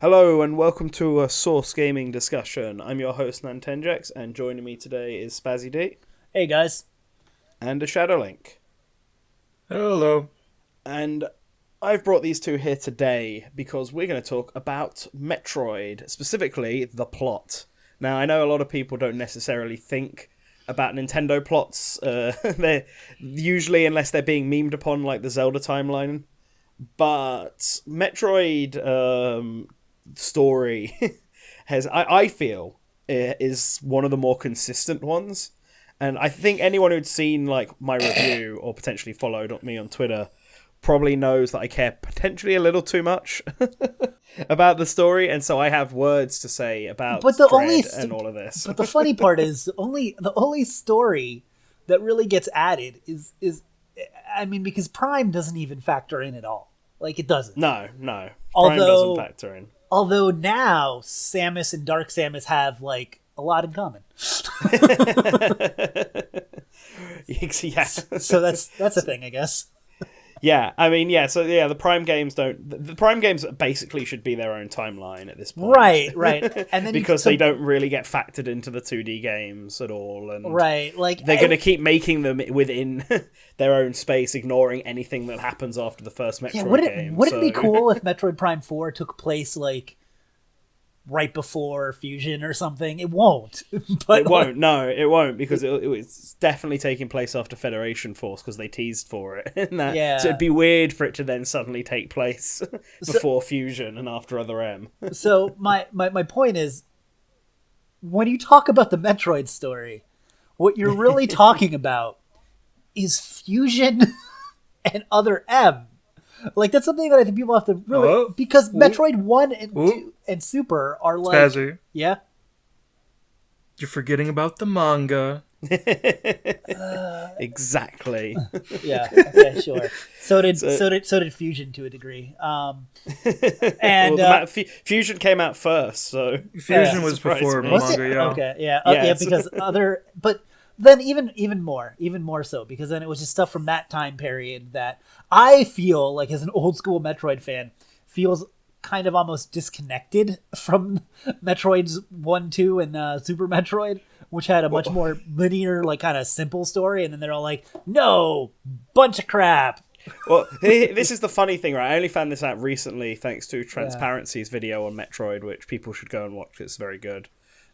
Hello and welcome to a Source Gaming discussion. I'm your host Nantenjax, and joining me today is Spazzy D Hey guys. and a Shadowlink. Hello. And I've brought these two here today because we're going to talk about Metroid, specifically the plot. Now, I know a lot of people don't necessarily think about Nintendo plots. They're usually, unless they're being memed upon, like the Zelda timeline. But Metroid story has, I feel, is one of the more consistent ones. And I think anyone who'd seen like my review or potentially followed me on Twitter probably knows that I care potentially a little too much about the story, and so I have words to say about Dread and all of this. But the funny part is the only story that really gets added is I mean, because Prime doesn't even factor in at all. Like, it doesn't. No. Prime doesn't factor in. Although now Samus and Dark Samus have like a lot in common. Yeah. So that's a thing, I guess. Yeah, I mean, yeah. So yeah, the Prime games don't. The Prime games basically should be their own timeline at this point, right. And then because they don't really get factored into the 2D games at all, and like they're going to keep making them within their own space, ignoring anything that happens after the first Metroid game. Wouldn't it be cool if Metroid Prime 4 took place like right before Fusion or something? It won't. But it won't. No, it won't, because it's definitely taking place after Federation Force, because they teased for it. Yeah. So it'd be weird for it to then suddenly take place before Fusion and after Other M. So my point is, when you talk about the Metroid story, what you're really talking about is Fusion and Other M. Like, that's something that I think people have to really... because Metroid 1 and 2 and Super are like... Spazzy. Yeah? You're forgetting about the manga. Exactly. Yeah, okay, sure. So did Fusion to a degree. And Fusion came out first, so... Fusion was before manga, yeah. Okay, yeah. Yes. Because other... But then even more so, because then it was just stuff from that time period that I feel like, as an old school Metroid fan, feels kind of almost disconnected from Metroid's 1, 2, and Super Metroid, which had a much more linear, like, kind of simple story, and then they're all like, no, bunch of crap. Well, this is the funny thing, right? I only found this out recently thanks to Transparency's video on Metroid, which people should go and watch. It's very good.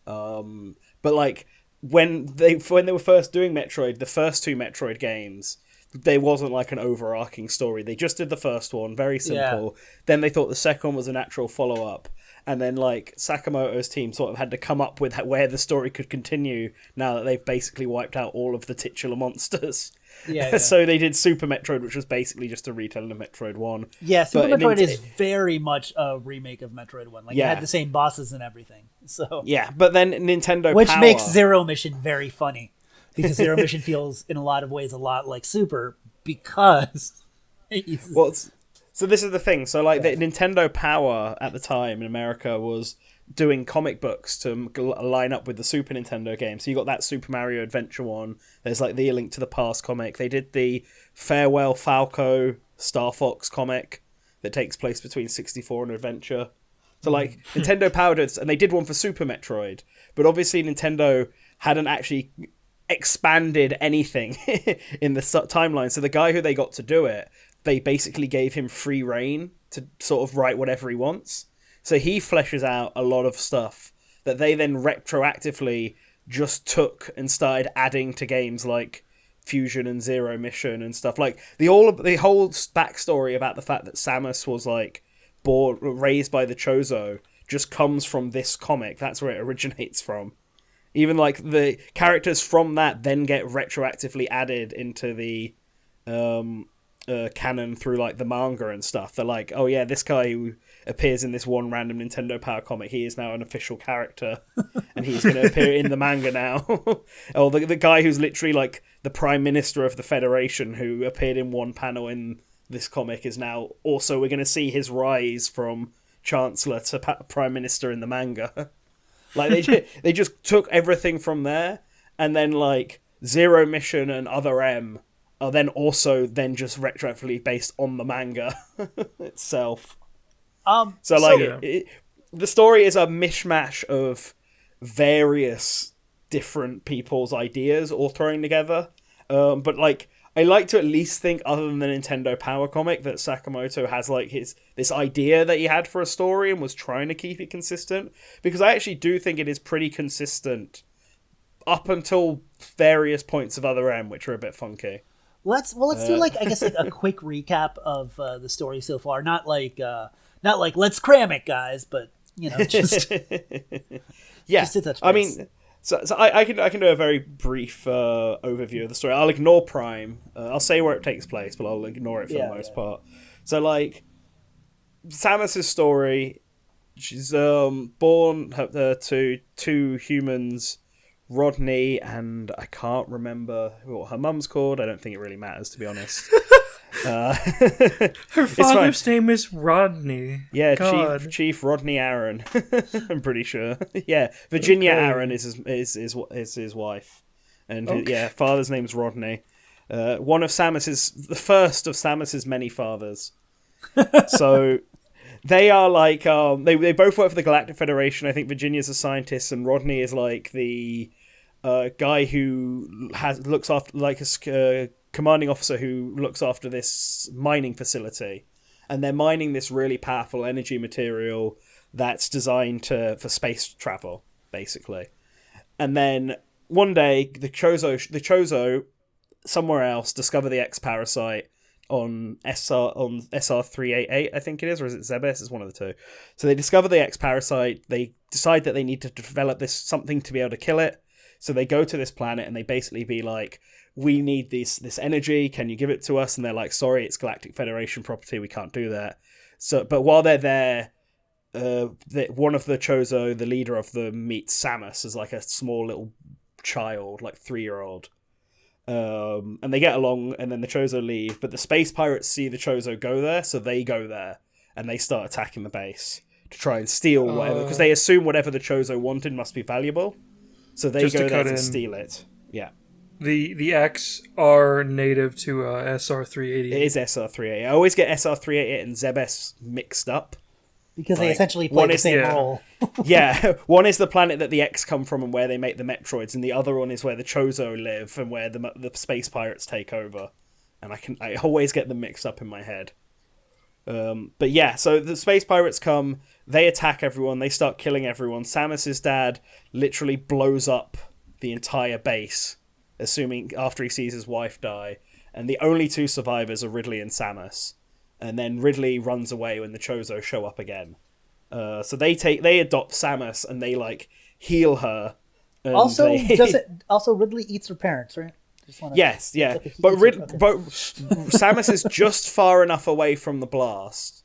But like, when they were first doing Metroid, the first two Metroid games, there wasn't like an overarching story. They just did the first one, very simple. Yeah. Then they thought the second one was a natural follow-up. And then, like, Sakamoto's team sort of had to come up with where the story could continue now that they've basically wiped out all of the titular monsters. Yeah. So they did Super Metroid, which was basically just a retelling of Metroid 1. Yeah, Super Metroid is very much a remake of Metroid 1. Like, it had the same bosses and everything. So yeah, but then Nintendo Which Power... makes Zero Mission very funny. Because Zero Mission feels, in a lot of ways, a lot like Super, because... Well, so this is the thing. So, like, the Nintendo Power at the time in America was doing comic books to line up with the Super Nintendo game. So you got that Super Mario Adventure one. There's, like, the A Link to the Past comic. They did the Farewell Falco Star Fox comic that takes place between 64 and Adventure. So, like, Nintendo Power did... And they did one for Super Metroid. But obviously Nintendo hadn't actually expanded anything in the timeline. So the guy who they got to do it, they basically gave him free reign to sort of write whatever he wants. So he fleshes out a lot of stuff that they then retroactively just took and started adding to games like Fusion and Zero Mission and stuff. Like, the whole backstory about the fact that Samus was, like, raised by the Chozo just comes from this comic. That's where it originates from. Even, like, the characters from that then get retroactively added into the canon through, like, the manga and stuff. They're like, oh yeah, this guy who appears in this one random Nintendo Power comic, he is now an official character, and he's going to appear in the manga now. Oh, the guy who's literally, like, the Prime Minister of the Federation, who appeared in one panel in this comic, is now also, we're going to see his rise from Chancellor to Prime Minister in the manga. Like, they just took everything from there, and then, like, Zero Mission and Other M are then also then just retroactively based on the manga itself. So like the story is a mishmash of various different people's ideas all thrown together. But like I like to at least think, other than the Nintendo Power comic, that Sakamoto has like this idea that he had for a story and was trying to keep it consistent, because I actually do think it is pretty consistent up until various points of Other M, which are a bit funky. Let's do like I guess like a quick recap of the story so far. Not like let's cram it, guys, but just yeah. Just to touch base. I mean, so I can do a very brief overview of the story. I'll ignore Prime. I'll say where it takes place, but I'll ignore it for the most part. So like Samus's story, she's born to two humans, Rodney, and I can't remember what her mum's called. I don't think it really matters, to be honest. Her father's name is Rodney. Yeah, God. Chief Rodney Aaron. I'm pretty sure. Yeah, Virginia Aaron is his wife, and father's name's Rodney. One of the first of Samus's many fathers. So they are like they both work for the Galactic Federation. I think Virginia's a scientist, and Rodney is like the guy who looks after like a commanding officer who looks after this mining facility, and they're mining this really powerful energy material that's designed for space travel, basically. And then one day, the Chozo somewhere else discover the X parasite on SR388, I think it is, or is it Zebes? It's one of the two. So they discover the X parasite. They decide that they need to develop something to be able to kill it. So they go to this planet and they basically be like, we need this energy, can you give it to us? And they're like, sorry, it's Galactic Federation property, we can't do that. So, but while they're there, one of the Chozo, the leader of them, meets Samus as like a small little child, like 3-year-old. And they get along, and then the Chozo leave, but the space pirates see the Chozo go there, so they go there, and they start attacking the base to try and steal whatever, because they assume whatever the Chozo wanted must be valuable. So they go there to steal it. Yeah. The X are native to SR388. It is SR388. I always get SR388 and Zebes mixed up. Because they essentially play the same role. Yeah. One is the planet that the X come from and where they make the Metroids, and the other one is where the Chozo live and where the space pirates take over. And I always get them mixed up in my head. But yeah, so the space pirates come, they attack everyone, they start killing everyone. Samus's dad literally blows up the entire base, assuming after he sees his wife die, and the only two survivors are Ridley and Samus. And then Ridley runs away when the Chozo show up again. So they adopt Samus and they like heal her. Also, Ridley eats her parents, right? Yes, yeah. But Samus is just far enough away from the blast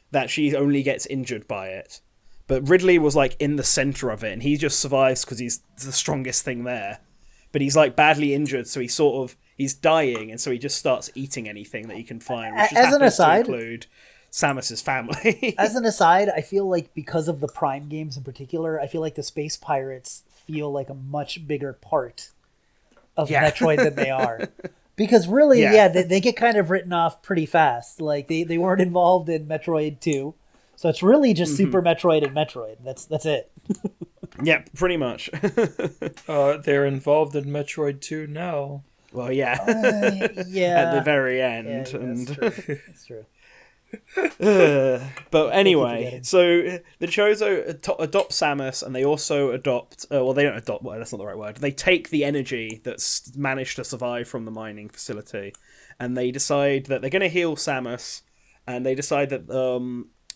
that she only gets injured by it. But Ridley was like in the center of it, and he just survives because he's the strongest thing there. But he's like badly injured, so he's dying, and so he just starts eating anything that he can find, which just happens to include Samus's family. As an aside, I feel like because of the Prime games in particular, I feel like the space pirates feel like a much bigger part of Metroid than they are. Because really, they get kind of written off pretty fast. Like they weren't involved in Metroid 2. So it's really just Super Metroid and Metroid. That's it. Yeah, pretty much. They're involved in Metroid 2 now. Well, yeah. Yeah. At the very end. Yeah, and that's true. But anyway, so the Chozo adopt Samus, and they also adopt... they don't adopt... Well, that's not the right word. They take the energy that's managed to survive from the mining facility, and they decide that they're going to heal Samus, and they decide that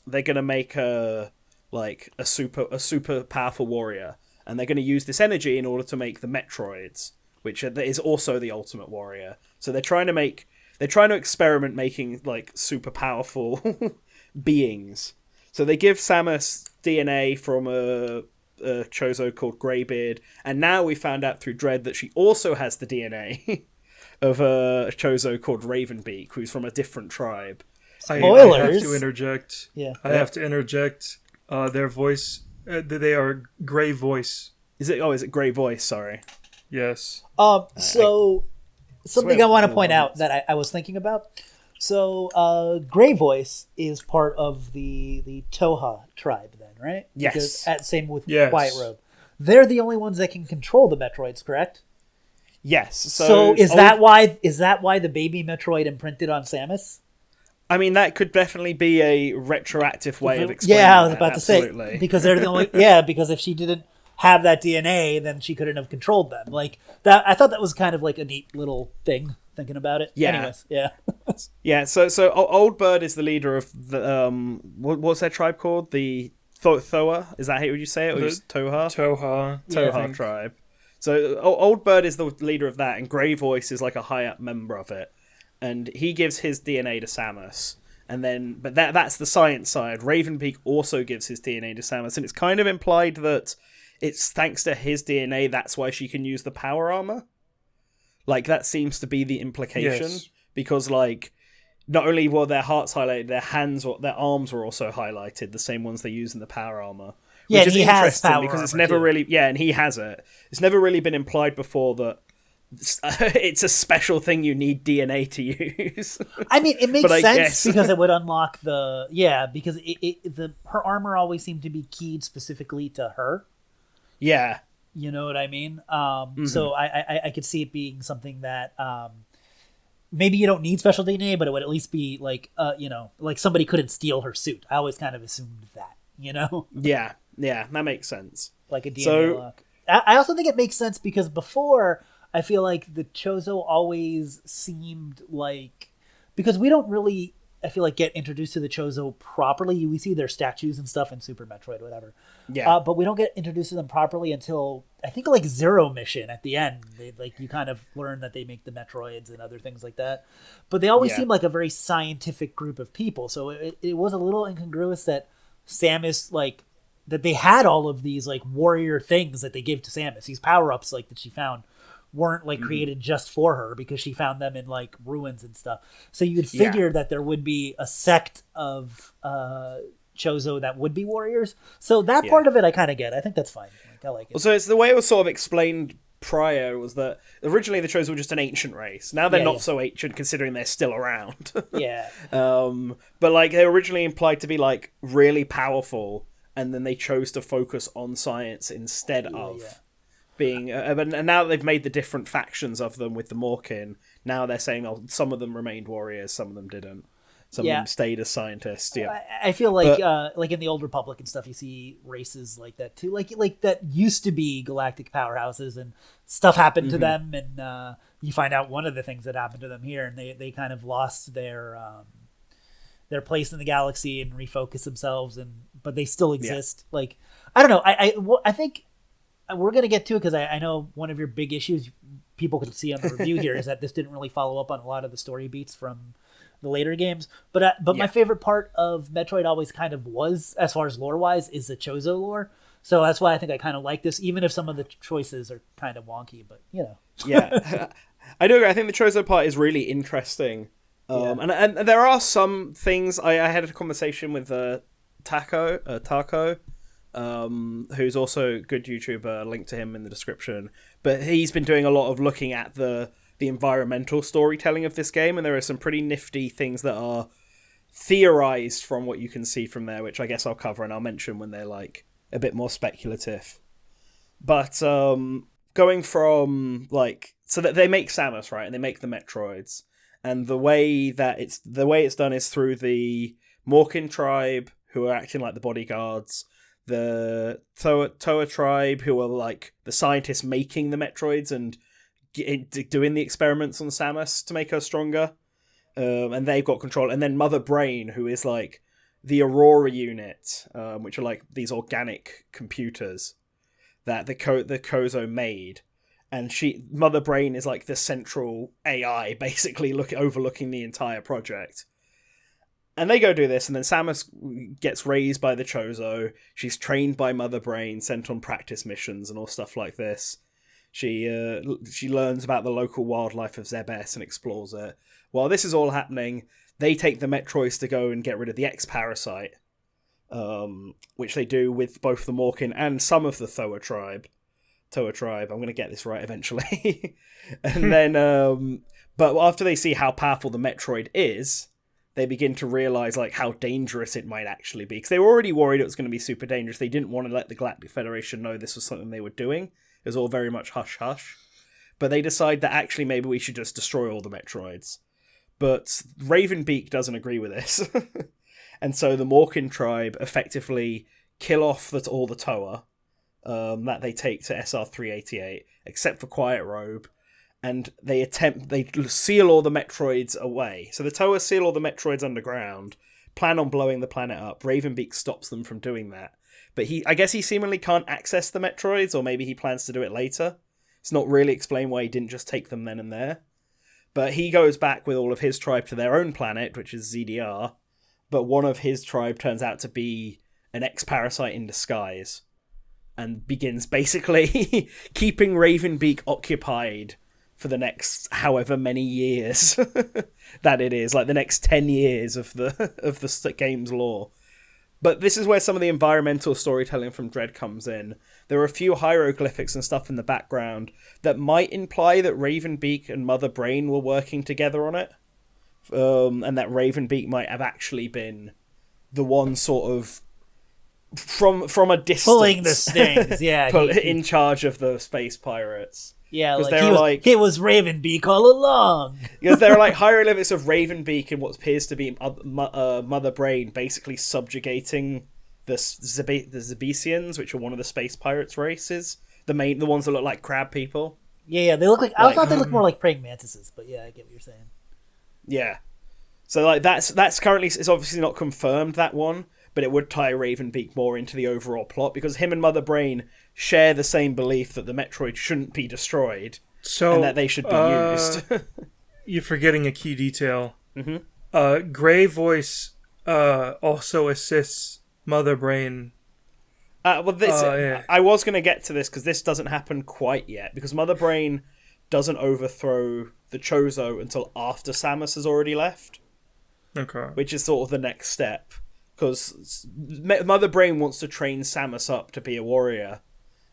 they're going to make her like a super powerful warrior, and they're going to use this energy in order to make the Metroids, which is also the ultimate warrior. So they're trying to experiment making like super powerful beings. So they give Samus DNA from a Chozo called Greybeard, and now we found out through Dread that she also has the DNA of a Chozo called Ravenbeak, who's from a different tribe. Spoilers. I have to interject. Yeah. I have to interject. Their voice, they are Grey Voice. Is it Grey Voice? Sorry. Yes. So something I want to point out that I was thinking about. So, Grey Voice is part of the Toha tribe, then, right? Yes. Same with Yes. Quiet Robe. They're the only ones that can control the Metroids, correct? Yes. So is that why the baby Metroid imprinted on Samus? I mean, that could definitely be a retroactive way of explaining Yeah, I was that, about absolutely. to say because they're the only because if she didn't have that DNA, then she couldn't have controlled them. Like that, I thought that was kind of like a neat little thing. Thinking about it, Yeah. Anyways, yeah, Yeah, so Old Bird is the leader of the what's their tribe called? The Thoa? Is that how you say it? Or just Toha? Toha. Toha tribe. So Old Bird is the leader of that, and Grey Voice is like a high up member of it, and he gives his DNA to Samus, and then but that's the science side. Ravenpeak also gives his DNA to Samus, and it's kind of implied that it's thanks to his DNA that's why she can use the power armor. Like that seems to be the implication, Yes. because like not only were their hearts highlighted, their arms were also highlighted, the same ones they use in the power armor. Yeah, Which is he has interesting power because it's armor, never too. really and he has it. It's never really been implied before that it's a special thing you need DNA to use. I mean, it makes But I sense guess. because it would unlock because her armor always seemed to be keyed specifically to her. Yeah. You know what I mean? Mm-hmm. So I could see it being something that maybe you don't need special DNA, but it would at least be like like somebody couldn't steal her suit. I always kind of assumed that, Yeah, that makes sense. like a DNA So- lock. I also think it makes sense because before I feel like the Chozo always seemed like because we don't really I feel like get introduced to the Chozo properly. We see their statues and stuff in Super Metroid, whatever. Yeah. But we don't get introduced to them properly until I think like Zero Mission at the end. You kind of learn that they make the Metroids and other things like that. But they always Yeah. seem like a very scientific group of people. So it was a little incongruous that Samus that they had all of these like warrior things that they give to Samus. These power ups that she found weren't created just for her because she found them in like ruins and stuff. So you'd figure that there would be a sect of Chozo that would be warriors. So that part of it I kind of get. I think that's fine. I like it. So it's the way it was sort of explained prior was that originally the Chosen were just an ancient race. Now they're not so ancient considering they're still around. Yeah. But like they were originally implied to be like really powerful, and then they chose to focus on science instead of being. And now that they've made the different factions of them with the Morkin, now they're saying, oh, some of them remained warriors, some of them didn't. Some of them stayed as scientists. Yeah, I feel like like in the Old Republic and stuff, you see races like that too. Like that used to be galactic powerhouses, and stuff happened to them, and you find out one of the things that happened to them here, and they kind of lost their place in the galaxy and refocus themselves, but they still exist. Like I don't know. I think we're gonna get to it because I know one of your big issues people can see on the review here is that this didn't really follow up on a lot of the story beats from the later games, but my favorite part of Metroid always kind of was, as far as lore wise, is the Chozo lore. So that's why I think I kind of like this, even if some of the choices are kind of wonky. But yeah, I do agree. I think the Chozo part is really interesting, and there are some things. I had a conversation with Taco, who's also a good YouTuber. Link to him in the description. But he's been doing a lot of looking at the environmental storytelling of this game, and there are some pretty nifty things that are theorized from what you can see from there, which I guess I'll cover and I'll mention when they're like a bit more speculative. But going from so that they make Samus, right, and they make the Metroids, and the way it's done is through the Morkin tribe, who are acting like the bodyguards, the Toa tribe, who are like the scientists making the Metroids and doing the experiments on Samus to make her stronger, and they've got control. And then Mother Brain, who is like the Aurora unit, which are like these organic computers that the Kozo made, and Mother Brain is like the central AI, basically overlooking the entire project. And they go do this, and then Samus gets raised by the Chozo. She's trained by Mother Brain, sent on practice missions and all stuff like this. She learns about the local wildlife of Zebes and explores it. While this is all happening, they take the Metroids to go and get rid of the X-Parasite, which they do with both the Morkin and some of the Toa tribe. I'm going to get this right eventually. And then, But after they see how powerful the Metroid is, they begin to realize like how dangerous it might actually be. Because they were already worried it was going to be super dangerous. They didn't want to let the Galactic Federation know this was something they were doing. It was all very much hush-hush. But they decide that actually maybe we should just destroy all the Metroids. But Ravenbeak doesn't agree with this. And so the Morkin tribe effectively kill off all the Toa that they take to SR-388, except for Quiet Robe. And they seal all the Metroids away. So the Toa seal all the Metroids underground, plan on blowing the planet up. Ravenbeak stops them from doing that. But I guess he seemingly can't access the Metroids, or maybe he plans to do it later. It's not really explained why he didn't just take them then and there. But he goes back with all of his tribe to their own planet, which is ZDR. But one of his tribe turns out to be an ex-parasite in disguise. And begins basically keeping Ravenbeak occupied for the next however many years that it is, like the next 10 years of the game's lore. But this is where some of the environmental storytelling from Dread comes in. There are a few hieroglyphics and stuff in the background that might imply that Ravenbeak and Mother Brain were working together on it, and that Ravenbeak might have actually been the one sort of from a distance pulling the strings, yeah, in charge of the space pirates. Yeah, like it was Ravenbeak all along. Because there are like hieroglyphics of Ravenbeak and what appears to be Mother Brain basically subjugating the Zebesians, which are one of the space pirates races. The ones that look like crab people. Yeah, they look like I thought they looked more like praying mantises, but yeah, I get what you're saying. Yeah, so like that's currently, it's obviously not confirmed, that one, but it would tie Ravenbeak more into the overall plot because him and Mother Brain share the same belief that the Metroid shouldn't be destroyed, and that they should be used. You're forgetting a key detail. Mm-hmm. Gray Voice also assists Mother Brain. I was going to get to this because this doesn't happen quite yet, because Mother Brain doesn't overthrow the Chozo until after Samus has already left. Okay. Which is sort of the next step, because Mother Brain wants to train Samus up to be a warrior,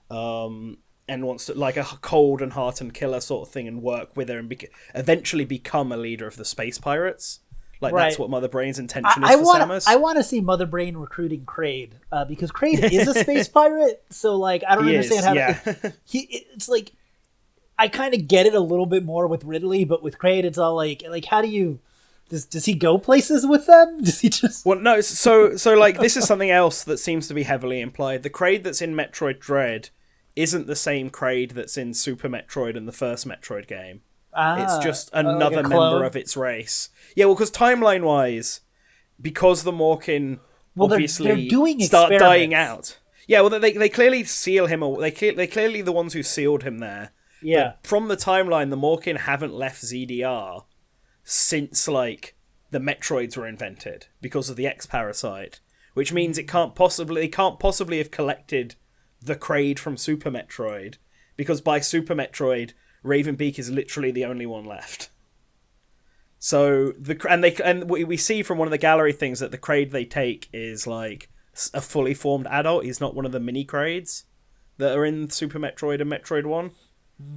and wants to, like, a cold and hardened killer sort of thing, and work with her and eventually become a leader of the space pirates. Like, right. That's what Mother Brain's intention is for Samus. I want to see Mother Brain recruiting Kraid, because Kraid is a space pirate, so, like, I don't understand how... It's like, I kind of get it a little bit more with Ridley, but with Kraid, it's all like how do you... Does he go places with them? Does he just... Well, no, so like, this is something else that seems to be heavily implied. The Kraid that's in Metroid Dread isn't the same Kraid that's in Super Metroid and the first Metroid game. It's just another member of its race. Yeah, well, because timeline-wise, because the Morkin obviously start dying out. Yeah, well, they clearly seal him. They're clearly the ones who sealed him there. Yeah. But from the timeline, the Morkin haven't left ZDR since, like, the Metroids were invented because of the X-Parasite, which means they can't possibly have collected the Kraid from Super Metroid, because by Super Metroid, Ravenbeak is literally the only one left. So we see from one of the gallery things that the Kraid they take is like a fully formed adult. He's not one of the mini Kraids that are in Super Metroid and Metroid 1.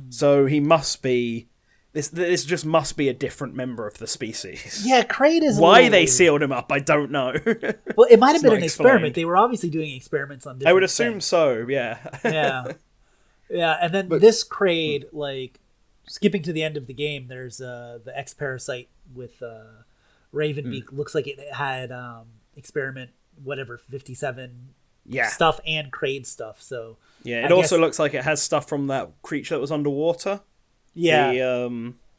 So he must be... This just must be a different member of the species. Yeah, Kraid is... Why they sealed him up, I don't know. Well, it might have been an experiment. They were obviously doing experiments on different I would assume things. so, yeah. Yeah, and then this Kraid, like, skipping to the end of the game, there's the X-Parasite with Ravenbeak. Looks like it had experiment, 57 stuff and Kraid stuff, so... Yeah, it also looks like it has stuff from that creature that was underwater. Yeah.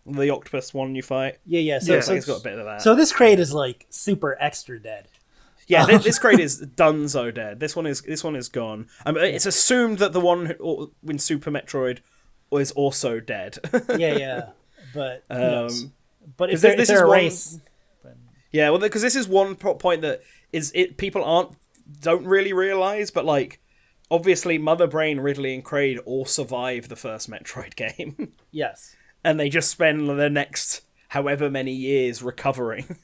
The octopus one you fight. Yeah. So it's got a bit of that. So this Kraid is, like, super extra dead. Yeah, this Kraid is donezo dead. This one is gone. It's assumed that the one in Super Metroid was also dead. yeah. But but if this they're is a race... Yeah, well, because this is one point that people don't really realize, but, like, obviously Mother Brain, Ridley, and Kraid all survive the first Metroid game. Yes. And they just spend the next however many years recovering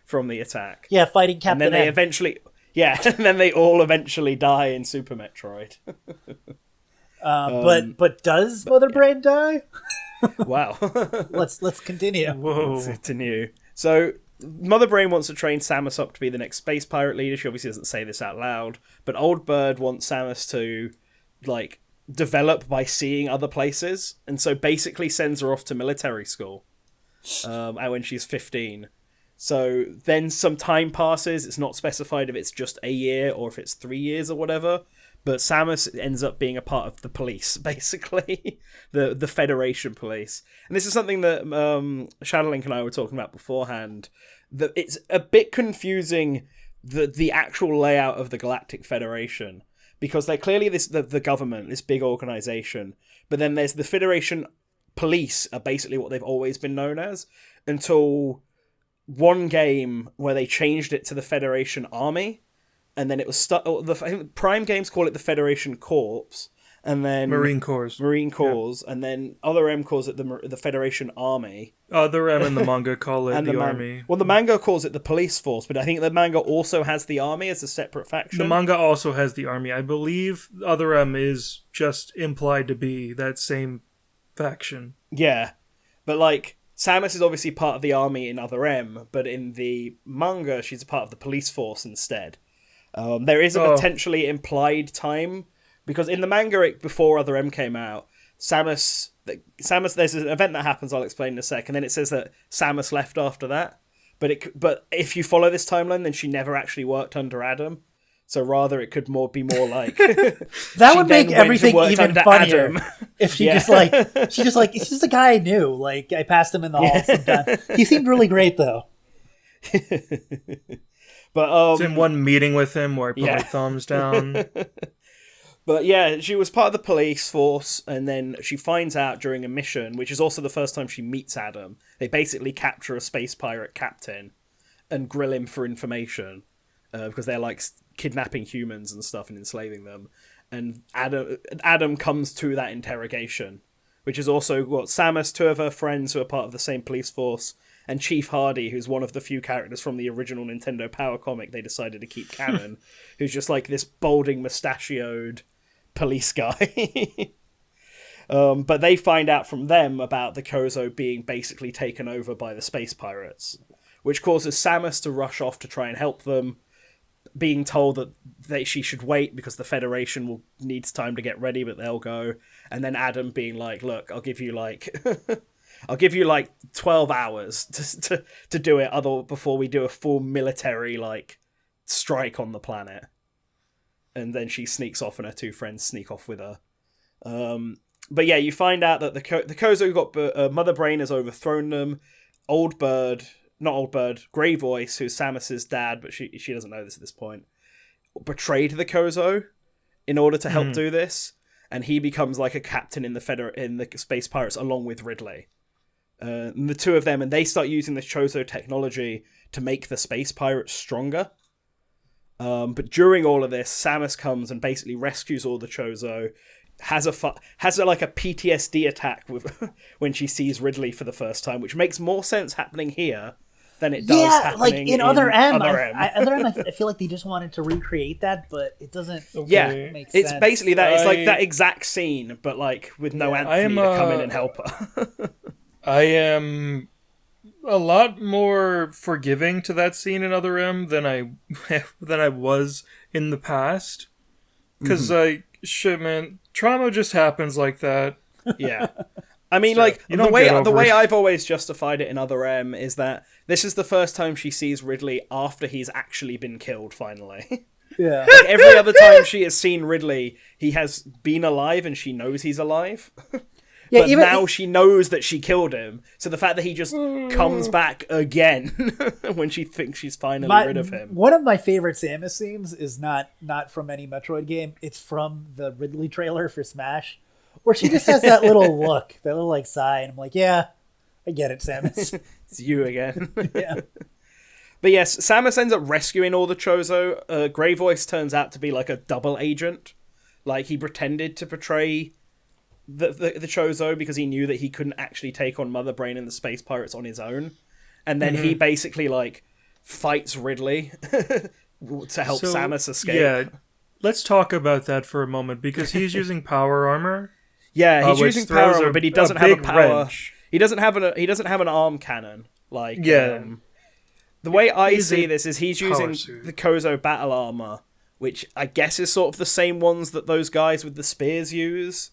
from the attack. Yeah, fighting Captain And then and then they all eventually die in Super Metroid. But does Mother Brain die? Wow. Let's continue. Whoa. to new. So Mother Brain wants to train Samus up to be the next space pirate leader. She obviously doesn't say this out loud, but Old Bird wants Samus to like develop by seeing other places, and so basically sends her off to military school. And when she's 15. So then some time passes. It's not specified if it's just a year or if it's 3 years or whatever. But Samus ends up being a part of the police, basically, the Federation police. And this is something that Shadowlink and I were talking about beforehand. That it's a bit confusing, the actual layout of the Galactic Federation, because they're clearly the government, this big organization. But then there's the Federation police, are basically what they've always been known as, until one game where they changed it to the Federation Army. And then it was I think Prime Games call it the Federation Corps, and then Marine Corps, yeah. And then other M calls it the Federation Army. Other M in the manga call it the Army. Well, the manga calls it the Police Force, but I think the manga also has the Army as a separate faction. The manga also has the Army. I believe Other M is just implied to be that same faction. Yeah, but like Samus is obviously part of the Army in Other M, but in the manga she's a part of the Police Force instead. There is a potentially implied time, because in the manga, before Other M came out, Samus, there's an event that happens, I'll explain in a sec, and then it says that Samus left after that. But if you follow this timeline, then she never actually worked under Adam. So rather, it could be more like that would make everything even funnier if she just like it's just a guy I knew. Like I passed him in the hall sometime. He seemed really great though. But it's in one meeting with him where I put my thumbs down. But yeah, she was part of the police force, and then she finds out during a mission, which is also the first time she meets Adam. They basically capture a space pirate captain and grill him for information, because they're like kidnapping humans and stuff and enslaving them. And Adam comes to that interrogation, which is also Samus, two of her friends who are part of the same police force, and Chief Hardy, who's one of the few characters from the original Nintendo Power comic they decided to keep canon, who's just like this balding, mustachioed police guy. But they find out from them about the Kozo being basically taken over by the space pirates, which causes Samus to rush off to try and help them, being told that she should wait because the Federation needs time to get ready, but they'll go. And then Adam being like, look, I'll give you like 12 hours to do it before we do a full military like strike on the planet. And then she sneaks off and her two friends sneak off with her. But yeah, you find out that the Kozo got Mother Brain has overthrown them. Grey Voice, who's Samus's dad, but she doesn't know this at this point, betrayed the Kozo in order to help do this, and he becomes like a captain in the Space Pirates along with Ridley. And the two of them, and they start using this Chozo technology to make the Space Pirates stronger. But during all of this, Samus comes and basically rescues all the Chozo, has a PTSD attack when she sees Ridley for the first time, which makes more sense happening here than it does happening like in Other M. Other M. I feel like they just wanted to recreate that, but it doesn't make sense. It's basically that. It's like that exact scene, but like with no Anthony to come in and help her. I am a lot more forgiving to that scene in Other M than I was in the past, because trauma just happens like that. Yeah. I mean, so, like, the way I've always justified it in Other M is that this is the first time she sees Ridley after he's actually been killed, finally. Yeah. Like, every other time she has seen Ridley, he has been alive and she knows he's alive. But now she knows that she killed him. So the fact that he just comes back again when she thinks she's finally rid of him. One of my favorite Samus scenes is not from any Metroid game. It's from the Ridley trailer for Smash, where she just has that little look, that little like sigh, and I'm like, yeah, I get it, Samus. It's you again. Yeah. But yes, Samus ends up rescuing all the Chozo. Grey Voice turns out to be like a double agent. Like, he pretended to portray the Chozo because he knew that he couldn't actually take on Mother Brain and the Space Pirates on his own. And then he basically, like, fights Ridley to help Samus escape. Yeah, let's talk about that for a moment, because he's using power armor. Yeah, he's which using throws power, a- but he a doesn't have a big power. wrench. He doesn't have an arm cannon. Like Yeah. the way I He's see a this is he's power using suit. the Kozo battle armor, which I guess is sort of the same ones that those guys with the spears use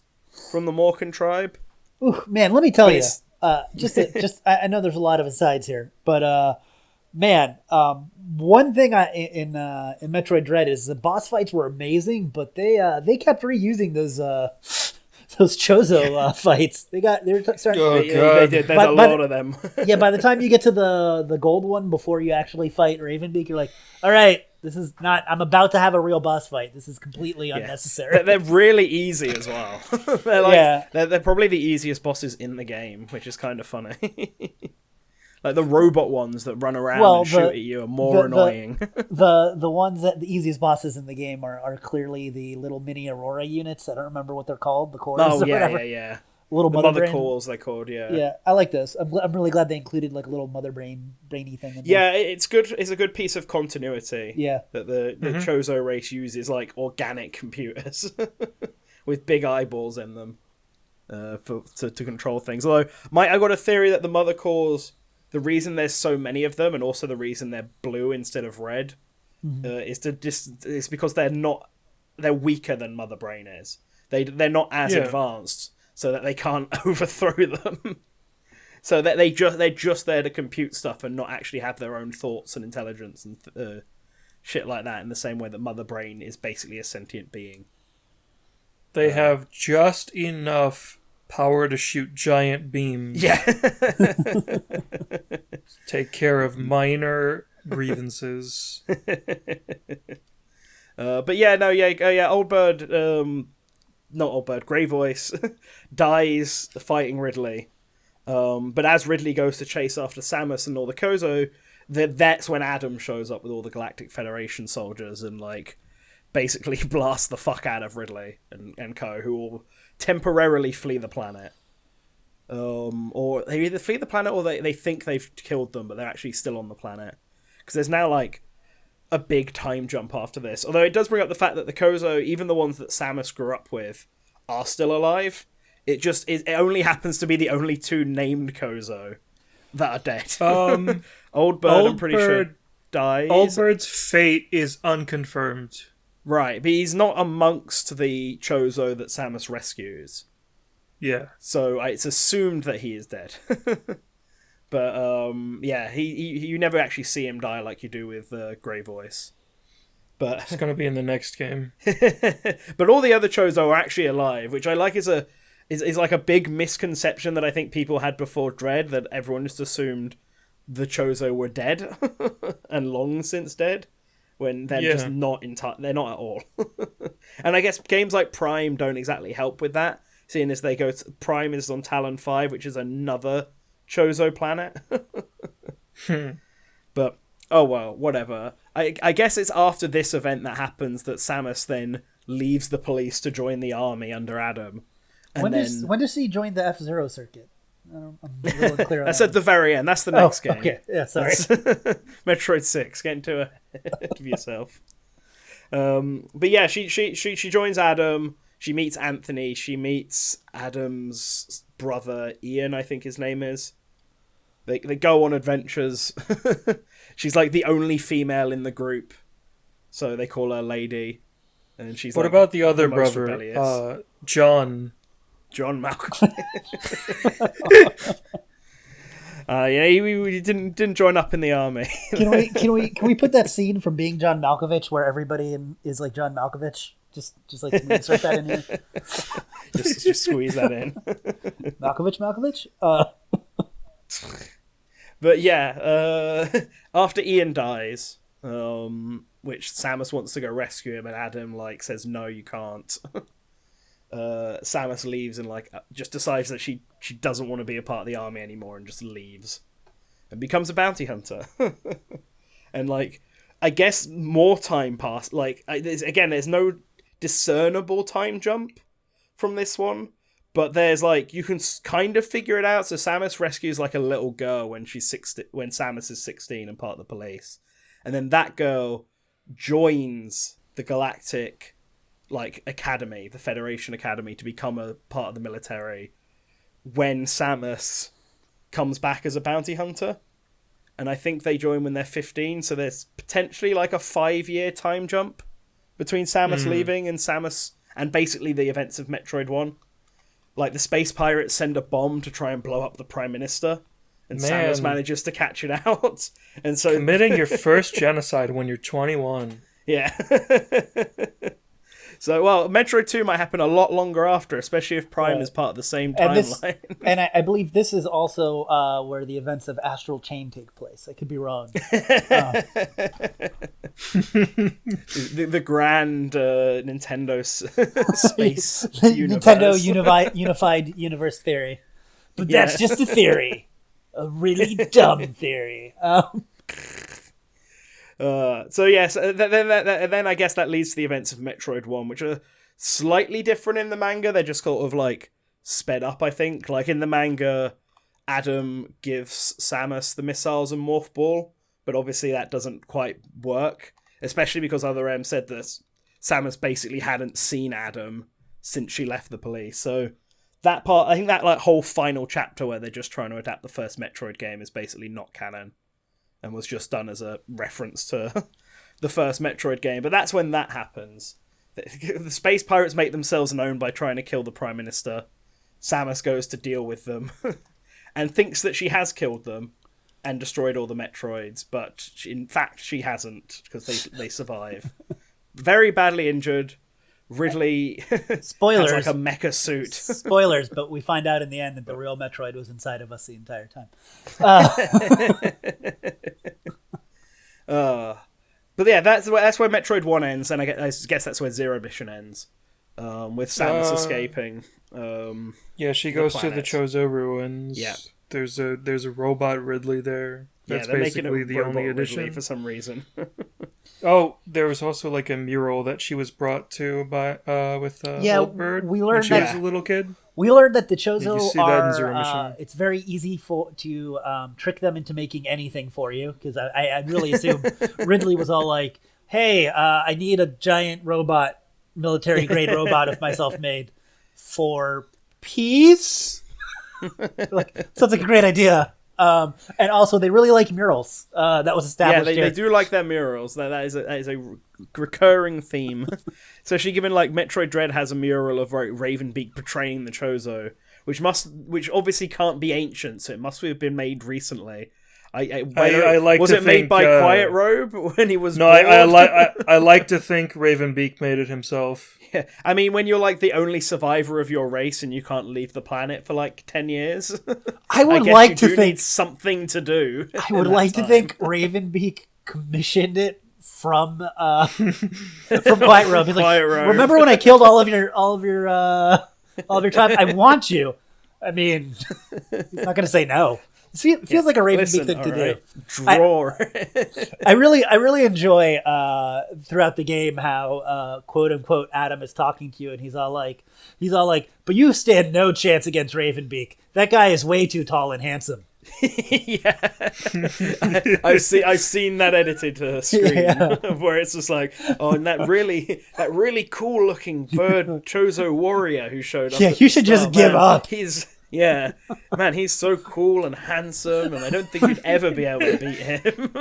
from the Morkan tribe. Ooh, man, let me tell But you. it's- I know there's a lot of asides here, but man, one thing in Metroid Dread is the boss fights were amazing, but they kept reusing those Chozo fights. They were starting. Oh, They God. did. There's But- a but- lot of them. Yeah, by the time you get to the gold one before you actually fight Ravenbeak, you're like, all right, this is not. I'm about to have a real boss fight. This is completely unnecessary. They're really easy as well. They're like Yeah. they're probably the easiest bosses in the game, which is kind of funny. Like the robot ones that run around Well, and shoot at you are more the- annoying. The ones that the easiest bosses in the game are clearly the little mini Aurora units. I don't remember what they're called. The cores Oh or yeah, whatever. yeah. Little The mother mother brain. calls they're called. Yeah. Yeah, I like this. I'm really glad they included like a little mother brainy thing. In there. Yeah, it's good. It's a good piece of continuity. Yeah. That the Chozo race uses like organic computers with big eyeballs in them to control things. Although, I got a theory that the mother cores, the reason there's so many of them, and also the reason they're blue instead of red, is because they're weaker than Mother Brain is. They're not as Yeah. advanced, so that they can't overthrow them. So that they're just there to compute stuff and not actually have their own thoughts and intelligence and shit like that. In the same way that Mother Brain is basically a sentient being. They have just enough power to shoot giant beams. Yeah. Take care of minor grievances. But yeah, no, yeah. Old Bird, not Old Bird, Grey Voice dies fighting Ridley. But as Ridley goes to chase after Samus and all the Kozo, that's when Adam shows up with all the Galactic Federation soldiers and like basically blasts the fuck out of Ridley and co, who will temporarily flee the planet. Or they either flee the planet or they think they've killed them, but they're actually still on the planet. Because there's now like a big time jump after this. Although it does bring up the fact that the Kozo, even the ones that Samus grew up with, are still alive. It only happens to be the only two named Kozo that are dead. Old Bird, I'm pretty sure, dies. Old Bird's fate is unconfirmed. Right, but he's not amongst the Chozo that Samus rescues. Yeah. So it's assumed that he is dead. But yeah, he you never actually see him die like you do with Grey Voice. But It's going to be in the next game. but all the other Chozo are actually alive, which I like is like a big misconception that I think people had before Dread, that everyone just assumed the Chozo were dead and long since dead, when they're just not they're not at all. And I guess games like Prime don't exactly help with that, seeing as Prime is on Talon 5, which is another Chozo planet. But oh well, whatever. I guess it's after this event that happens that Samus then leaves the police to join the army under Adam. And When does he join the F-Zero circuit? I'm a little unclear on that's that at the very end. That's the next game. Okay, yeah, sorry. Metroid 6. Getting too ahead of yourself. But yeah, she joins Adam. She meets Anthony. She meets Adam's brother Ian, I think his name is. They go on adventures. She's like the only female in the group, so they call her Lady. And she's What like about the other most brother, rebellious. John? John Malkovich. Yeah, he didn't join up in the army. Can we put that scene from Being John Malkovich where everybody is like John Malkovich? Just like can we insert that in here. just squeeze that in. Malkovich. But yeah, after Ian dies, which Samus wants to go rescue him, and Adam like says no, you can't. Samus leaves and like just decides that she doesn't want to be a part of the army anymore and just leaves and becomes a bounty hunter. And like I guess more time passed. Like there's no discernible time jump from this one, but there's like you can kind of figure it out. So Samus rescues like a little girl when Samus is 16 and part of the police, and then that girl joins the Galactic like academy, the Federation Academy, to become a part of the military when Samus comes back as a bounty hunter. And I think they join when they're 15, so there's potentially like a 5-year time jump between Samus leaving and Samus and basically the events of Metroid 1. Like, the space pirates send a bomb to try and blow up the Prime Minister, and Samus manages to catch it out. And so committing your first genocide when you're 21. Yeah. So, well, Metroid 2 might happen a lot longer after, especially if Prime is part of the same timeline. And I believe this is also where the events of Astral Chain take place. I could be wrong. The grand Nintendo space universe. Nintendo Unified Universe theory. But that's just a theory. A really dumb theory. So yes, then I guess that leads to the events of Metroid 1, which are slightly different in the manga. They're just sort of like sped up, I think. Like in the manga, Adam gives Samus the missiles and Morph Ball, but obviously that doesn't quite work, especially because Other M said that Samus basically hadn't seen Adam since she left the police. So that part, I think that like whole final chapter where they're just trying to adapt the first Metroid game is basically not canon, and was just done as a reference to the first Metroid game. But that's when that happens. The space pirates make themselves known by trying to kill the Prime Minister. Samus goes to deal with them and thinks that she has killed them and destroyed all the Metroids, but in fact she hasn't, because they survive. Very badly injured. Ridley Spoilers. has like a mecha suit. Spoilers, but we find out in the end that the real Metroid was inside of us the entire time. But yeah, that's where Metroid 1 ends, and I guess that's where Zero Mission ends, with Samus escaping. Yeah, she goes to the Chozo ruins. Yeah, there's a robot Ridley there. That's they're basically making the only Ridley addition for some reason. Oh, there was also like a mural that she was brought to by with Old Bird. We learned when she that was a little kid. We learned that the Chozo Did you see that in Zero are. Mission? It's very easy to trick them into making anything for you, because I really assume Ridley was all like, "Hey, I need a giant robot, military grade robot of myself made for peace." Like, sounds like a great idea. And also, they really like murals. That was established. Yeah, they do like their murals. That is a recurring theme. Especially given like Metroid Dread has a mural of Ravenbeak betraying the Chozo, which obviously can't be ancient, so it must have been made recently. I like was to it think, made by Quiet Robe when he was? No, bored? I like to think Ravenbeak made it himself. Yeah. I mean, when you're like the only survivor of your race and you can't leave the planet for like 10 years, I would guess like you to do think need something to do. I would like to think Ravenbeak commissioned it from Quiet Robe. He's like, Quiet Robe. remember when I killed all of your tribe? I want you. I mean, he's not going to say no. It feels like a Ravenbeak thing to do. Draw. I really enjoy throughout the game how quote unquote Adam is talking to you, and he's all like, but you stand no chance against Ravenbeak. That guy is way too tall and handsome. Yeah, I've seen that edited screen where it's just like, oh, and that really cool looking bird Chozo warrior who showed up. Yeah, you should just give up. He's so cool and handsome, and I don't think you'd ever be able to beat him.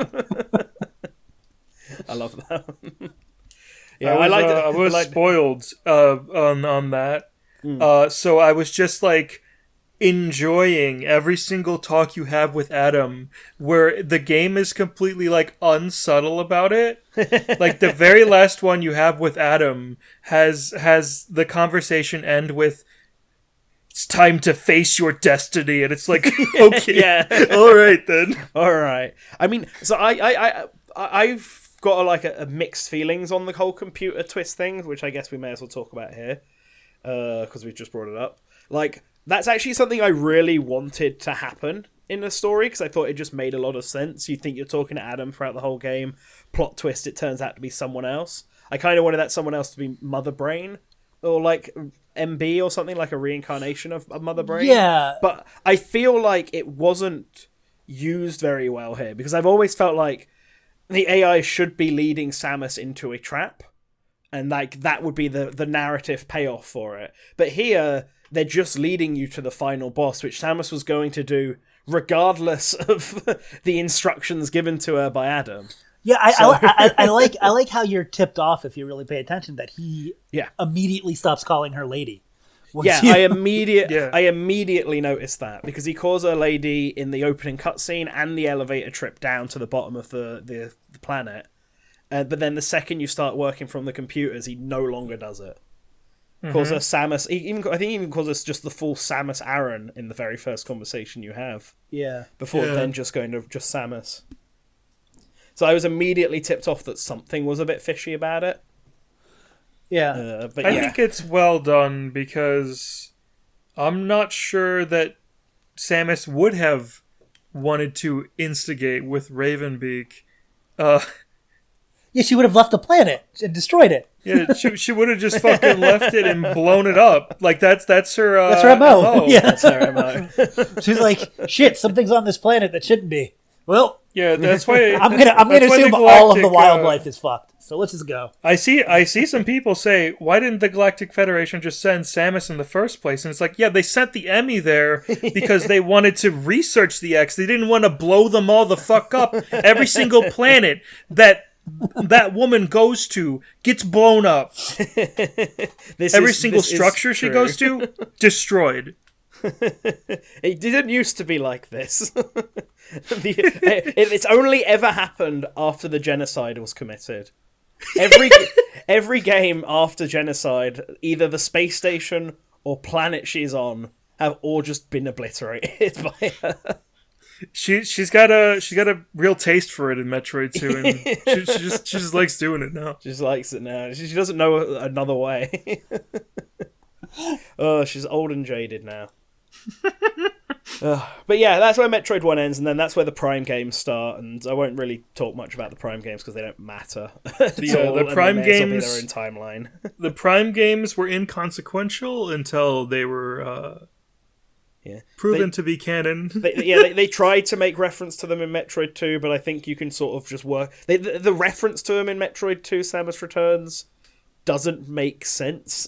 I love that one. Yeah, I was spoiled on that. So I was just like enjoying every single talk you have with Adam, where the game is completely like unsubtle about it. Like the very last one you have with Adam has the conversation end with, "It's time to face your destiny," and it's like, okay, yeah, all right then. All right. I mean, so I've got a mixed feelings on the whole computer twist thing, which I guess we may as well talk about here, because we just brought it up. Like, that's actually something I really wanted to happen in the story, because I thought it just made a lot of sense. You think you're talking to Adam throughout the whole game, plot twist, it turns out to be someone else. I kind of wanted that someone else to be Mother Brain, or like MB or something, like a reincarnation of Mother Brain. Yeah. But I feel like it wasn't used very well here, because I've always felt like the AI should be leading Samus into a trap, and like that would be the narrative payoff for it. But here they're just leading you to the final boss, which Samus was going to do regardless of the instructions given to her by Adam. Yeah, I like how you're tipped off if you really pay attention that he immediately stops calling her lady. I immediately noticed that because he calls her lady in the opening cutscene and the elevator trip down to the bottom of the planet. But then the second you start working from the computers, he no longer does it. Calls her Samus. I think he even calls us just the full Samus Aran in the very first conversation you have. Yeah. Before then just going to just Samus. So I was immediately tipped off that something was a bit fishy about it. Yeah. But I think it's well done because I'm not sure that Samus would have wanted to instigate with Ravenbeak. Yeah, she would have left the planet and destroyed it. Yeah, she would have just fucking left it and blown it up. Like that's her. That's her MO. Yeah, that's her MO. She's like, shit, something's on this planet that shouldn't be. Well, yeah, that's why I'm gonna assume all of the wildlife is fucked. So let's just go. I see some people say, why didn't the Galactic Federation just send Samus in the first place? And it's like, yeah, they sent the Emmy there because they wanted to research the X. They didn't want to blow them all the fuck up. Every single planet that woman goes to gets blown up. Every single structure she goes to, destroyed. It didn't used to be like this. It's only ever happened after the genocide was committed. Every game after genocide, either the space station or planet she's on have all just been obliterated by her. She's got a real taste for it in Metroid 2, and she just likes doing it now. She just likes it now. She doesn't know another way. Oh, she's old and jaded now. But yeah, that's where Metroid 1 ends, and then that's where the Prime games start, and I won't really talk much about the Prime games because they don't matter. The Prime games, their own timeline. The Prime games were inconsequential until they were proven to be canon. They tried to make reference to them in Metroid 2, but I think you can sort of just work... The reference to them in Metroid 2 Samus Returns doesn't make sense.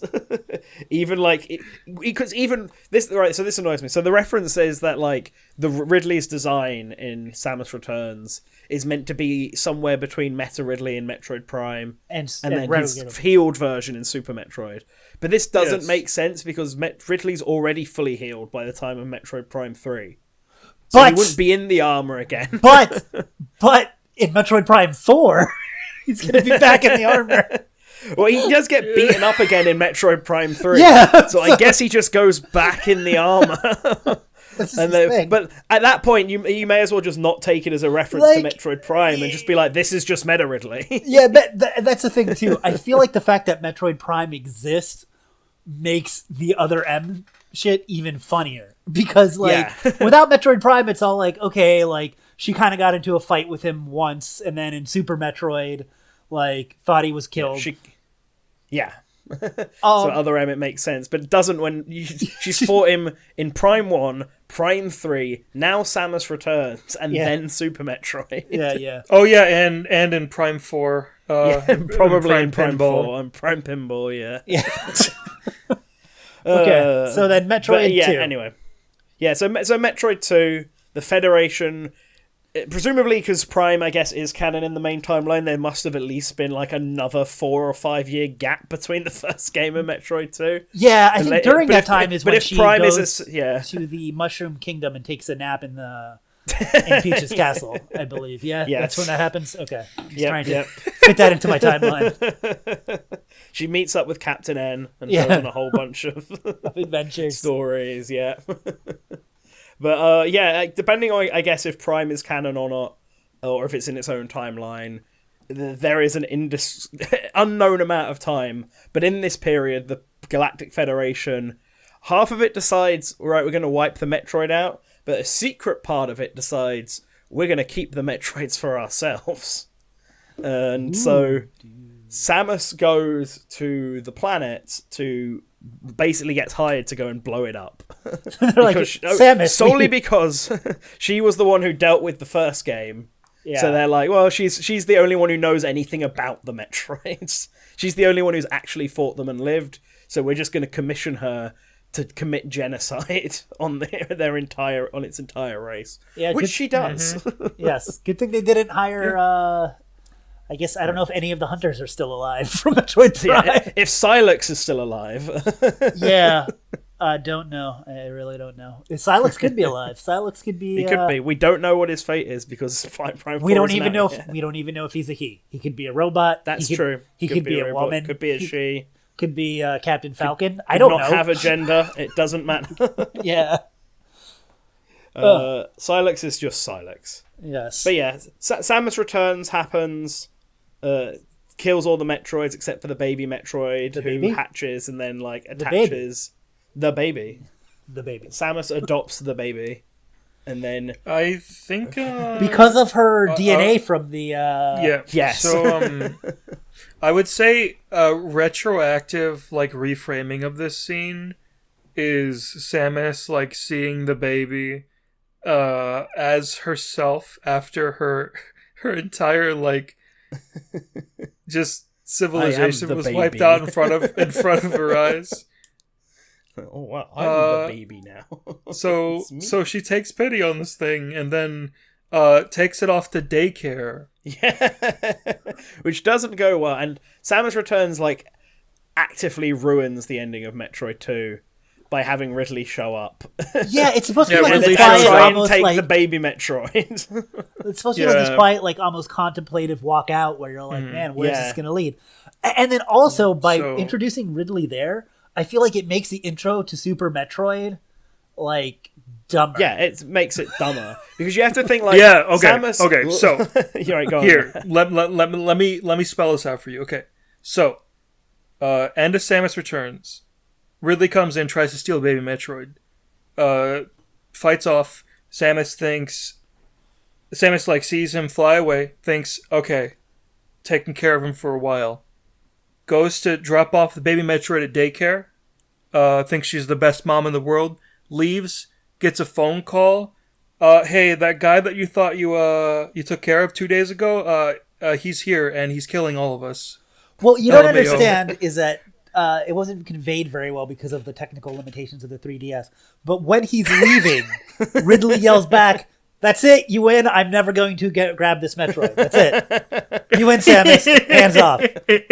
Even like... Because even... this annoys me. So the reference is that like the Ridley's design in Samus Returns is meant to be somewhere between Meta Ridley and Metroid Prime and then his healed version in Super Metroid. But this doesn't make sense because Ridley's already fully healed by the time of Metroid Prime 3. So he wouldn't be in the armor again. But in Metroid Prime 4, he's going to be back in the armor. Well, he does get beaten up again in Metroid Prime 3. Yeah. So I guess he just goes back in the armor. That's just his thing. But at that point, you may as well just not take it as a reference to Metroid Prime and just be like, this is just Meta Ridley. Yeah, that's the thing, too. I feel like the fact that Metroid Prime exists makes the other M shit even funnier. Because, without Metroid Prime, it's all like, okay, like, she kind of got into a fight with him once, and then in Super Metroid, like, thought he was killed. So other M, it makes sense, but it doesn't when she's fought him in Prime 1, Prime 3, now Samus Returns, and then Super Metroid. Yeah. Oh yeah, and in Prime 4. Probably in Prime 4 and Prime Pinball, yeah. Okay, so then Metroid 2. Anyway. Yeah, so Metroid 2, the Federation... Presumably, because Prime, I guess, is canon in the main timeline, there must have at least been like another 4 or 5 year gap between the first game and Metroid 2. Yeah, I think during that time is when she goes to the Mushroom Kingdom and takes a nap in Peach's castle, I believe. Yeah, that's when that happens. Okay, just trying to fit that into my timeline. She meets up with Captain N and goes on a whole bunch of adventures, stories. Yeah. But depending on, I guess, if Prime is canon or not, or if it's in its own timeline, there is an unknown amount of time. But in this period, the Galactic Federation, half of it decides, right, we're going to wipe the Metroid out, but a secret part of it decides we're going to keep the Metroids for ourselves. And so Samus goes to the planet to... basically gets hired to go and blow it up. Samus, solely because she was the one who dealt with the first game, Yeah. So they're like, well, she's the only one who knows anything about the Metroids. She's the only one who's actually fought them and lived. So we're just going to commission her to commit genocide on its entire race, Yeah, which good- she does. Yes. Good thing they didn't hire. I guess I don't know if any of the hunters are still alive from Metroid Prime. Yeah, if Silex is still alive, Yeah. I don't know. I really don't know. Silex could be alive. Silex could be. he could be. We don't know what his fate is because Prime 4 We don't isn't even out know. yet. We don't even know if he's a he. He could be a robot. That's he could, true. He could be a robot, woman. Could be a she. Could be Captain Falcon. I don't Not know. have a gender. It doesn't matter. Yeah. Silex is just Silex. Yes. But yeah, Samus Returns happens, kills all the Metroids except for the baby Metroid who baby? hatches and then like baby. attaches the baby. The baby. Samus adopts the baby, and then I think Because of her DNA from the. yeah. Yes. So I would say a retroactive like reframing of this scene is Samus like seeing the baby as herself after her entire like just civilization the was baby. wiped out in front of her eyes. oh wow, I'm the baby now. So It's me. so she takes pity on this thing and then takes it off to daycare. Yeah, which doesn't go well, and Samus Returns like actively ruins the ending of Metroid 2 by having Ridley show up. Yeah, it's supposed to Yeah, be like Ridley this shows quiet, up. try and almost take like the baby Metroid. it's supposed to be like this Yeah. quiet, like almost contemplative walk out where you're like, man, where's Yeah. this going to lead? And then also by So- introducing Ridley there, I feel like it makes the intro to Super Metroid like dumber. Yeah, it makes it dumber because you have to think like Yeah, okay, Samus... okay, so- you're right, go on. Here, let me spell this out for you. Okay, so end of Samus Returns. Ridley comes in, tries to steal baby Metroid. Fights off. Samus like sees him fly away. Thinks, okay, taking care of him for a while. Goes to drop off the baby Metroid at daycare. Thinks she's the best mom in the world. Leaves. Gets a phone call. Hey, that guy that you thought you took care of 2 days ago, he's here and he's killing all of us. Well, you don't LMAO. understand is that it wasn't conveyed very well because of the technical limitations of the 3DS. But when he's leaving, Ridley yells back, "That's it, you win. I'm never going to grab this Metroid. That's it. You win, Samus. Hands off."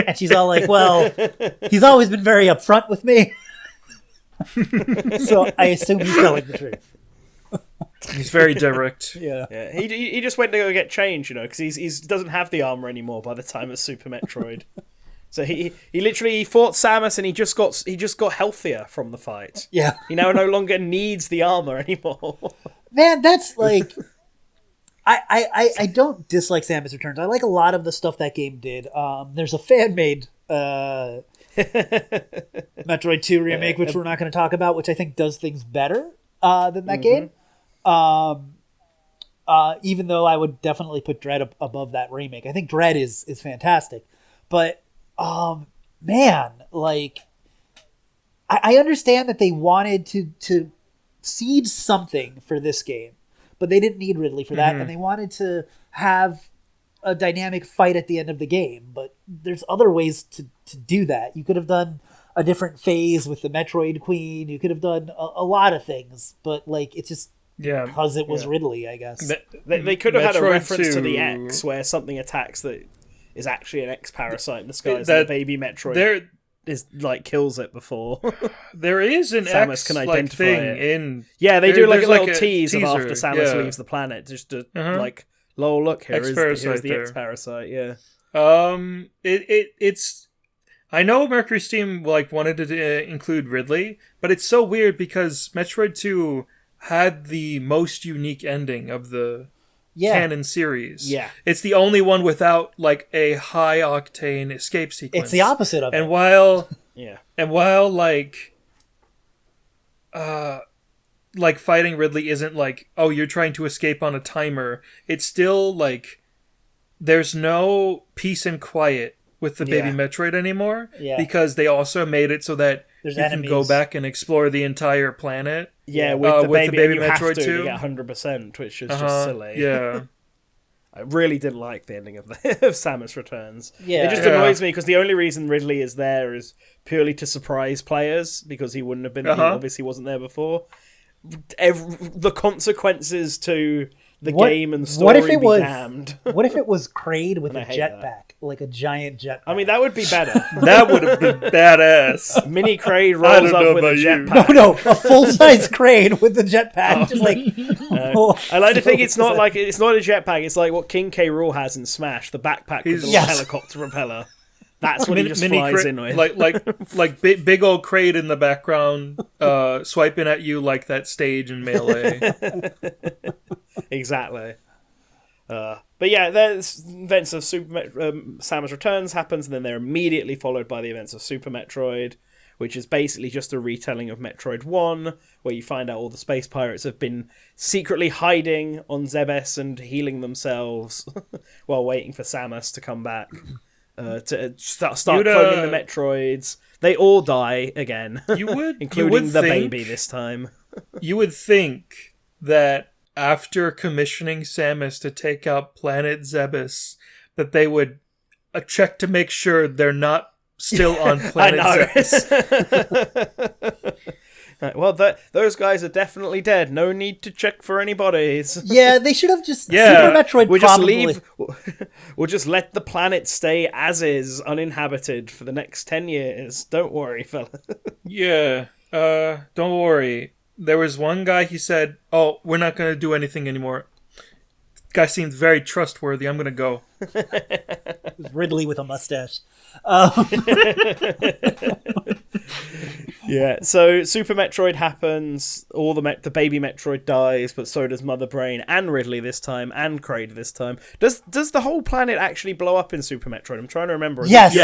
And she's all like, "Well, he's always been very upfront with me." So I assume he's telling the truth. He's very direct. Yeah. Yeah, he just went to go get changed, because he doesn't have the armor anymore by the time of Super Metroid. So he literally fought Samus and he just got healthier from the fight. Yeah. He now no longer needs the armor anymore. Man, that's like I don't dislike Samus Returns. I like a lot of the stuff that game did. There's a fan made Metroid 2 remake, which we're not going to talk about, which I think does things better than that game. Even though I would definitely put Dread above that remake. I think Dread is fantastic. But man, like I understand that they wanted to seed something for this game, but they didn't need Ridley for that, and they wanted to have a dynamic fight at the end of the game. But there's other ways to do that. You could have done a different phase with the Metroid Queen. You could have done a lot of things, but like it's just Yeah. because it was Ridley, I guess. They could have had a Metroid reference to the 2. X, where something attacks that is actually an X parasite in disguise. That- And the baby Metroid There is like kills it before. there is an Samus X can like identify thing it. in Yeah, they There- do like a there's little like a tease of teaser, after Samus yeah. leaves the planet, just to Uh-huh. like, lol, look, here's X-Parasite the there. X parasite. Yeah, it's I know Mercury Steam like wanted to include Ridley, but it's so weird because Metroid 2 had the most unique ending of the Yeah. canon series. Yeah. It's the only one without like a high octane escape sequence. It's the opposite of it. And while yeah. like fighting Ridley isn't like, oh, you're trying to escape on a timer, it's still like there's no peace and quiet with the baby Yeah. Metroid anymore. Yeah. Because they also made it so that There's you can go enemies. back and explore the entire planet. Yeah, with the with baby, the baby you have Metroid to 2. get 100%, which is just Uh-huh, silly. Yeah. I really didn't like the ending of of Samus Returns. Yeah. It just annoys me because the only reason Ridley is there is purely to surprise players because he wouldn't have been. He obviously wasn't there before. The consequences to the game and story what if it was damned. What if it was Kraid with a I hate jetpack, like a giant jetpack? I mean, that would be better. That would have been badass. Mini Kraid I rolls don't know up with a about you. jetpack. no, a full-size Kraid with a jetpack, just like. I like to think it's not a jetpack. It's like what King K. Rool has in Smash, the backpack with the Yes. helicopter propeller. That's what he just Mini flies Kraid- in with. like big old Kraid in the background, swiping at you like that stage in Melee. Exactly. But yeah, there's events of Samus Returns happens, and then they're immediately followed by the events of Super Metroid, which is basically just a retelling of Metroid 1, where you find out all the space pirates have been secretly hiding on Zebes and healing themselves while waiting for Samus to come back. To start cloning the Metroids. They all die again, including the baby this time. You would think that after commissioning Samus to take out Planet Zebes, that they would check to make sure they're not still on Planet Zebes. Well, those guys are definitely dead. No need to check for any bodies. Yeah, they should have just. Yeah. Super Metroid We'll probably. just leave. We'll just let the planet stay as is, uninhabited, for the next 10 years. Don't worry, fella. Yeah, don't worry. There was one guy, he said, "Oh, we're not going to do anything anymore." Guy seemed very trustworthy. I'm going to go. Ridley with a mustache. Yeah, so Super Metroid happens, all the baby Metroid dies, but so does Mother Brain and Ridley this time, and Kraid this time. Does the whole planet actually blow up in Super Metroid? I'm trying to remember. Yes,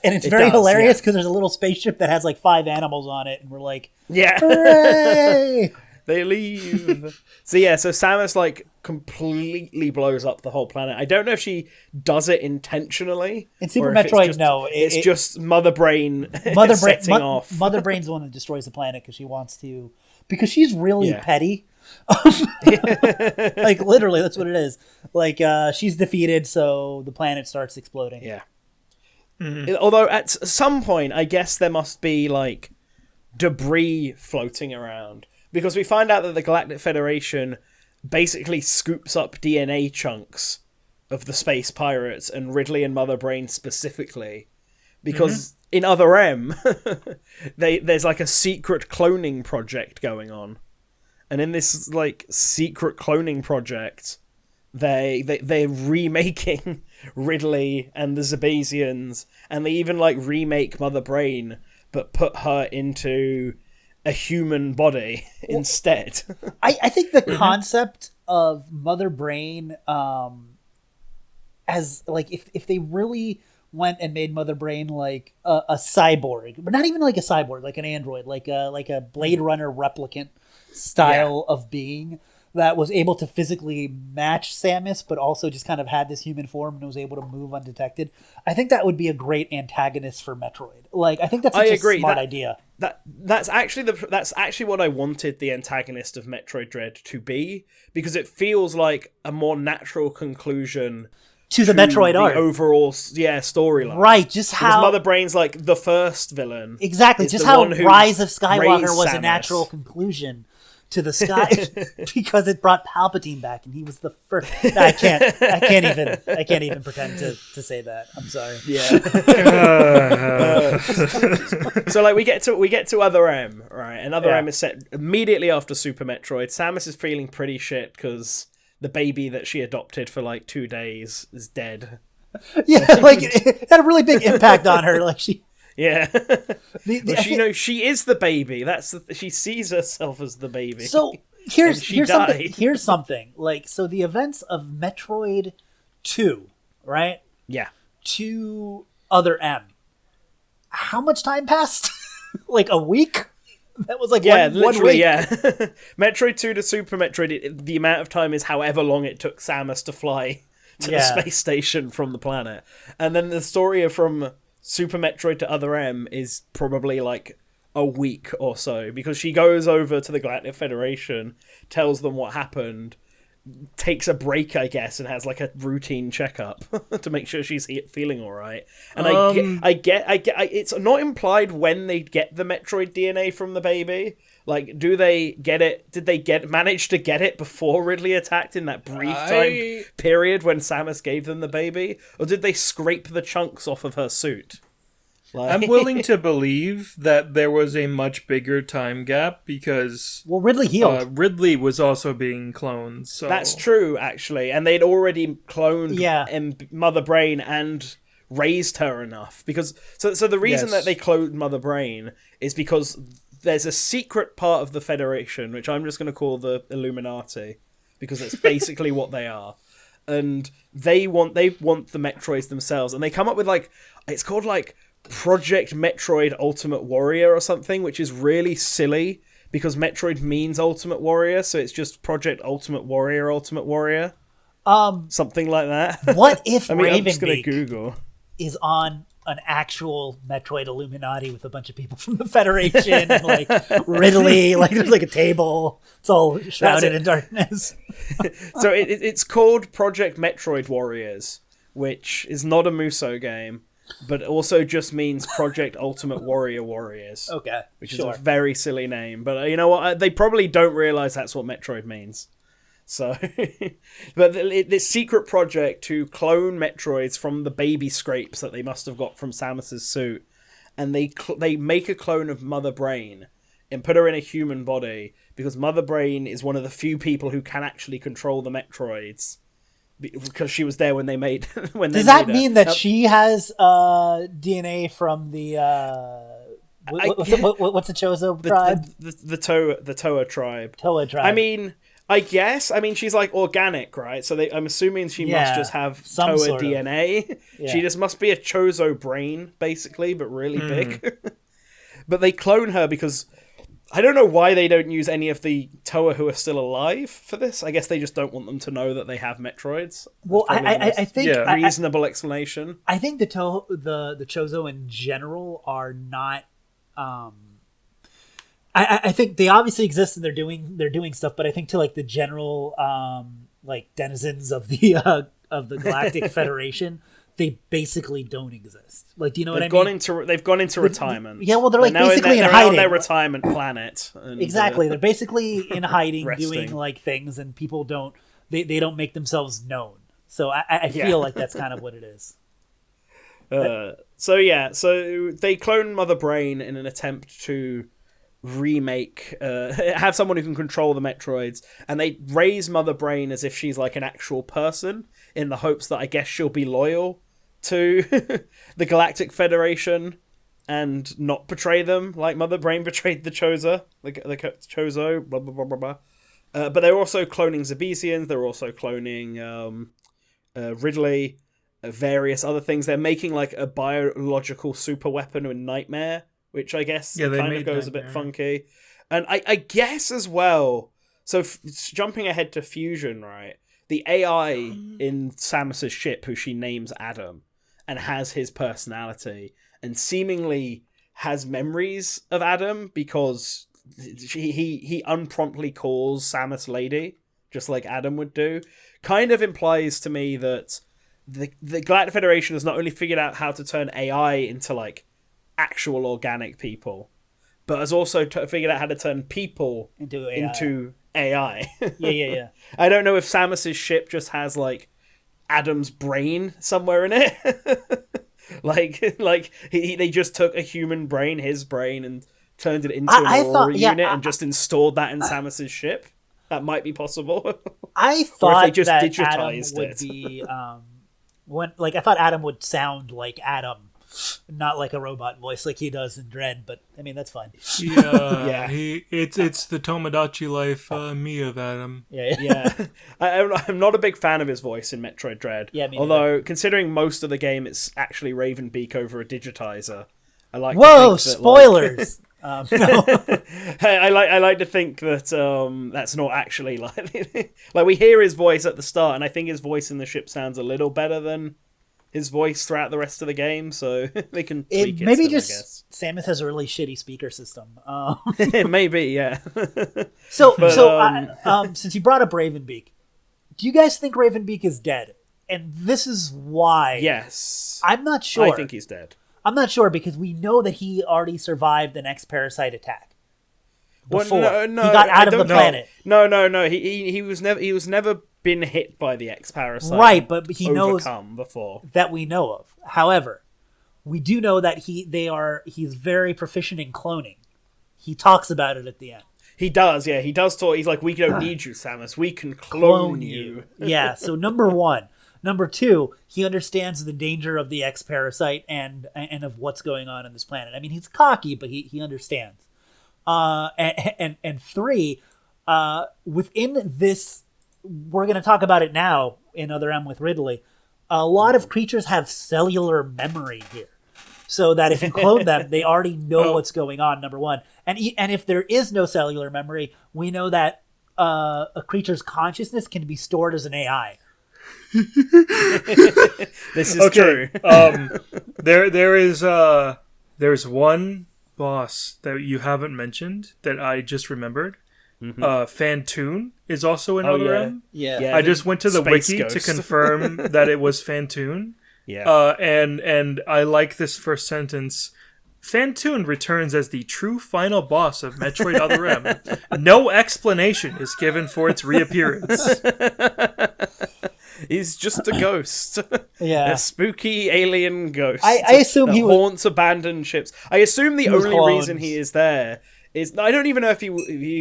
and it's very does, hilarious because there's a little spaceship that has like 5 animals on it, and we're like, Yeah. hooray! They leave. So Samus like completely blows up the whole planet. I don't know if she does it intentionally. In Super or if Metroid, it's just, no. It's just Mother Brain setting off. Mother Brain's the one that destroys the planet because she wants to. Because she's really Yeah. petty. Like, literally, that's what it is. Like, she's defeated, so the planet starts exploding. Yeah. Although at some point, I guess there must be like debris floating around. Because we find out that the Galactic Federation basically scoops up DNA chunks of the space pirates and Ridley and Mother Brain specifically. Because in Other M, there's like a secret cloning project going on. And in this like secret cloning project, they're remaking Ridley and the Zebasians, and they even like remake Mother Brain, but put her into a human body instead. I think the concept of Mother Brain as like if they really went and made Mother Brain like a cyborg, but not even like a cyborg, like an android, like a Blade Runner replicant style of being that was able to physically match Samus, but also just kind of had this human form and was able to move undetected. I think that would be a great antagonist for Metroid. Like, I think that's such a smart idea. That's actually what I wanted the antagonist of Metroid Dread to be, because it feels like a more natural conclusion to the Metroid the arc. overall storyline. Right, just Because how Mother Brain's like the first villain. exactly, just the how one who Rise of Skywalker raised was a Samus. natural conclusion to the sky because it brought Palpatine back and he was the first. I can't even pretend to say that. I'm sorry. Yeah. So like we get to Other M, right? And Other M is set immediately after Super Metroid. Samus is feeling pretty shit because the baby that she adopted for like 2 days is dead. Yeah, like it had a really big impact on her. Like she. Yeah. I think- she is the baby. She sees herself as the baby. So And here's she something. died. Here's something. Like, so the events of Metroid 2, right? Yeah. To Other M. How much time passed? Like a week? That was like one literally, week. yeah. Metroid 2 to Super Metroid, the amount of time is however long it took Samus to fly to the space station from the planet. And then the story from Super Metroid to Other M is probably like a week or so, because she goes over to the Galactic Federation, tells them what happened, takes a break, I guess, and has like a routine checkup to make sure she's feeling all right. And I get. It's not implied when they get the Metroid DNA from the baby. Like, do they get it? Did they manage to get it before Ridley attacked in that brief time period when Samus gave them the baby, or did they scrape the chunks off of her suit? Like... I'm willing to believe that there was a much bigger time gap because Ridley healed. Ridley was also being cloned. So that's true, actually, and they'd already cloned Mother Brain and raised her enough because so the reason that they cloned Mother Brain is because there's a secret part of the Federation, which I'm just going to call the Illuminati, because that's basically what they are. And they want the Metroids themselves, and they come up with it's called Project Metroid Ultimate Warrior or something, which is really silly because Metroid means Ultimate Warrior, so it's just Project Ultimate Warrior. Something like that. What if I'm just going to Google is on an actual Metroid Illuminati with a bunch of people from the Federation and Ridley, there's a table. It's all shrouded in darkness. So it's called Project Metroid Warriors, which is not a Muso game, but also just means Project Ultimate Warriors. Okay, which is a very silly name, but you know what? They probably don't realize that's what Metroid means. So, but this secret project to clone Metroids from the baby scrapes that they must have got from Samus's suit, and they make a clone of Mother Brain and put her in a human body because Mother Brain is one of the few people who can actually control the Metroids because she was there when they made Does that mean that she has DNA from the what's the Chozo tribe? The Toa tribe. Toa tribe. I mean, she's organic, right? So I'm assuming she must just have Toa DNA. Yeah. She just must be a Chozo brain, basically, but really big. But they clone her because I don't know why they don't use any of the Toa who are still alive for this. I guess they just don't want them to know that they have Metroids. Well, I think reasonable explanation. I think the Chozo in general are not. I think they obviously exist and they're doing stuff, but I think to the general denizens of the Galactic Federation, they basically don't exist. Do you know what I mean? They've gone into retirement. Yeah, well, they're basically in hiding. On their retirement planet. And, exactly, they're basically in hiding, doing things, and people don't make themselves known. So I feel like that's kind of what it is. So they clone Mother Brain in an attempt to remake have someone who can control the Metroids, and they raise Mother Brain as if she's an actual person in the hopes that I guess she'll be loyal to the Galactic Federation and not betray them like Mother Brain betrayed the Chozo, the Chozo, blah blah blah blah blah. But they're also cloning Zebesians, they're also cloning Ridley, various other things. They're making a biological super weapon with Nightmare, which I guess kind of goes Nightmare. A bit funky. And I guess as well, so jumping ahead to Fusion, right? The AI in Samus's ship, who she names Adam, and has his personality, and seemingly has memories of Adam because he unpromptly calls Samus Lady, just like Adam would do, kind of implies to me that the Galactic Federation has not only figured out how to turn AI into actual organic people, but has also figured out how to turn people into AI. Yeah. I don't know if Samus's ship just has Adam's brain somewhere in it. They just took a human brain, his brain, and turned it into an Aurora unit and just installed that in Samus's ship. That might be possible. I thought they just that Adam would be I thought Adam would sound like Adam, not like a robot voice like he does in Dread, but I mean that's fine. Yeah. It's the Tomodachi Life me of Adam. Yeah. I'm not a big fan of his voice in Metroid Dread. Yeah, me although considering most of the game it's actually Ravenbeak over a digitizer. I like. Whoa! Spoilers. No. I like to think that that's not actually we hear his voice at the start, and I think his voice in the ship sounds a little better than his voice throughout the rest of the game, so they can tweak it. Maybe still, just I guess. Samus has a really shitty speaker system. Maybe, yeah. So since you brought up Ravenbeak, Do you guys think Ravenbeak is dead? And this is why. Yes. I'm not sure. I think he's dead. I'm not sure because we know that he already survived the next parasite attack. Before. Well, no, he got out of the don't know. planet. No. He was never been hit by the X parasite. Right, but he knows before that we know of. However, we do know that he's very proficient in cloning. He talks about it at the end. He does, yeah. He does talk. He's like, we don't need you, Samus. We can clone you. Yeah, so number one. Number two, he understands the danger of the X parasite and of what's going on this planet. I mean, he's cocky, but he understands. And three, within this, we're going to talk about it now in Other M with Ridley. A lot of creatures have cellular memory here. So that if you clone them, they already know what's going on, number one. And if there is no cellular memory, we know that a creature's consciousness can be stored as an AI. This is true. There's one boss that you haven't mentioned that I just remembered. Mm-hmm. Phantoon is also in Other M. Yeah. I just went to the wiki Ghost. to confirm that it was Phantoon. Yeah. And I like this first sentence. Phantoon returns as the true final boss of Metroid Other M. No explanation is given for its reappearance. He's just a ghost. Yeah. A spooky alien ghost. I assume he haunts abandoned ships. I assume the only cloned. reason he is there is... I don't even know if he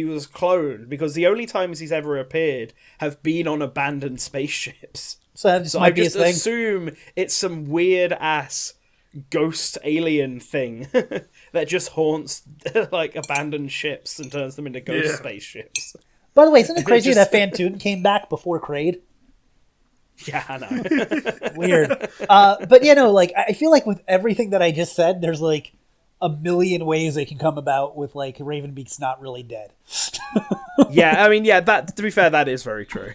was cloned, because the only times he's ever appeared have been on abandoned spaceships. So that just So might I be his just thing. assume it's some weird-ass ghost alien thing that just haunts like abandoned ships and turns them into ghost spaceships. By the way, isn't it crazy just- that Phantoon came back before Kraid? Yeah, I know. Weird. But I feel like with everything that I just said, there's like a million ways they can come about with like Ravenbeak's not really dead. Yeah, I mean, yeah, that, to be fair, that is very true.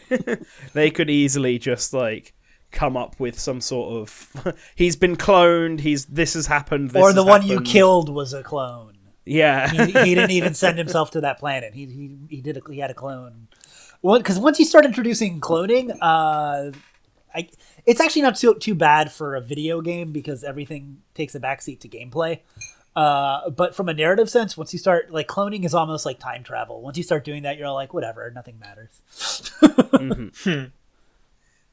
They could easily just like come up with some sort of he's been cloned, this has happened, this Or the has one you happened. killed was a clone. Yeah. He didn't even send himself to that planet. He had a clone. Because once you start introducing cloning, it's actually not too bad for a video game because everything takes a backseat to gameplay. But from a narrative sense, once you start like cloning is almost like time travel. Once you start doing that, you're all like, whatever, nothing matters. Mm-hmm.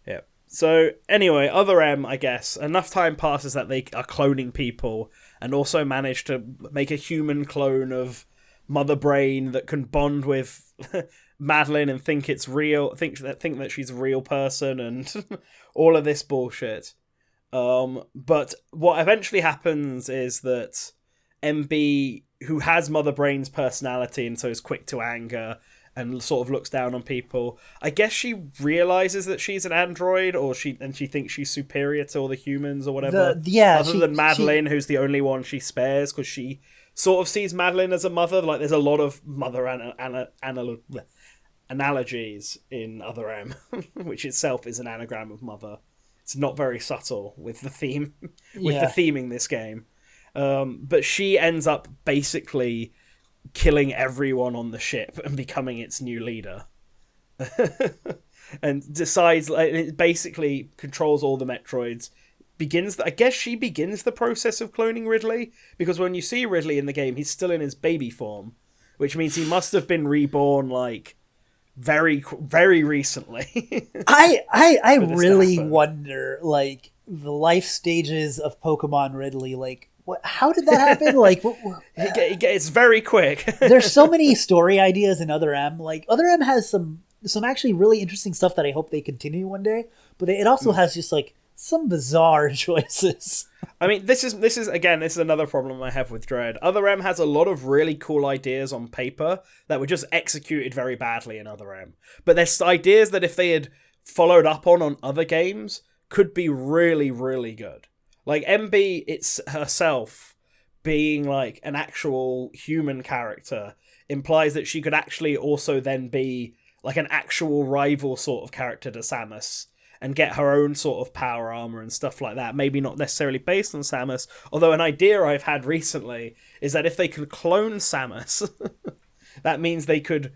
Yeah. So anyway, Other M, I guess, enough time passes that they are cloning people and also manage to make a human clone of Mother Brain that can bond with Madeline and think it's real, think that she's a real person and all of this bullshit. But what eventually happens is that MB, who has Mother Brain's personality and so is quick to anger and sort of looks down on people, I guess she realizes that she's an android, or she thinks she's superior to all the humans or whatever. Other than Madeline, who's the only one she spares, because she sort of sees Madeline as a mother. Like, there's a lot of mother analogies in Other M, which itself is an anagram of mother. It's not very subtle with the theme, the theming this game. But she ends up basically killing everyone on the ship and becoming its new leader. And decides, like, it basically controls all the Metroids. I guess she begins the process of cloning Ridley, because when you see Ridley in the game, he's still in his baby form, which means he must have been reborn, like, very, very recently. I really wonder, like, the life stages of Pokemon Ridley, like, how did that happen? Like, it's very quick. There's so many story ideas in Other M. Like, Other M has some actually really interesting stuff that I hope they continue one day. But it also has just like some bizarre choices. I mean, this is another problem I have with Dread. Other M has a lot of really cool ideas on paper that were just executed very badly in Other M. But there's ideas that if they had followed up on other games could be really, really good. Like, MB, it's herself being, like, an actual human character implies that she could actually also then be, like, an actual rival sort of character to Samus and get her own sort of power armor and stuff like that. Maybe not necessarily based on Samus, although an idea I've had recently is that if they could clone Samus, that means they could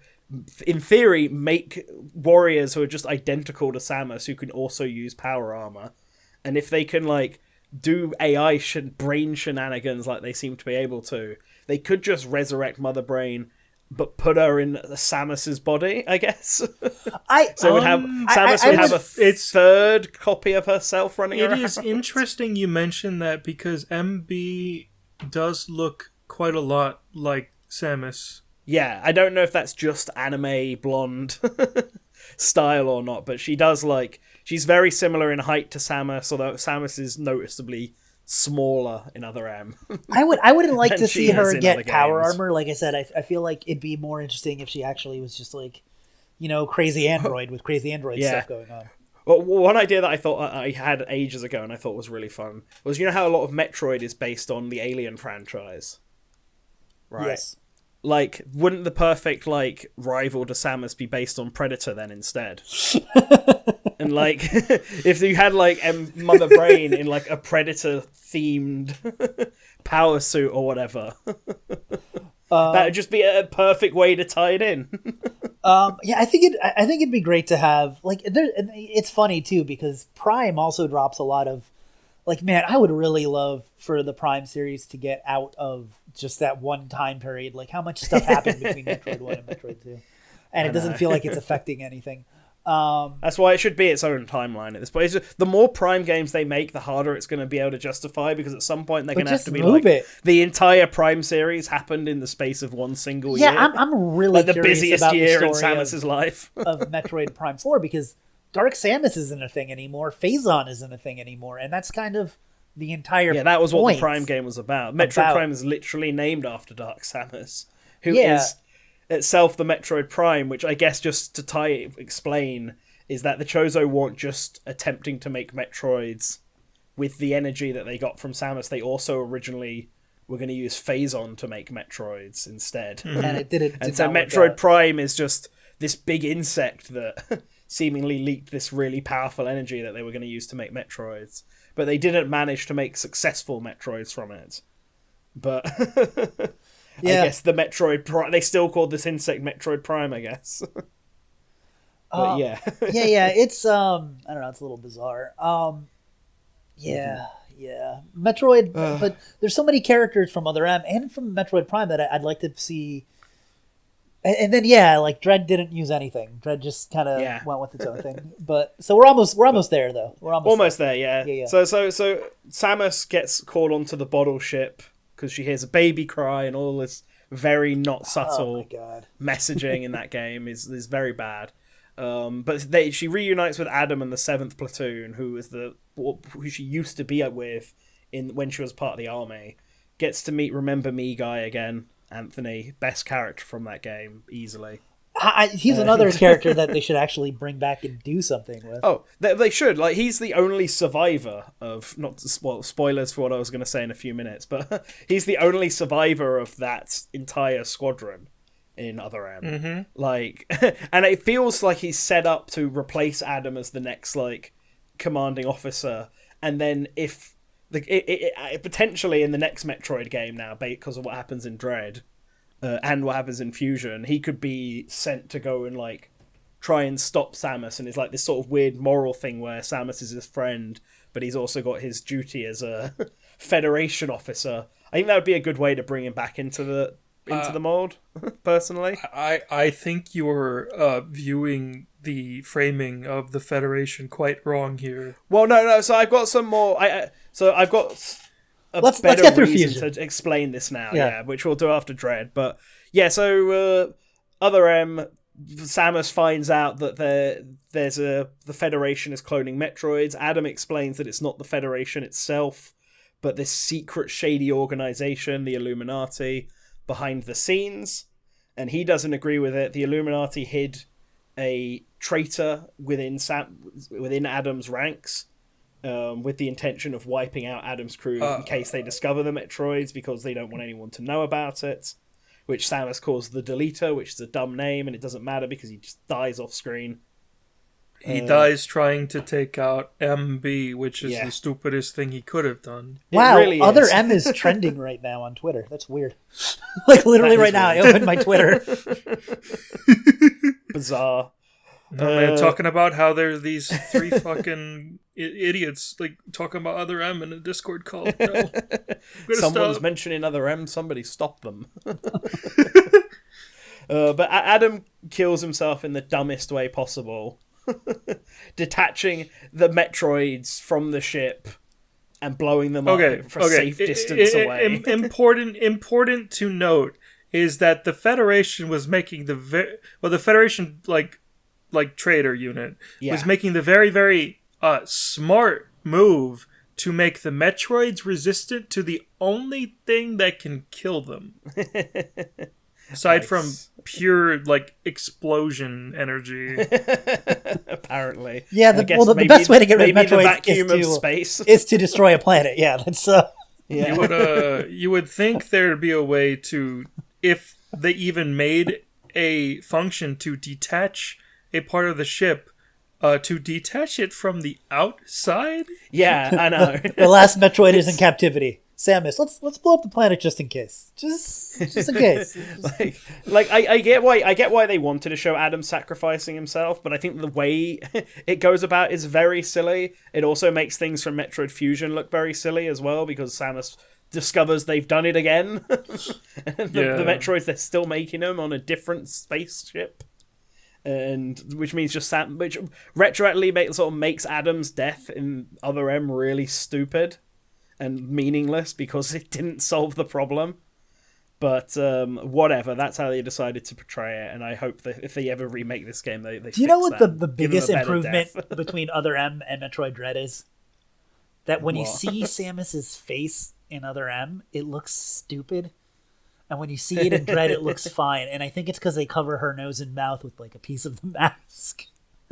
in theory, make warriors who are just identical to Samus who can also use power armor. And if they can, like, do AI brain shenanigans like they seem to be able to, they could just resurrect Mother Brain, but put her in Samus's body, I guess. So Samus would have a third copy of herself running around. It is interesting you mentioned that, because MB does look quite a lot like Samus. Yeah, I don't know if that's just anime blonde style or not, but she does, like, she's very similar in height to Samus, although Samus is noticeably smaller in Other M. I wouldn't like to see her get power games. armor. Like I said, I feel like it'd be more interesting if she actually was just like, crazy android with crazy android stuff going on. Well, one idea that I thought I had ages ago and I thought was really fun was, how a lot of Metroid is based on the Alien franchise? Right. Yes. Like, wouldn't the perfect, like, rival to Samus be based on Predator then instead? And, like, if you had, like, Mother Brain in, like, a Predator-themed power suit or whatever, that would just be a perfect way to tie it in. Yeah, I think it'd be great to have, like, it's funny, too, because Prime also drops a lot of, like, man, I would really love for the Prime series to get out of just that one time period. Like, how much stuff happened between Metroid 1 and Metroid 2. And it doesn't feel like it's affecting anything. That's why it should be its own timeline at this point. The more Prime games they make, the harder it's going to be able to justify, because at some point they're going to have to be like, the entire Prime series happened in the space of one single year. Yeah, I'm really like the curious busiest about year the in story Samus's life. of Metroid Prime 4, because Dark Samus isn't a thing anymore. Phazon isn't a thing anymore. And that's kind of the entire that was what point the Prime game was about. Metroid Prime is literally named after Dark Samus, who is itself the Metroid Prime, which I guess, just to explain, is that the Chozo weren't just attempting to make Metroids with the energy that they got from Samus. They also originally were going to use Phazon to make Metroids instead. And it didn't. And so Metroid Prime is just this big insect that seemingly leaked this really powerful energy that they were going to use to make Metroids. But they didn't manage to make successful Metroids from it. But I guess the Metroid Prime, they still called this insect Metroid Prime, I guess. But yeah, it's I don't know, it's a little bizarre. Yeah. Metroid, but there's so many characters from Other M and from Metroid Prime that I'd like to see. And then like Dread didn't use anything. Dread just kind of went with its own thing. But so we're almost there though. We're almost there. Yeah. So Samus gets called onto the bottle ship because she hears a baby cry, and all this very not subtle messaging in that game is very bad. But she reunites with Adam and the 7th Platoon, who she used to be with when she was part of the army. Gets to meet Remember Me guy again. Anthony, best character from that game, easily. He's another character that they should actually bring back and do something with. Oh, they should. Like, he's the only survivor of, spoilers for what I was going to say in a few minutes, but he's the only survivor of that entire squadron in Other M. Mm-hmm. Like, and it feels like he's set up to replace Adam as the next, like, commanding officer, and then if potentially in the next Metroid game now, because of what happens in Dread and what happens in Fusion, he could be sent to go and, like, try and stop Samus, and it's like this sort of weird moral thing where Samus is his friend, but he's also got his duty as a Federation officer. I think that would be a good way to bring him back into the mold, personally. I think you're viewing the framing of the Federation quite wrong here. Well, no. So I've got some more. I've got let's better get through reason Fusion to explain this now. Which we'll do after Dread. But so Other M, Samus finds out that the Federation is cloning Metroids. Adam explains that it's not the Federation itself, but this secret shady organization, the Illuminati, behind the scenes, and he doesn't agree with it. The Illuminati hid a traitor within Adam's ranks, with the intention of wiping out Adam's crew in case they discover the Metroids, because they don't want anyone to know about it, which Samus calls the Deleter, which is a dumb name, and it doesn't matter because he just dies off screen. He dies trying to take out MB, which is the stupidest thing he could have done. Wow, really Other is. M is trending right now on Twitter. That's weird. Like, literally right now, I opened my Twitter. bizarre. No, man, talking about how there's these three fucking idiots like talking about Other M in a Discord call. No, I'm gonna Someone's stop. mentioning Other M. Somebody stop them. But Adam kills himself in the dumbest way possible, detaching the Metroids from the ship and blowing them up for a safe distance away. Important to note is that the Federation was making the Federation like trader unit was making the very, very smart move to make the Metroids resistant to the only thing that can kill them. Aside from pure, like, explosion energy. Apparently. Yeah, the best way to get rid of Metroids space is to destroy a planet. Yeah, that's... Yeah. You would think there'd be a way to, if they even made a function to detach a part of the ship, to detach it from the outside? Yeah, I know. The last Metroid is in captivity. Samus, let's blow up the planet just in case. Just in case. I get why they wanted to show Adam sacrificing himself, but I think the way it goes about is very silly. It also makes things from Metroid Fusion look very silly as well, because Samus discovers they've done it again. The Metroids, they're still making them on a different spaceship. And which means which retroactively makes Adam's death in Other M really stupid and meaningless because it didn't solve the problem. But whatever, that's how they decided to portray it, and I hope that if they ever remake this game, they Do you know what that. the biggest improvement between Other M and Metroid Dread is? That when you see Samus's face in Other M, it looks stupid. And when you see it in Dread, it looks fine. And I think it's because they cover her nose and mouth with like a piece of the mask.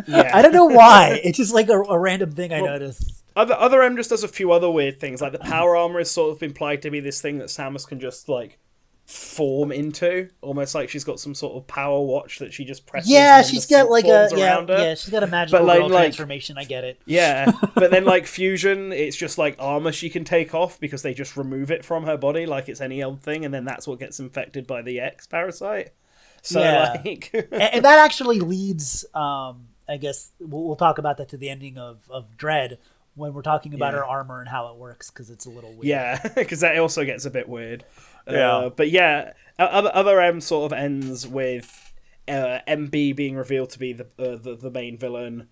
Yeah. I don't know why. It's just like a random thing I noticed. Other M just does a few other weird things. Like the power armor is sort of implied to be this thing that Samus can just like form into, almost like she's got some sort of power watch that she just presses. Yeah, she's got like she's got a magical girl transformation. I get it. Yeah, but then like Fusion, it's just like armor she can take off because they just remove it from her body like it's any old thing, and then that's what gets infected by the X parasite. So like, and that actually leads. I guess we'll talk about that to the ending of Dread when we're talking about her armor and how it works, because it's a little weird. Yeah, because that also gets a bit weird. But yeah, Other M sort of ends with MB being revealed to be the main villain,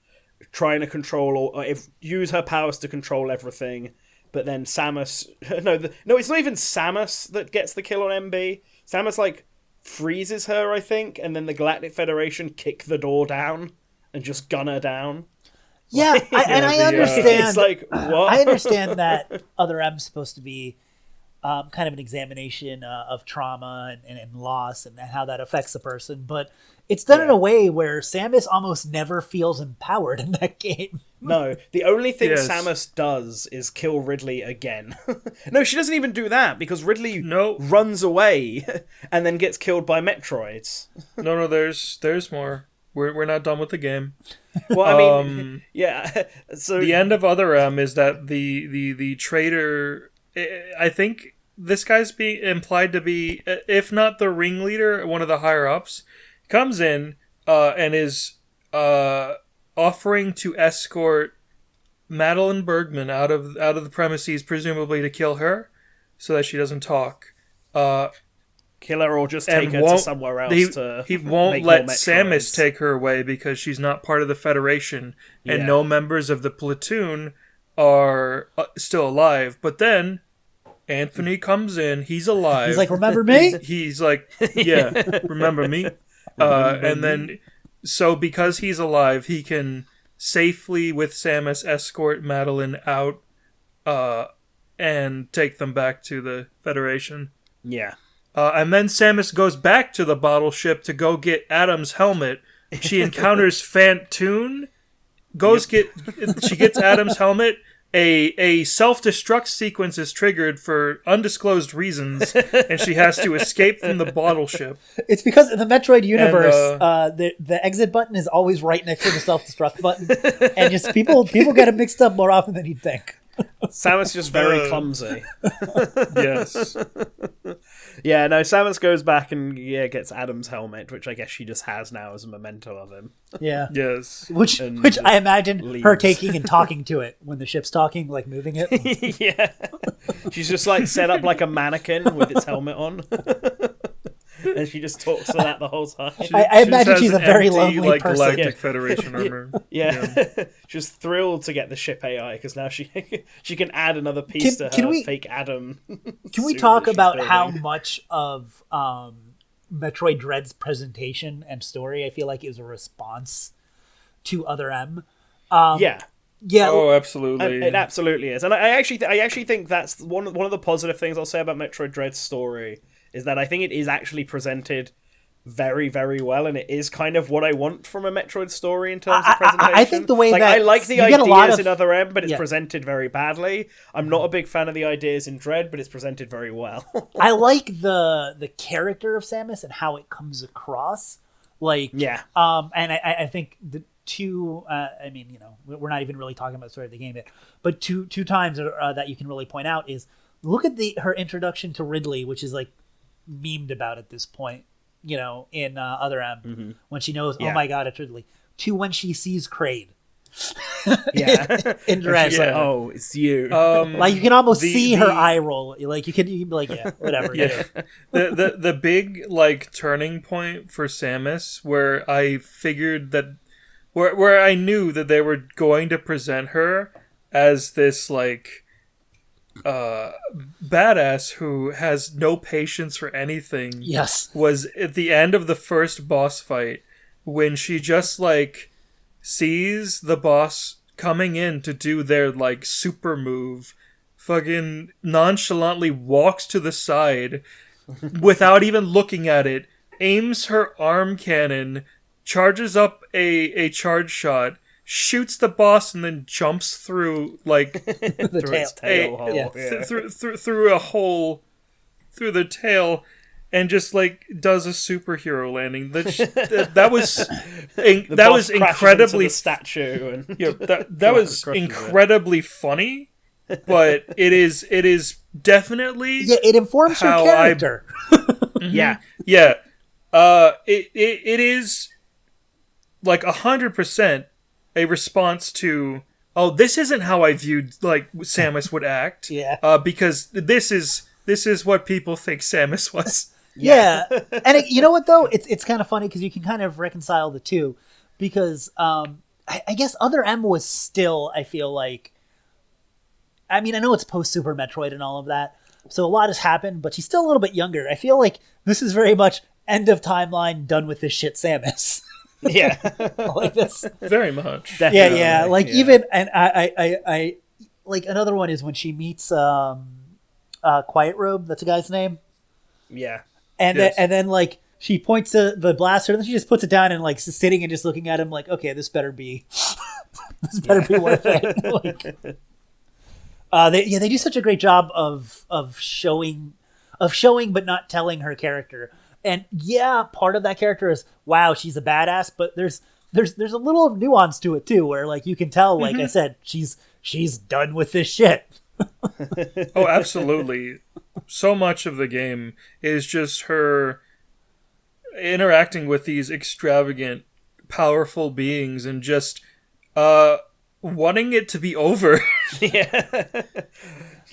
trying to control use her powers to control everything. But then Samus, no, it's not even Samus that gets the kill on MB. Samus like freezes her, I think, and then the Galactic Federation kick the door down and just gun her down. Yeah, I understand. It's like, what? I understand that Other M's supposed to be kind of an examination of trauma and loss and how that affects a person, but it's done in a way where Samus almost never feels empowered in that game. No, the only thing Samus does is kill Ridley again. No, she doesn't even do that, because Ridley runs away and then gets killed by Metroids. No, there's more. We're not done with the game. Well, I mean, yeah. So the end of Other M is that the traitor, I think this guy's being implied to be, if not the ringleader, one of the higher ups, comes in and is offering to escort Madeline Bergman out of the premises, presumably to kill her, so that she doesn't talk. Kill her or just take her to somewhere else. He won't let Samus take her away because she's not part of the Federation, and no members of the platoon are still alive. But then Anthony comes in. He's alive. He's like, remember me? He's like, yeah, remember me? And then, so because he's alive, he can safely, with Samus, escort Madeline out and take them back to the Federation. Yeah. And then Samus goes back to the bottle ship to go get Adam's helmet. She encounters Fantoon. She gets Adam's helmet. A self-destruct sequence is triggered for undisclosed reasons, and she has to escape from the bottle ship. It's because in the Metroid universe, the exit button is always right next to the self-destruct button, and just people get it mixed up more often than you'd think. Samus is just very clumsy. Yes. Yeah, no, Samus goes back and gets Adam's helmet, which I guess she just has now as a memento of him. Yeah. Yes. Which And I imagine her leaves. taking and talking to it when the ship's talking, like moving it. Yeah. She's just like set up like a mannequin with its helmet on. And she just talks to that the whole time. I She just imagine has she's a an very empty, lonely like, person. Galactic Yeah. Federation armor. Yeah. She was thrilled to get the ship AI because now she can add another piece to Can her we- fake Adam. Can we suit talk that she's about how building. much of Metroid Dread's presentation and story I feel like is a response to Other M? Yeah. Yeah, Oh, absolutely. It absolutely is, and I actually think that's one of the positive things I'll say about Metroid Dread's story is that I think it is actually presented very, very well, and it is kind of what I want from a Metroid story in terms of presentation. I think the way like, that I like the you get a lot ideas of- in Other M, but it's Yeah. presented very badly. I'm not a big fan of the ideas in Dread, but it's presented very well. I like the character of Samus and how it comes across. Like, Yeah. and I think the two. I mean, you know, we're not even really talking about the story of the game yet, but two times that you can really point out is look at her introduction to Ridley, which is like memed about at this point. You know, in Other M, when she knows, Yeah. oh my god, it's Ridley. To when she sees Kraid. Yeah. In Dread. She's like, Yeah. oh, it's you. Like you can almost The- see her the- eye roll. Like you can be like, yeah, whatever. Yeah. The big like turning point for Samus where I figured that where I knew that they were going to present her as this like badass who has no patience for anything Yes. was at the end of the first boss fight when she just like sees the boss coming in to do their like super move, fucking nonchalantly walks to the side without even looking at it, aims her arm cannon, charges up a charge shot, shoots the boss, and then jumps through like The Through tail. its tail hole. Yeah. Yeah. through a hole through the tail, and just like does a superhero landing. That was The that boss was crashes into incredibly the statue and yeah, that was crushes it. incredibly funny, but it is definitely Yeah, it informs her How character. yeah. yeah. It is like 100% a response to, oh, this isn't how I viewed like Samus would act. Yeah. Because this is what people think Samus was. Yeah, and you know what though? It's kind of funny because you can kind of reconcile the two, because I guess Other M was still, I feel like, I mean, I know it's post Super Metroid and all of that, so a lot has happened, but she's still a little bit younger. I feel like this is very much end of timeline, done with this shit, Samus. Yeah. Like this. Very much. Definitely. Yeah. Like Yeah. even, and I like another one is when she meets Quiet Robe. That's a guy's name. Yeah. And Yes. then like she points to the blaster, and then she just puts it down and like is sitting and just looking at him like, okay, this better be, this better be worth it. Like, they do such a great job of showing, but not telling her character. And yeah, part of that character is, wow, she's a badass, but there's a little nuance to it too, where like you can tell, like I said, she's done with this shit. Oh, absolutely. So much of the game is just her interacting with these extravagant, powerful beings and just wanting it to be over. Yeah.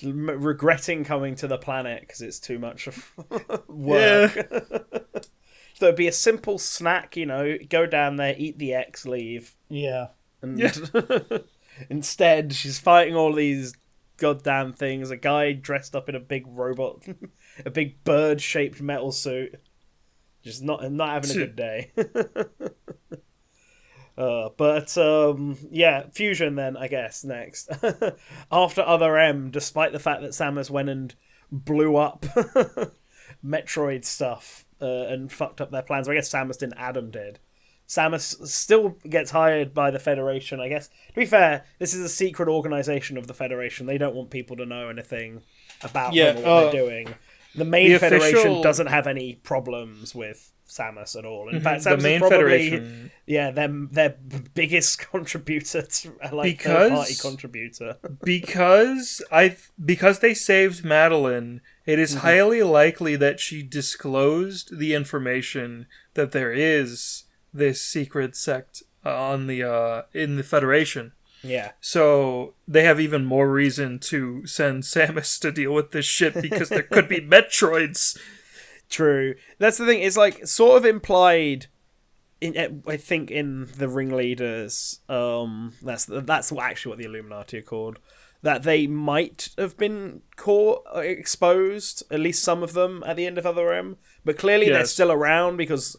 Regretting coming to the planet because it's too much of work. So it'd be a simple snack, you know, go down there, eat the X, leave. Yeah. And instead, she's fighting all these goddamn things. A guy dressed up in a big robot, a big bird-shaped metal suit. Just not having a good day. Yeah, Fusion then, I guess, next. After Other M, despite the fact that Samus went and blew up Metroid stuff and fucked up their plans. I guess Samus didn't, Adam did. Samus still gets hired by the Federation, I guess. To be fair, this is a secret organization of the Federation. They don't want people to know anything about them or what they're doing. The main The Federation official- doesn't have any problems with Samus at all. In fact, the Samus main is probably Federation, their biggest contributor, like Because- third-party contributor. because they saved Madeline, it is highly likely that she disclosed the information that there is this secret sect on the in the Federation. Yeah. So they have even more reason to send Samus to deal with this shit because there could be Metroids. True. That's the thing. It's like sort of implied. I think in the Ringleaders. That's actually what the Illuminati are called. That they might have been caught, exposed, at least some of them at the end of Other M. But clearly they're Yes. still around because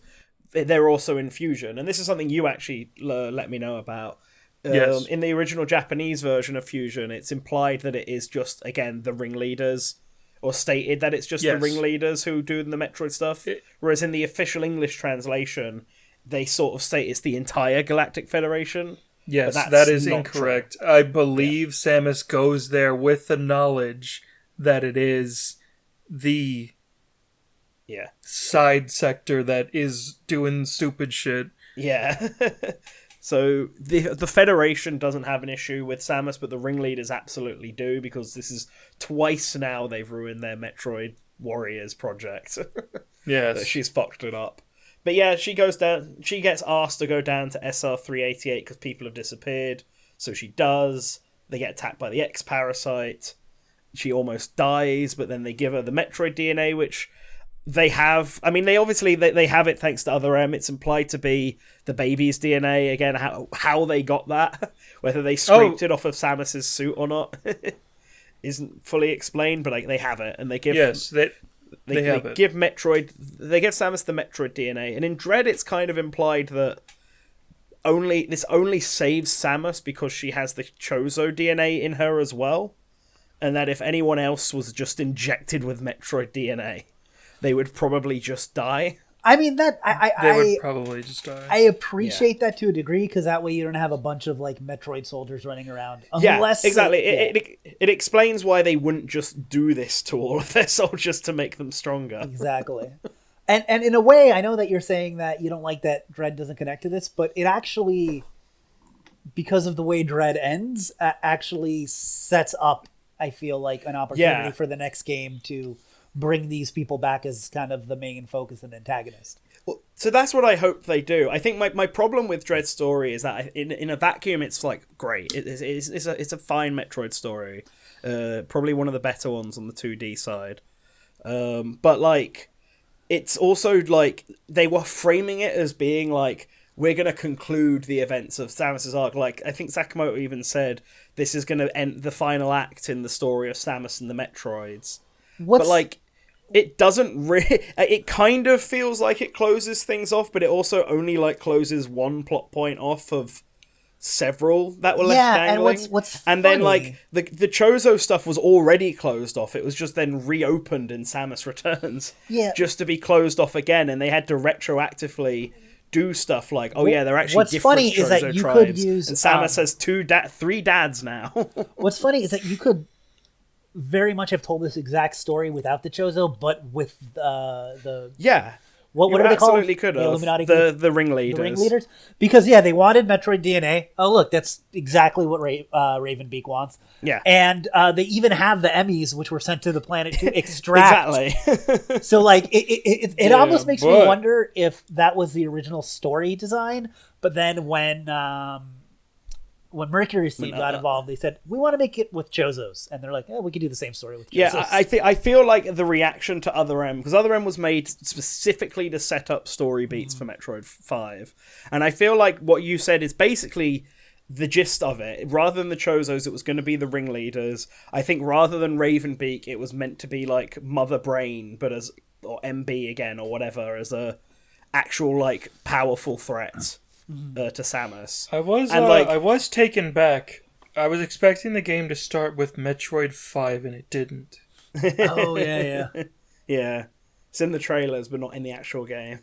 they're also in Fusion. And this is something you actually let me know about. Yes. In the original Japanese version of Fusion, it's implied that it is just, again, the Ringleaders, or stated that it's just the Yes. Ringleaders who do the Metroid stuff. Whereas in the official English translation, they sort of state it's the entire Galactic Federation. Yes, But that's that is not incorrect. I believe Samus goes there with the knowledge that it is the Yeah. side sector that is doing stupid shit. Yeah. So the Federation doesn't have an issue with Samus, but the Ringleaders absolutely do, because this is twice now they've ruined their Metroid Warriors project. Yes. She's fucked it up. But yeah, she goes down. She gets asked to go down to SR388 because people have disappeared. So she does. They get attacked by the X-Parasite. She almost dies, but then they give her the Metroid DNA, which they have. I mean, they obviously they have it thanks to Other M. It's implied to be the baby's DNA. Again, how they got that, whether they scraped it off of Samus's suit or not, isn't fully explained. But like, they have it, and they give They have it. give Metroid. They give Samus the Metroid DNA, and in Dread, it's kind of implied that this only saves Samus because she has the Chozo DNA in her as well, and that if anyone else was just injected with Metroid DNA, they would probably just die. I mean, that They would probably just die. I appreciate that to a degree, because that way you don't have a bunch of like Metroid soldiers running around. Unless, yeah, exactly. yeah. It explains why they wouldn't just do this to all of their soldiers to make them stronger. Exactly. And in a way, I know that you're saying that you don't like that Dread doesn't connect to this, but it actually, because of the way Dread ends, actually sets up, I feel like, an opportunity for the next game to bring these people back as kind of the main focus and antagonist. Well, so that's what I hope they do. I think my problem with Dread's story is that in a vacuum, it's like great. It's a fine Metroid story, probably one of the better ones on the 2D side. But like, it's also like they were framing it as being like, we're going to conclude the events of Samus's arc. Like, I think Sakamoto even said this is going to end the final act in the story of Samus and the Metroids. But like, it doesn't really. It kind of feels like it closes things off, but it also only like closes one plot point off of several that were left dangling. And what's and then like the Chozo stuff was already closed off. It was just then reopened in Samus Returns, just to be closed off again, and they had to retroactively do stuff like, oh yeah, they're actually what's different funny Chozo is that you tribes, could use, and Samus has three dads now. What's funny is that you could very much have told this exact story without the Chozo, but with the what are they called? Absolutely could have. The Illuminati, the Ringleaders. The Ringleaders, because they wanted Metroid DNA. Oh look, that's exactly what Ravenbeak wants. Yeah, and they even have the Emmys, which were sent to the planet to extract. Exactly. So like it almost makes me wonder if that was the original story design, but then when Mercury Steam got involved, they said, we want to make it with Chozos. And they're like, we could do the same story with Chozos. Yeah, I feel like the reaction to Other M, because Other M was made specifically to set up story beats for Metroid 5. And I feel like what you said is basically the gist of it. Rather than the Chozos, it was going to be the Ringleaders. I think rather than Ravenbeak, it was meant to be like Mother Brain, but or MB again, or whatever, as a actual like powerful threat. To Samus. I was taken back. I was expecting the game to start with Metroid 5 and it didn't. Oh yeah. Yeah. It's in the trailers but not in the actual game.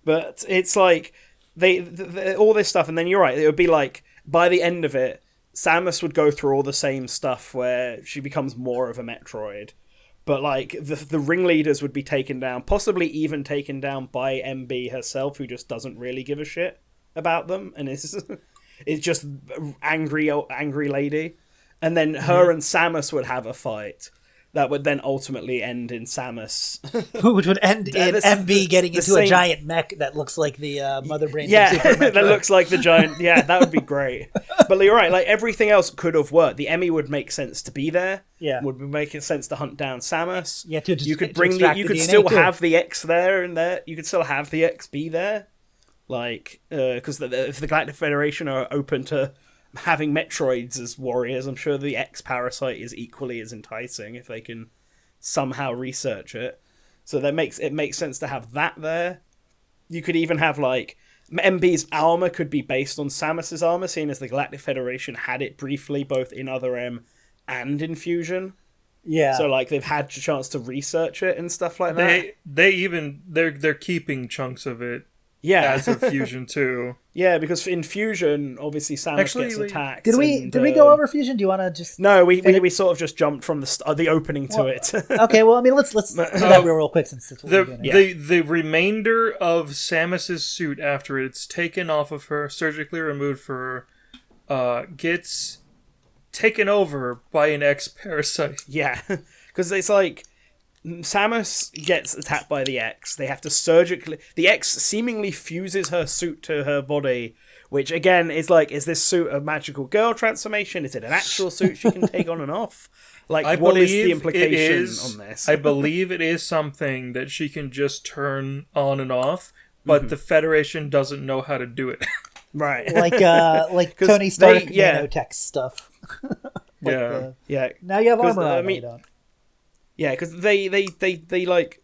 But it's like they all this stuff, and then you're right, it would be like by the end of it, Samus would go through all the same stuff where she becomes more of a Metroid. but like the ringleaders would be taken down, possibly even taken down by MB herself, who just doesn't really give a shit about them and is just angry lady. And then her and Samus would have a fight that would then ultimately end in Samus. Which would end in MB getting into a giant mech that looks like the Mother Brain. Yeah, that looks like the giant. Yeah, that would be great. But you're right. Like everything else could have worked. The Emmy would make sense to be there. Yeah, would make sense to hunt down Samus. Yeah, you could bring you could still have the X there and there. You could still have the X be there, like because if the Galactic Federation are open to having Metroids as warriors, I'm sure the X Parasite is equally as enticing if they can somehow research it. So it makes sense to have that there. You could even have like MB's armor could be based on Samus's armor, seeing as the Galactic Federation had it briefly both in Other M and in Fusion. Yeah. So like they've had a chance to research it and stuff like that. They're keeping chunks of it. Yeah, as of Fusion 2. Yeah, because in Fusion, obviously Samus gets attacked. Did we go over Fusion? Do you want to just? No, we sort of just jumped from the opening to it. Okay, well, I mean, let's do that real quick since it's the remainder of Samus's suit after it's taken off of her, surgically removed for her, gets taken over by an X parasite. Yeah, because it's like Samus gets attacked by the X. They have to surgically... The X seemingly fuses her suit to her body, which, again, is like, is this suit a magical girl transformation? Is it an actual suit she can take on and off? Like, what is the implication on this? I believe it is something that she can just turn on and off, but the Federation doesn't know how to do it. Right. Like Tony Stark nanotech stuff. Yeah. Now you have armor on, you don't. Yeah, because they like...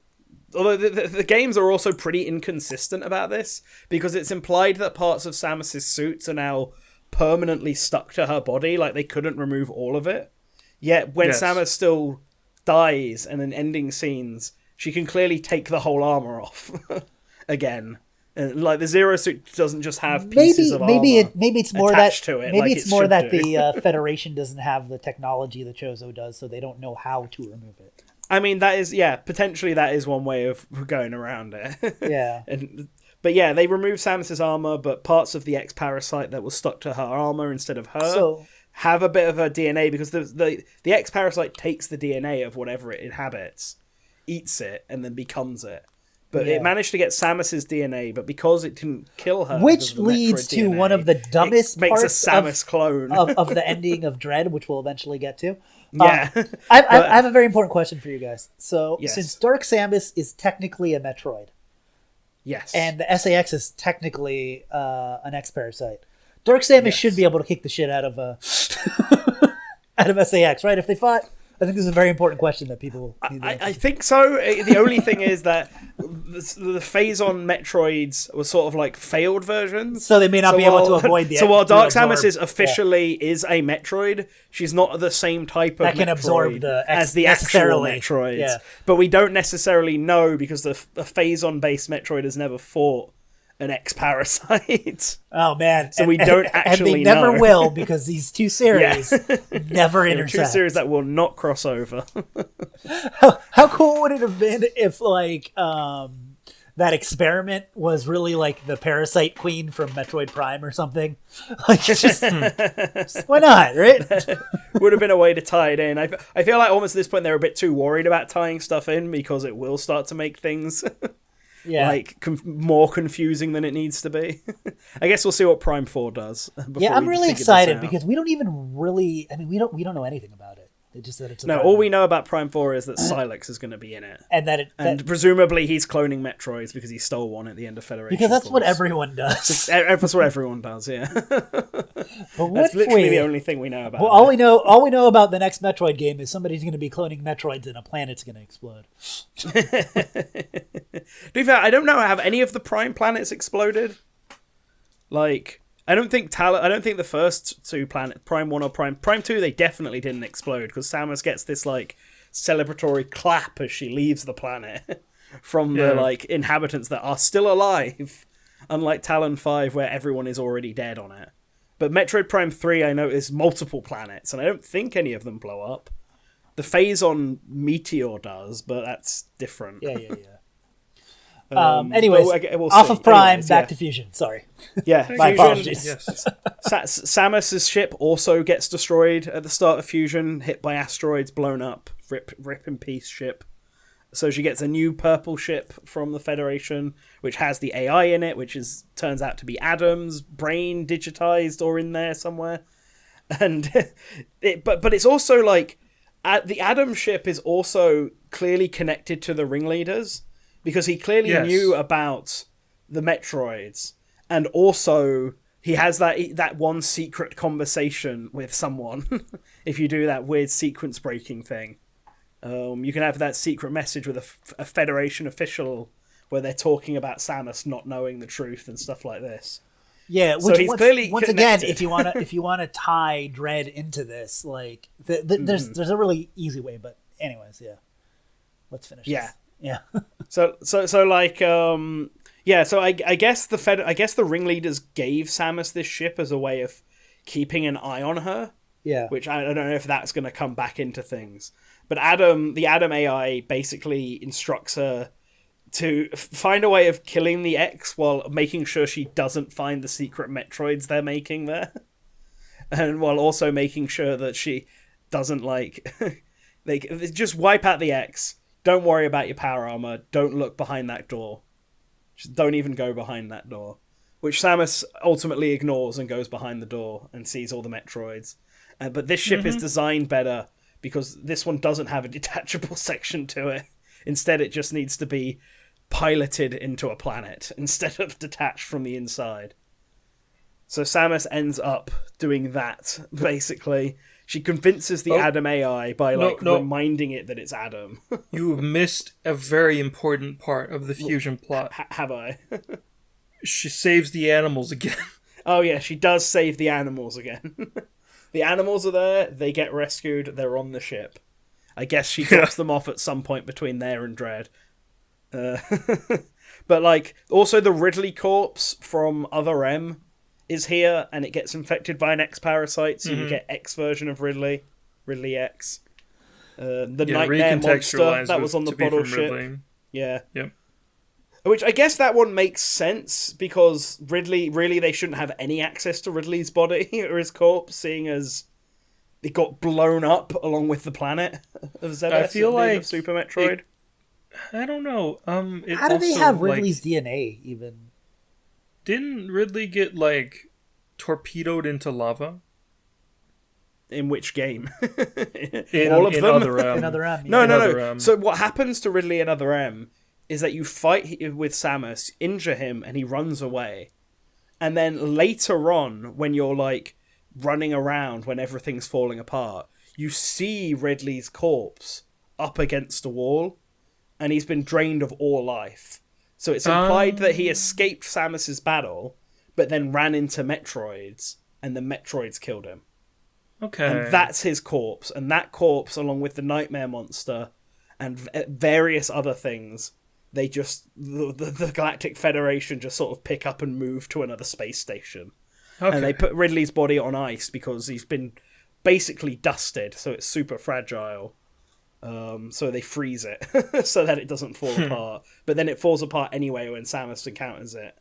Although the games are also pretty inconsistent about this, because it's implied that parts of Samus's suits are now permanently stuck to her body, like they couldn't remove all of it. Yet when Samus still dies and in ending scenes, she can clearly take the whole armor off again. And, like, the Zero suit doesn't just have pieces of armor maybe it's more that to it. Maybe like it's more that the Federation doesn't have the technology the Chozo does, so they don't know how to remove it. I mean, that is, potentially that is one way of going around it. Yeah. But yeah, they remove Samus's armor, but parts of the X-Parasite that was stuck to her armor instead of her have a bit of her DNA, because the X-Parasite takes the DNA of whatever it inhabits, eats it, and then becomes it. But it managed to get Samus's DNA, but because it didn't kill her... Which leads to DNA, one of the dumbest makes parts a Samus clone. of the ending of Dread, which we'll eventually get to. Yeah. I have a very important question for you guys. So, since Dark Samus is technically a Metroid... Yes. And the SAX is technically an X-Parasite, Dark Samus should be able to kick the shit out of out of SAX, right? If they fought... I think this is a very important question that people need to answer. I think so. The only thing is that the Phazon Metroids were sort of like failed versions. So they may not be able to avoid the... So while Dark Samus is officially is a Metroid, she's not the same type of that can Metroid absorb as the actual Metroids. Yeah. But we don't necessarily know, because the Phazon-based Metroid has never fought an X-Parasite. Oh, man. So we don't actually know. And they never will, because these two series never intersect. Two series that will not cross over. How cool would it have been if, like, that experiment was really like the Parasite Queen from Metroid Prime or something? Like, just why not, right? Would have been a way to tie it in. I feel like almost at this point they're a bit too worried about tying stuff in, because it will start to make things... like more confusing than it needs to be. I guess we'll see what Prime 4 does. I'm really excited, because we don't even really... I mean, we don't know anything about it. It's just that it's all we know about Prime 4 is that Silex is going to be in it, and presumably he's cloning Metroids because he stole one at the end of Federation. Because that's what everyone does. That's what everyone does. Yeah. But that's literally the only thing we know about. Well, all we know about the next Metroid game is somebody's going to be cloning Metroids and a planet's going to explode. To be fair, I don't know. Have any of the Prime planets exploded? Like, I don't think the first two planets, Prime 1 or Prime 2, they definitely didn't explode, because Samus gets this like celebratory clap as she leaves the planet from the like inhabitants that are still alive, unlike Talon 5 where everyone is already dead on it. But Metroid Prime 3, I noticed multiple planets, and I don't think any of them blow up. The Phazon Meteor does, but that's different. Yeah. Anyways, we'll off see. of Prime, Anyways, back to Fusion. Sorry. Yeah, My Fusion- apologies. Yes. Samus's ship also gets destroyed at the start of Fusion, hit by asteroids, blown up. Rip in peace ship. So she gets a new purple ship from the Federation, which has the AI in it, which turns out to be Adam's brain digitized or in there somewhere. And but it's also like the Adam ship is also clearly connected to the ringleaders because he clearly knew about the Metroids, and also he has that one secret conversation with someone. If you do that weird sequence breaking thing, you can have that secret message with a Federation official where they're talking about Samus not knowing the truth and stuff like this. Yeah, So he's clearly once again, connected. if you wanna tie Dread into this, like there's a really easy way, but anyways, yeah. Let's finish. Yeah. This. Yeah. So like so I guess the ringleaders gave Samus this ship as a way of keeping an eye on her. Yeah. Which I don't know if that's going to come back into things. But the Adam AI basically instructs her to find a way of killing the X while making sure she doesn't find the secret Metroids they're making there. And while also making sure that she doesn't they just wipe out the X. Don't worry about your power armor. Don't look behind that door. Just don't even go behind that door. Which Samus ultimately ignores and goes behind the door and sees all the Metroids. But this ship is designed better because this one doesn't have a detachable section to it. Instead, it just needs to be piloted into a planet instead of detached from the inside. So Samus ends up doing that, basically. She convinces the Adam AI by reminding it that it's Adam. You've missed a very important part of the Fusion plot. Have I? She saves the animals again. Oh yeah, she does save the animals again. The animals are there, they get rescued, they're on the ship. I guess she drops them off at some point between there and Dread. But also the Ridley corpse from Other M is here, and it gets infected by an X parasite, so you get X version of Ridley X. The Nightmare monster that was on the bottle ship. Ridley. Yeah. Yep. Which I guess that one makes sense, because Ridley, really, they shouldn't have any access to Ridley's body or his corpse, seeing as it got blown up along with the planet of ZS. I feel like of Super Metroid. I don't know. How do they have Ridley's DNA even? Didn't Ridley get torpedoed into lava? In which game? In, all of in them. Other M. Another M. No, Yeah. no, Other no. M. So what happens to Ridley in Other M is that you fight with Samus, injure him, and he runs away. And then later on, when you're running around when everything's falling apart, you see Ridley's corpse up against a wall, and he's been drained of all life. So it's implied that he escaped Samus's battle, but then ran into Metroids, and the Metroids killed him. Okay. And that's his corpse. And that corpse, along with the Nightmare monster and various other things, they just... The Galactic Federation just sort of pick up and move to another space station. Okay. And they put Ridley's body on ice because he's been basically dusted, so it's super fragile. So they freeze it so that it doesn't fall apart. But then it falls apart anyway when Samus encounters it.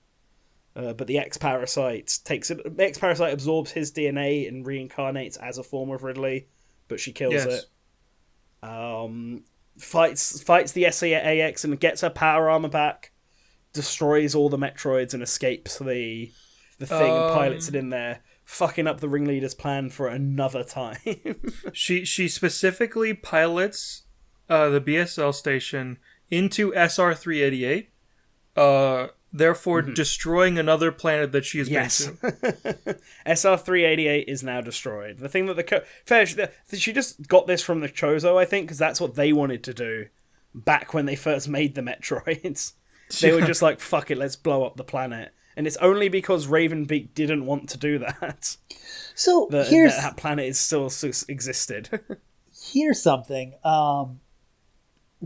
But the X-Parasite the X-Parasite absorbs his DNA and reincarnates as a form of Ridley, but she kills it. Fights the SAAX and gets her power armor back, destroys all the Metroids and escapes the thing and pilots it in there, fucking up the ringleader's plan for another time. She specifically pilots the BSL station into SR388, therefore destroying another planet that she has been to. SR388 is now destroyed. The thing that she just got this from the Chozo, I think, because that's what they wanted to do back when they first made the Metroids. They were just like, fuck it, let's blow up the planet. And it's only because Ravenbeak didn't want to do that. So that planet is still existed. Here's something.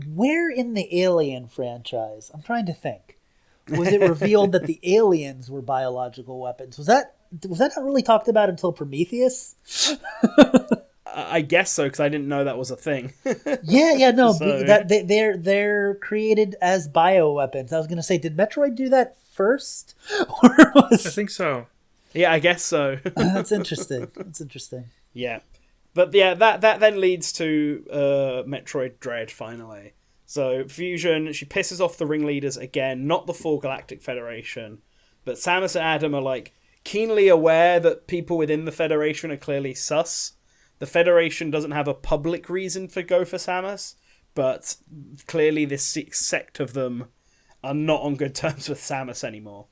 Where in the Alien franchise, I'm trying to think, was it revealed that the aliens were biological weapons? Was that not really talked about until Prometheus? I guess so, because I didn't know that was a thing. Yeah, no, So- they're created as bioweapons. I was gonna say, did Metroid do that first, or I was think so. Yeah, I guess so. that's interesting? That's interesting. Yeah. But yeah, that then leads to Metroid Dread, finally. So Fusion, she pisses off the ringleaders again, not the full Galactic Federation, but Samus and Adam are like keenly aware that people within the Federation are clearly sus. The Federation doesn't have a public reason for go for Samus, but clearly this sect of them are not on good terms with Samus anymore.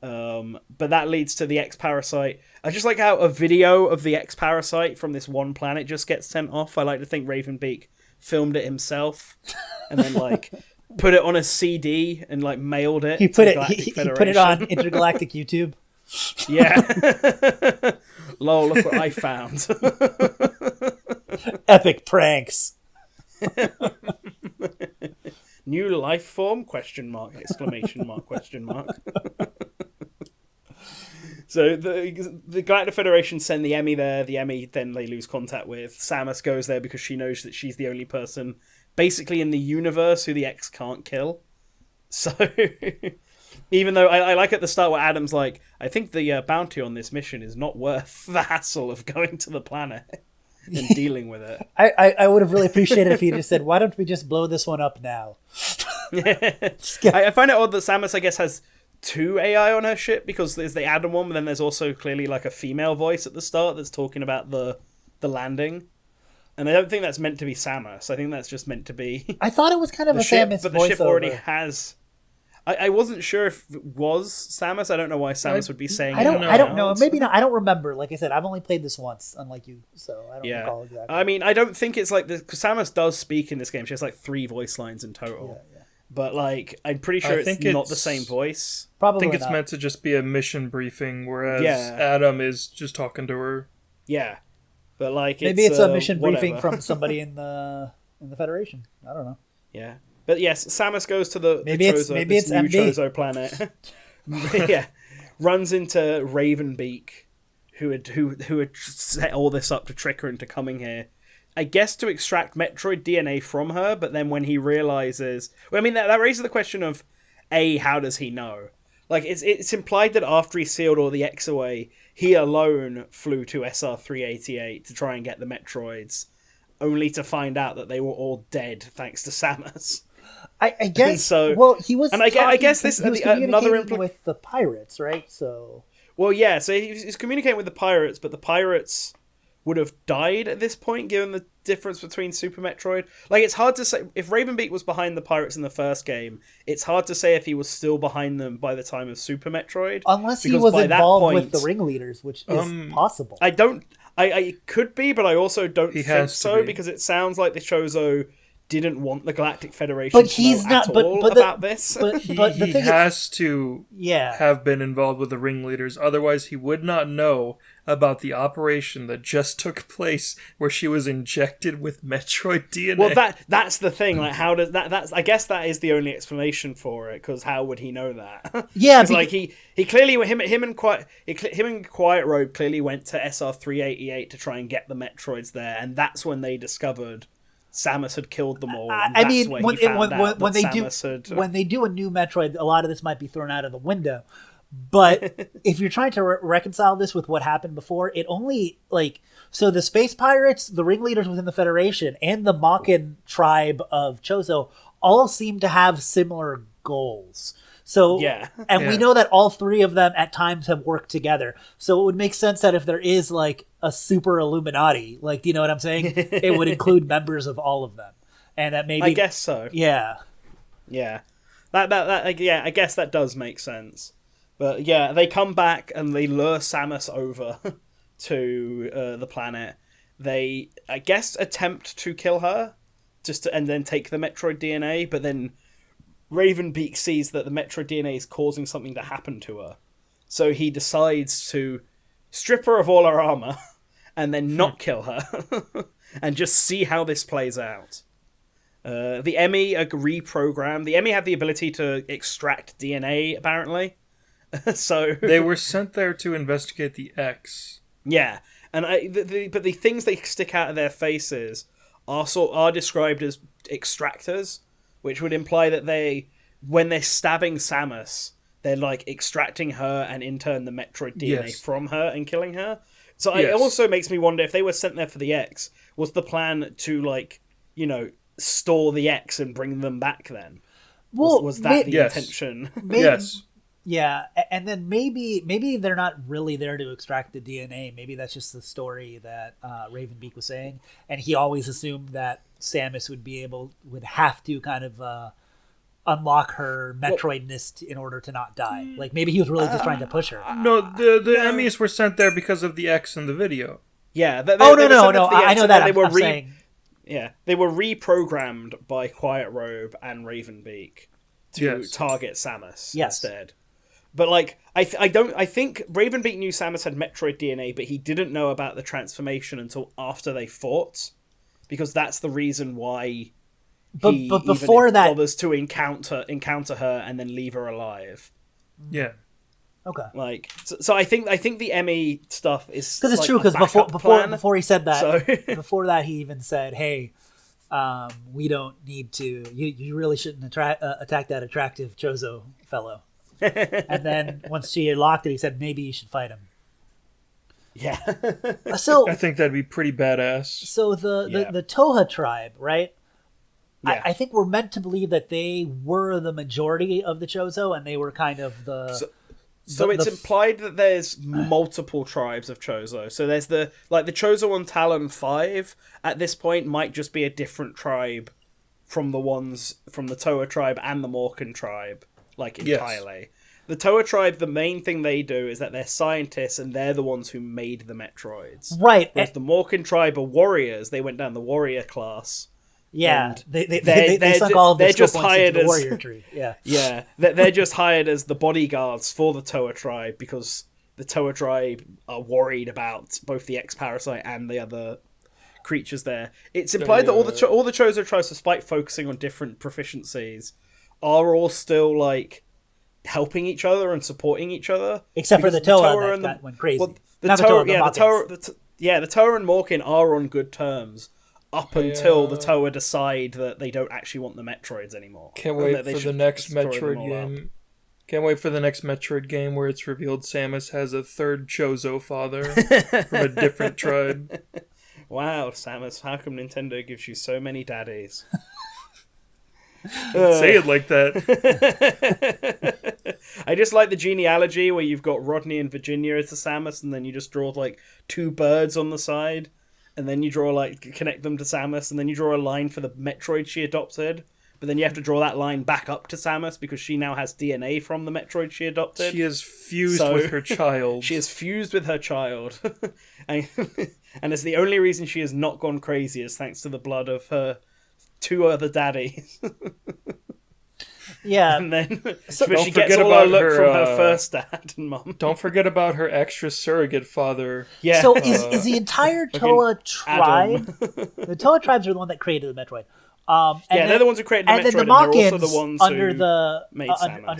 But that leads to the X-Parasite. I just like how a video of the X-Parasite from this one planet just gets sent off. I like to think Ravenbeak filmed it himself and then like put it on a CD and like mailed it. He to put the it. Galactic He put it Federation. on intergalactic YouTube. Yeah. Lol, look what I found. Epic pranks. New life form? Question mark, exclamation mark, question mark. So the Galactic Federation send the Emmy there. The Emmy then they lose contact with. Samus goes there because she knows that she's the only person basically in the universe who the X can't kill. So even though I like at the start where Adam's like, I think the bounty on this mission is not worth the hassle of going to the planet and dealing with it. I would have really appreciated if he just said, "Why don't we just blow this one up now?" I find it odd that Samus, I guess, has two AI on her ship, because there's the Adam one, but then there's also clearly like a female voice at the start that's talking about the landing. And I don't think that's meant to be Samus. I think that's just meant to be I thought it was kind of the a ship, Samus but the ship already voiceover. has. I wasn't sure if it was Samus. I don't know why Samus would be saying. I don't know. else. Maybe not. I don't remember. Like I said, I've only played this once, unlike you, so I don't Yeah, recall exactly. I mean, I don't think it's like this, because Samus does speak in this game. She has like 3 voice lines in total. Yeah. But like, I'm pretty I sure it's think not the it's- same voice. I Probably think it's not. meant to just be a mission briefing, whereas Yeah. Adam is just talking to her. Yeah, but like, Maybe it's a mission whatever. briefing from somebody in the Federation. I don't know. Yeah, but yes, Samus goes to the Maybe the it's- Chozo, maybe this it's new MB. Chozo planet. Yeah, runs into Ravenbeak, who had set all this up to trick her into coming here. I guess to extract Metroid DNA from her, but then when he realizes, well, I mean that raises the question of, A, how does he know? Like it's implied that after he sealed all the X away, he alone flew to SR-388 to try and get the Metroids, only to find out that they were all dead thanks to Samus. I guess. So- well, he was. and I guess this- he was another communicating with the pirates, right? So Well, yeah, so he's communicating with the pirates, but the pirates would have died at this point, given the difference between Super Metroid. Like, it's hard to say. If Ravenbeak was behind the pirates in the first game, it's hard to say if he was still behind them by the time of Super Metroid. unless he Because was by that involved with point- the ringleaders, which is possible. I could be, but I also don't He think has to so, be. because it sounds like the Chozo didn't want the Galactic Federation But to he's know not. at But all but the, about this. but He, but the he thing is, has to yeah. have been involved with the ringleaders, otherwise he would not know about the operation that just took place where she was injected with Metroid DNA. Well, that's the thing. Like, how does that's? I guess that is the only explanation for it. Because how would he know that? Yeah, 'Cause, like he clearly him and Quiet Robe clearly went to SR-388 to try and get the Metroids there, and that's when they discovered Samus had killed them all. And I that's mean, where when, he found out when that they do Samus had, when they do a new Metroid, a lot of this might be thrown out of the window. But if you're trying to reconcile this with what happened before, it only so the space pirates, the ringleaders within the Federation, and the Makin tribe of Chozo all seem to have similar goals. So Yeah. and we Yeah. know that all 3 of them at times have worked together. So it would make sense that if there is like a super Illuminati, like, do you know what I'm saying? It would include members of all of them, and that maybe I guess so. yeah. Yeah, that yeah, I guess that does make sense. But yeah, they come back and they lure Samus over to the planet. They, I guess, attempt to kill her, and then take the Metroid DNA. But then Ravenbeak sees that the Metroid DNA is causing something to happen to her, so he decides to strip her of all her armor and then not kill her, and just see how this plays out. The Emmy are reprogrammed. The Emmy have the ability to extract DNA, apparently. So They were sent there to investigate the X. yeah, And but the things they stick out of their faces are described as extractors, which would imply that when they're stabbing Samus, they're like extracting her and in turn the Metroid DNA from her and killing her. So it also makes me wonder if they were sent there for the X, was the plan to like, store the X and bring them back then? Well, was that the intention? Yes. Yeah, and then maybe they're not really there to extract the DNA. Maybe that's just the story that Ravenbeak was saying, and he always assumed that Samus would have to kind of unlock her Metroidness in order to not die. Like maybe he was really just trying to push her. No, the Emmys were sent there because of the X in the video. Yeah. No. I know that. I'm saying. Yeah, they were reprogrammed by Quiet Robe and Ravenbeak to target Samus instead. But like, I think Ravenbeak knew Samus had Metroid DNA, but he didn't know about the transformation until after they fought, because that's the reason why. But before that, bothers to encounter her and then leave her alive. Yeah. Okay. Like, so I think the Emmy stuff is because it's like true. Because before he said that, so... before that he even said, "Hey, we don't need to. You really shouldn't attack that attractive Chozo fellow." And then once she locked it, he said, "Maybe you should fight him." Yeah. So I think that'd be pretty badass. So the Toha tribe, right? Yeah. I think we're meant to believe that they were the majority of the Chozo, and they were kind of the. So it's implied that there's multiple tribes of Chozo. So there's the Chozo on Talon 5 at this point might just be a different tribe from the ones from the Toa tribe and the Morkan tribe, like entirely. Yes. The Toa tribe, the main thing they do is that they're scientists and they're the ones who made the Metroids. Right. Whereas the Morkan tribe are warriors. They went down the warrior class. Yeah, they sunk all of their skill points into the warrior tree. Yeah, yeah, they're just hired as the bodyguards for the Toa tribe because the Toa tribe are worried about both the X-Parasite and the other creatures there. It's implied that all the Chozo tribes, despite focusing on different proficiencies, are all still like helping each other and supporting each other. Except for the Toa that went crazy. Well, the Toa and Morkan are on good terms. Up until the Toa decide that they don't actually want the Metroids anymore. Can't wait for the next Metroid game. Can't wait for the next Metroid game where it's revealed Samus has a third Chozo father from a different tribe. Wow, Samus, how come Nintendo gives you so many daddies? Don't say it like that. I just like the genealogy where you've got Rodney and Virginia as the Samus, and then you just draw like two birds on the side. And then you connect them to Samus, and then you draw a line for the Metroid she adopted. But then you have to draw that line back up to Samus because she now has DNA from the Metroid she adopted. She is fused with her child. She is fused with her child. and it's the only reason she has not gone crazy is thanks to the blood of her two other daddies. Yeah. And then she gets all her look from her first dad and mom. Don't forget about her extra surrogate father. Yeah. So is the entire Toa tribe... The Toa tribes are the one that created the Metroid. They're the ones who created the Metroid, and then the Mokins, also the ones under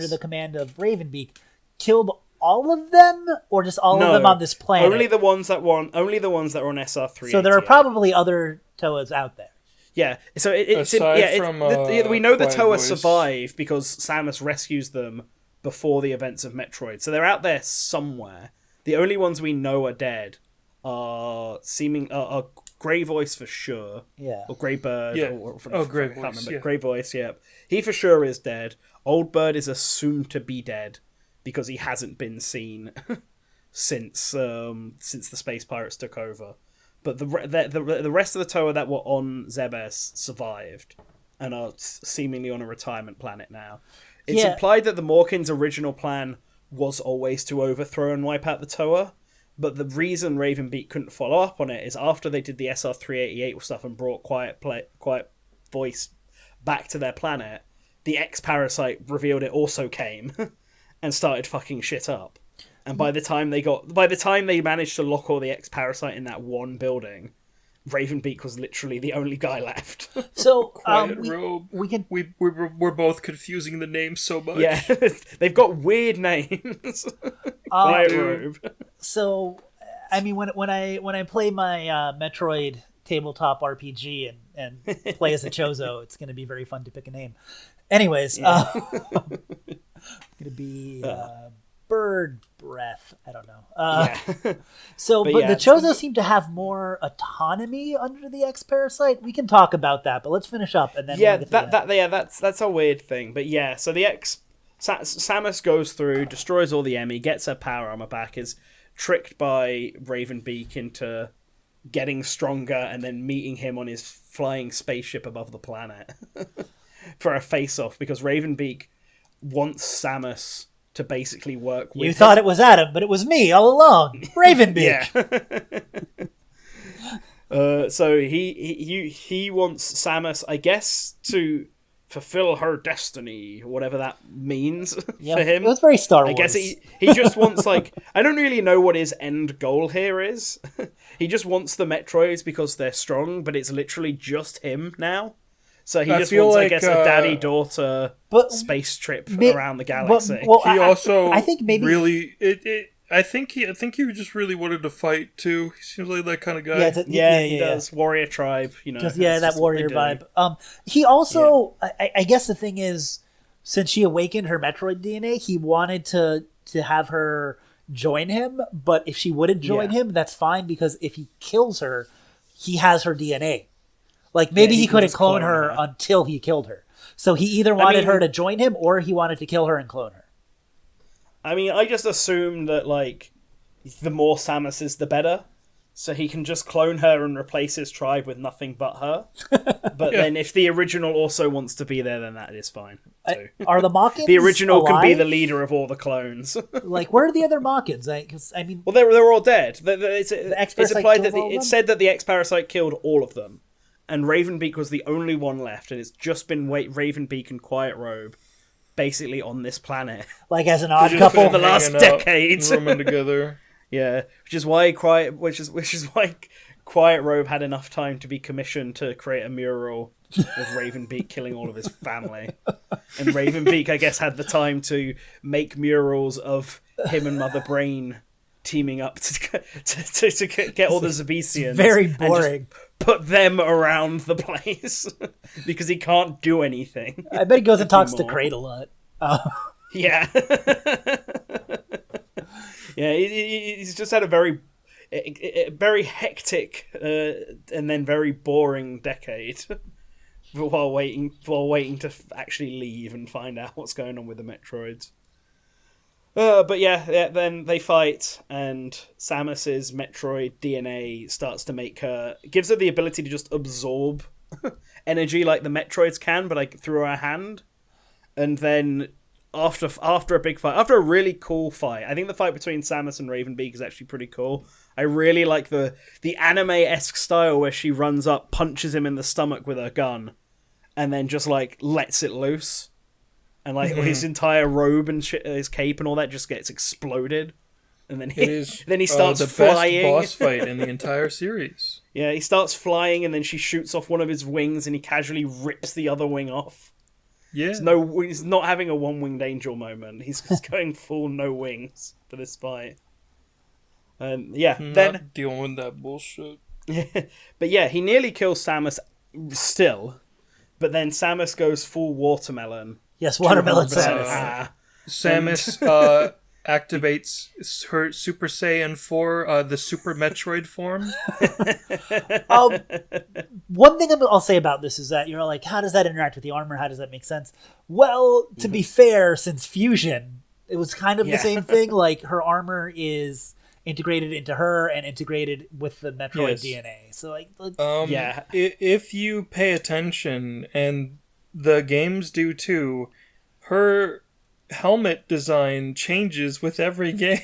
the command of Ravenbeak, killed all of them, or just all of them on this planet? Only the ones that were on SR3. So there are probably other Toas out there. Yeah, so we know the Toa survive because Samus rescues them before the events of Metroid. So they're out there somewhere. The only ones we know are dead are Grey Voice for sure. Yeah. Or Grey Bird. Yeah. Grey Voice. Yeah. Grey Voice, yeah. He for sure is dead. Old Bird is assumed to be dead because he hasn't been seen since the Space Pirates took over. But the rest of the Toa that were on Zebes survived and are seemingly on a retirement planet now. It's implied that the Morkins' original plan was always to overthrow and wipe out the Toa, but the reason Ravenbeak couldn't follow up on it is after they did the SR388 stuff and brought Quiet Voice back to their planet, the X-Parasite revealed it also came and started fucking shit up. And by the time they managed to lock all the X-Parasite in that one building, Ravenbeak was literally the only guy left. So we're both confusing the names so much. Yeah, they've got weird names. Quiet Robe. So I mean, when I play my Metroid tabletop RPG and play as a Chozo, it's going to be very fun to pick a name. Anyways, going to be Bird Breath. I don't know. So, but the Chozo seem to have more autonomy under the X Parasite. We can talk about that, but let's finish up and then that's a weird thing. But yeah, so the Samus goes through, destroys all the Emmy, gets her power armor back, is tricked by Ravenbeak into getting stronger, and then meeting him on his flying spaceship above the planet for a face-off because Ravenbeak wants Samus to basically work with You thought it was Adam, but it was me all along. Ravenbeak. So he wants Samus, I guess, to fulfill her destiny, whatever that means for him. It was very Star Wars. I guess he just wants, like, I don't really know what his end goal here is. He just wants the Metroids because they're strong, but it's literally just him now. So he just wants, I guess, a daddy-daughter space trip around the galaxy. I think maybe really I think he just really wanted to fight too. He seems like that kind of guy. Yeah, he does. Warrior tribe, you know. That warrior vibe. He also, I guess the thing is, since she awakened her Metroid DNA, he wanted to have her join him. But if she wouldn't join him, that's fine because if he kills her, he has her DNA. Like maybe he couldn't clone her until he killed her. So he either wanted her to join him or he wanted to kill her and clone her. I mean, I just assume that, like, the more Samus is, the better. So he can just clone her and replace his tribe with nothing but her. But then if the original also wants to be there, then that is fine, too. Are the Machins The original alive? can be the leader of all the clones. Like, where are the other Machins? Well, they're all dead. It's implied that it's said that the X-Parasite killed all of them. And Ravenbeak was the only one left, and it's just been Ravenbeak and Quiet Robe basically on this planet. Like as an odd couple for the last decade. Roaming together. Yeah, which is why Quiet Robe had enough time to be commissioned to create a mural of Ravenbeak killing all of his family. And Ravenbeak, I guess, had the time to make murals of him and Mother Brain teaming up to get all the Zebesians. Very boring. Put them around the place because he can't do anything. I bet he goes and talks to Kraid a lot. Yeah. Yeah, he's just had a very hectic and then very boring decade while waiting to actually leave and find out what's going on with the Metroids. But yeah, then they fight, and Samus's Metroid DNA starts to gives her the ability to just absorb energy like the Metroids can, but like through her hand. And then after a big fight, after a really cool fight, I think the fight between Samus and Ravenbeak is actually pretty cool. I really like the anime-esque style where she runs up, punches him in the stomach with her gun, and then just like lets it loose. And like his entire robe and his cape and all that just gets exploded, and then he starts flying. The best boss fight in the entire series. Yeah, he starts flying, and then she shoots off one of his wings, and he casually rips the other wing off. Yeah, he's not having a one-winged angel moment. He's just going full no wings for this fight. And then dealing with that bullshit. But yeah, he nearly kills Samus still, but then Samus goes full watermelon. Yes, watermelon Samus. Samus activates her Super Saiyan 4, the Super Metroid form. One thing I'll say about this is that you're like, how does that interact with the armor? How does that make sense? Well, to be fair, since Fusion, it was kind of the same thing. Like, her armor is integrated into her and integrated with the Metroid DNA. So, if you pay attention, and the games do too, her helmet design changes with every game.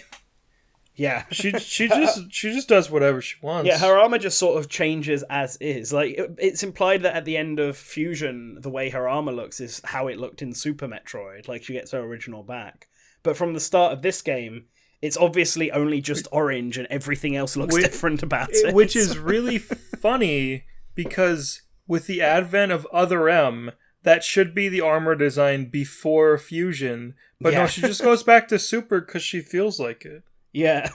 Yeah, she just does whatever she wants. Yeah, her armor just sort of changes as is. Like it's implied that at the end of Fusion, the way her armor looks is how it looked in Super Metroid. Like she gets her original back. But from the start of this game, it's obviously only just orange, and everything else looks different about it. Which is really funny because with the advent of Other M, that should be the armor design before Fusion. But no, she just goes back to Super because she feels like it. Yeah.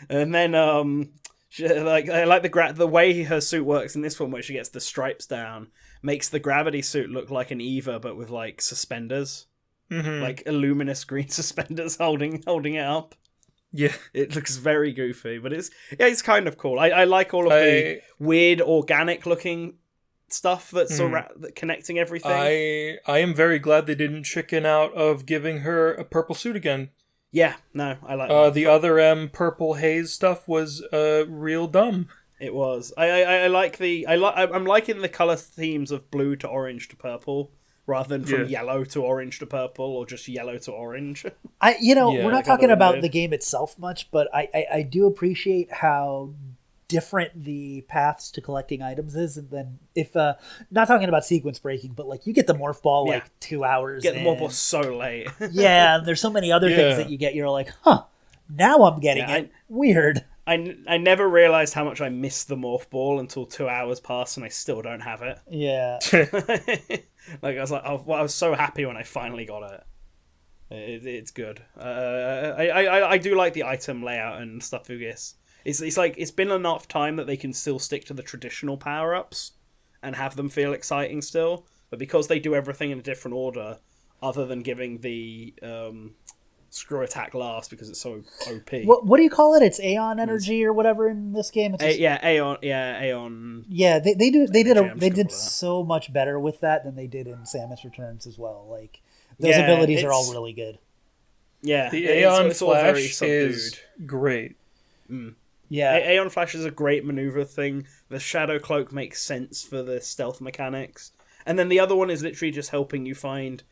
And then I like the way her suit works in this one, where she gets the stripes down, makes the gravity suit look like an Eva, but with like suspenders, like luminous green suspenders holding it up. Yeah, it looks very goofy, but it's kind of cool. I like all of the weird organic looking stuff that's connecting everything. I am very glad they didn't chicken out of giving her a purple suit again. Yeah, no, I like that. The other purple haze stuff was real dumb. It was. I'm liking the color themes of blue to orange to purple, rather than from yellow to orange to purple, or just yellow to orange. We're not talking about the game itself much, but I do appreciate how different the paths to collecting items is. And then if not talking about sequence breaking, but like you get the morph ball like 2 hours get the morph ball so late. Yeah, and there's so many other things that you get, you're like, now I'm getting it. Weird. I never realized how much I missed the morph ball until 2 hours passed and I still don't have it. Yeah. Like I was so happy when I finally got it. It's good. I do like the item layout and stuff for this. It's like it's been enough time that they can still stick to the traditional power-ups and have them feel exciting still, but because they do everything in a different order, other than giving the screw attack last because it's so OP. What do you call it? It's Aeon energy or whatever in this game. It's Aeon. Yeah, they did so much better with that than they did in Samus Returns as well. Like those abilities are all really good. Yeah, the Aeon Flash is great. Yeah, Aeon Flash is a great maneuver thing. The Shadow Cloak makes sense for the stealth mechanics, and then the other one is literally just helping you find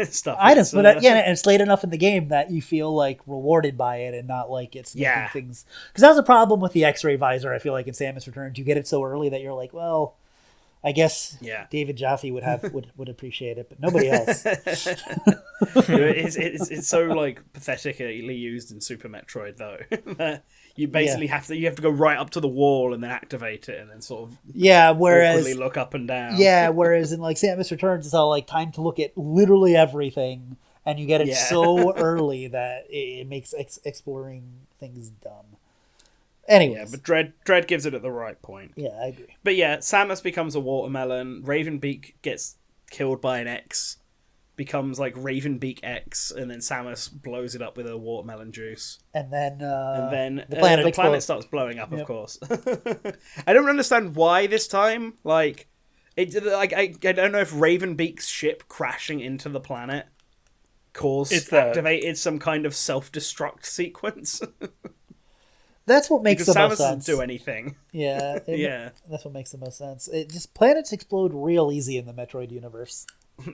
stuff. Items, but and it's late enough in the game that you feel like rewarded by it and not like it's making things. Because that was a problem with the X-ray visor. I feel like in Samus Returns, you get it so early that you're like, well, I guess David Jaffe would appreciate it, but nobody else. It's so like pathetically used in Super Metroid though. You basically have to go right up to the wall and then activate it and then sort of whereas awkwardly look up and down. Whereas in like Samus Returns, it's all like time to look at literally everything, and you get it so early that it makes exploring things dumb. Anyways. Yeah, but Dread gives it at the right point. Yeah, I agree. But yeah, Samus becomes a watermelon. Ravenbeak gets killed by an X, becomes like Ravenbeak X, and then Samus blows it up with a watermelon juice. And then the planet starts blowing up, of course. I don't understand why this time. Like, I don't know if Ravenbeak's ship crashing into the planet activated some kind of self-destruct sequence. That's what makes the most sense. Samus doesn't do anything. Yeah. That's what makes the most sense. Planets explode real easy in the Metroid universe.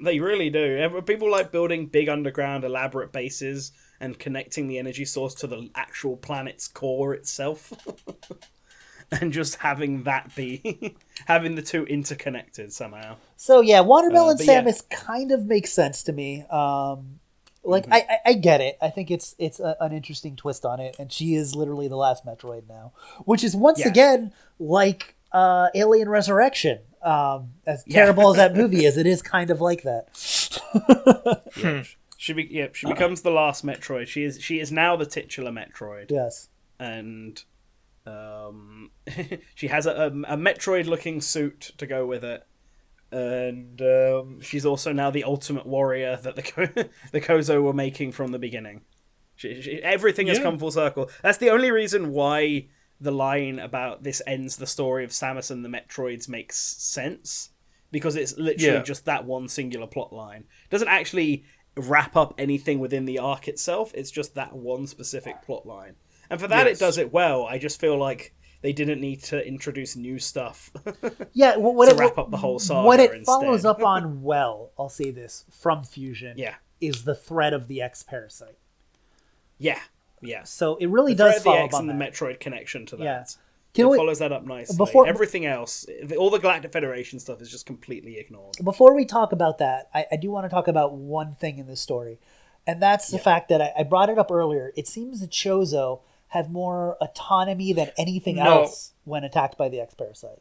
They really do. People like building big underground elaborate bases and connecting the energy source to the actual planet's core itself. And just having that be... having the two interconnected somehow. So yeah, Watermelon Samus kind of makes sense to me. I get it. I think it's an interesting twist on it, and she is literally the last Metroid now, which is once again like Alien Resurrection. As terrible as that movie is, it is kind of like that. She becomes the last Metroid. She is now the titular Metroid. Yes, and she has a Metroid-looking suit to go with it. And she's also now the ultimate warrior that the Kozo were making from the beginning. Everything has come full circle. That's the only reason why the line about this ends the story of Samus and the Metroids makes sense, because it's literally just that one singular plot line. It doesn't actually wrap up anything within the arc itself. It's just that one specific plot line, and for that it does it well. I just feel like they didn't need to introduce new stuff. To wrap up the whole saga. What it follows up on well, I'll say this, from Fusion, is the threat of the X Parasite. Yeah. So it really does follow up on the that. Metroid connection to that. Yeah. It follows that up nicely. Everything else, all the Galactic Federation stuff is just completely ignored. Before we talk about that, I do want to talk about one thing in this story, and that's the fact that I brought it up earlier. It seems that Chozo have more autonomy than anything else when attacked by the X-Parasite.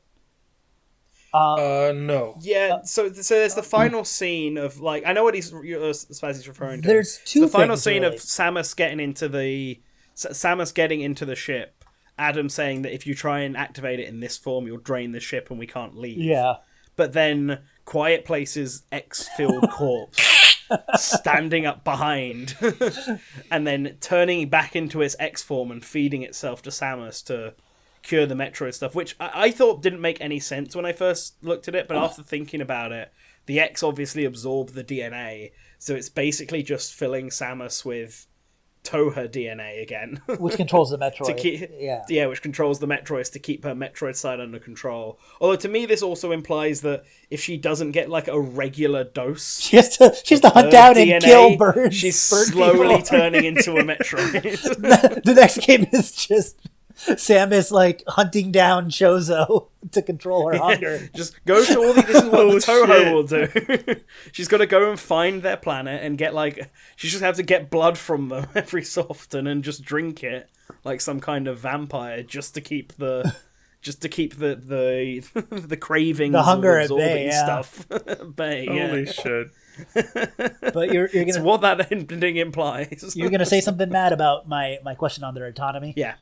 No. Yeah, so there's the final scene of, like, I know what he's referring to. There's two the final things, scene really. of Samus getting into the ship Adam saying that if you try and activate it in this form, you'll drain the ship and we can't leave. Yeah. But then Quiet Place's X-filled corpse standing up behind and then turning back into its X form and feeding itself to Samus to cure the Metroid stuff, which I thought didn't make any sense when I first looked at it, but after thinking about it, the X obviously absorbed the DNA, so it's basically just filling Samus with Toha DNA again. Which controls the Metroid. To keep, yeah, which controls the Metroids to keep her Metroid side under control. Although to me, this also implies that if she doesn't get like a regular dose, she has to hunt down DNA, and kill birds. She's slowly turning into a Metroid. The next game is just Samus like hunting down Chozo to control her hunger. Just go to all the. This is what Toho will do. She's got to go and find their planet and get like. She just have to get blood from them every so often and just drink it like some kind of vampire, just to keep the the cravings, the hunger of at bay, stuff. Bay, Holy shit! But you're gonna. It's what that ending implies. You're gonna say something, Matt, about my question on their autonomy. Yeah.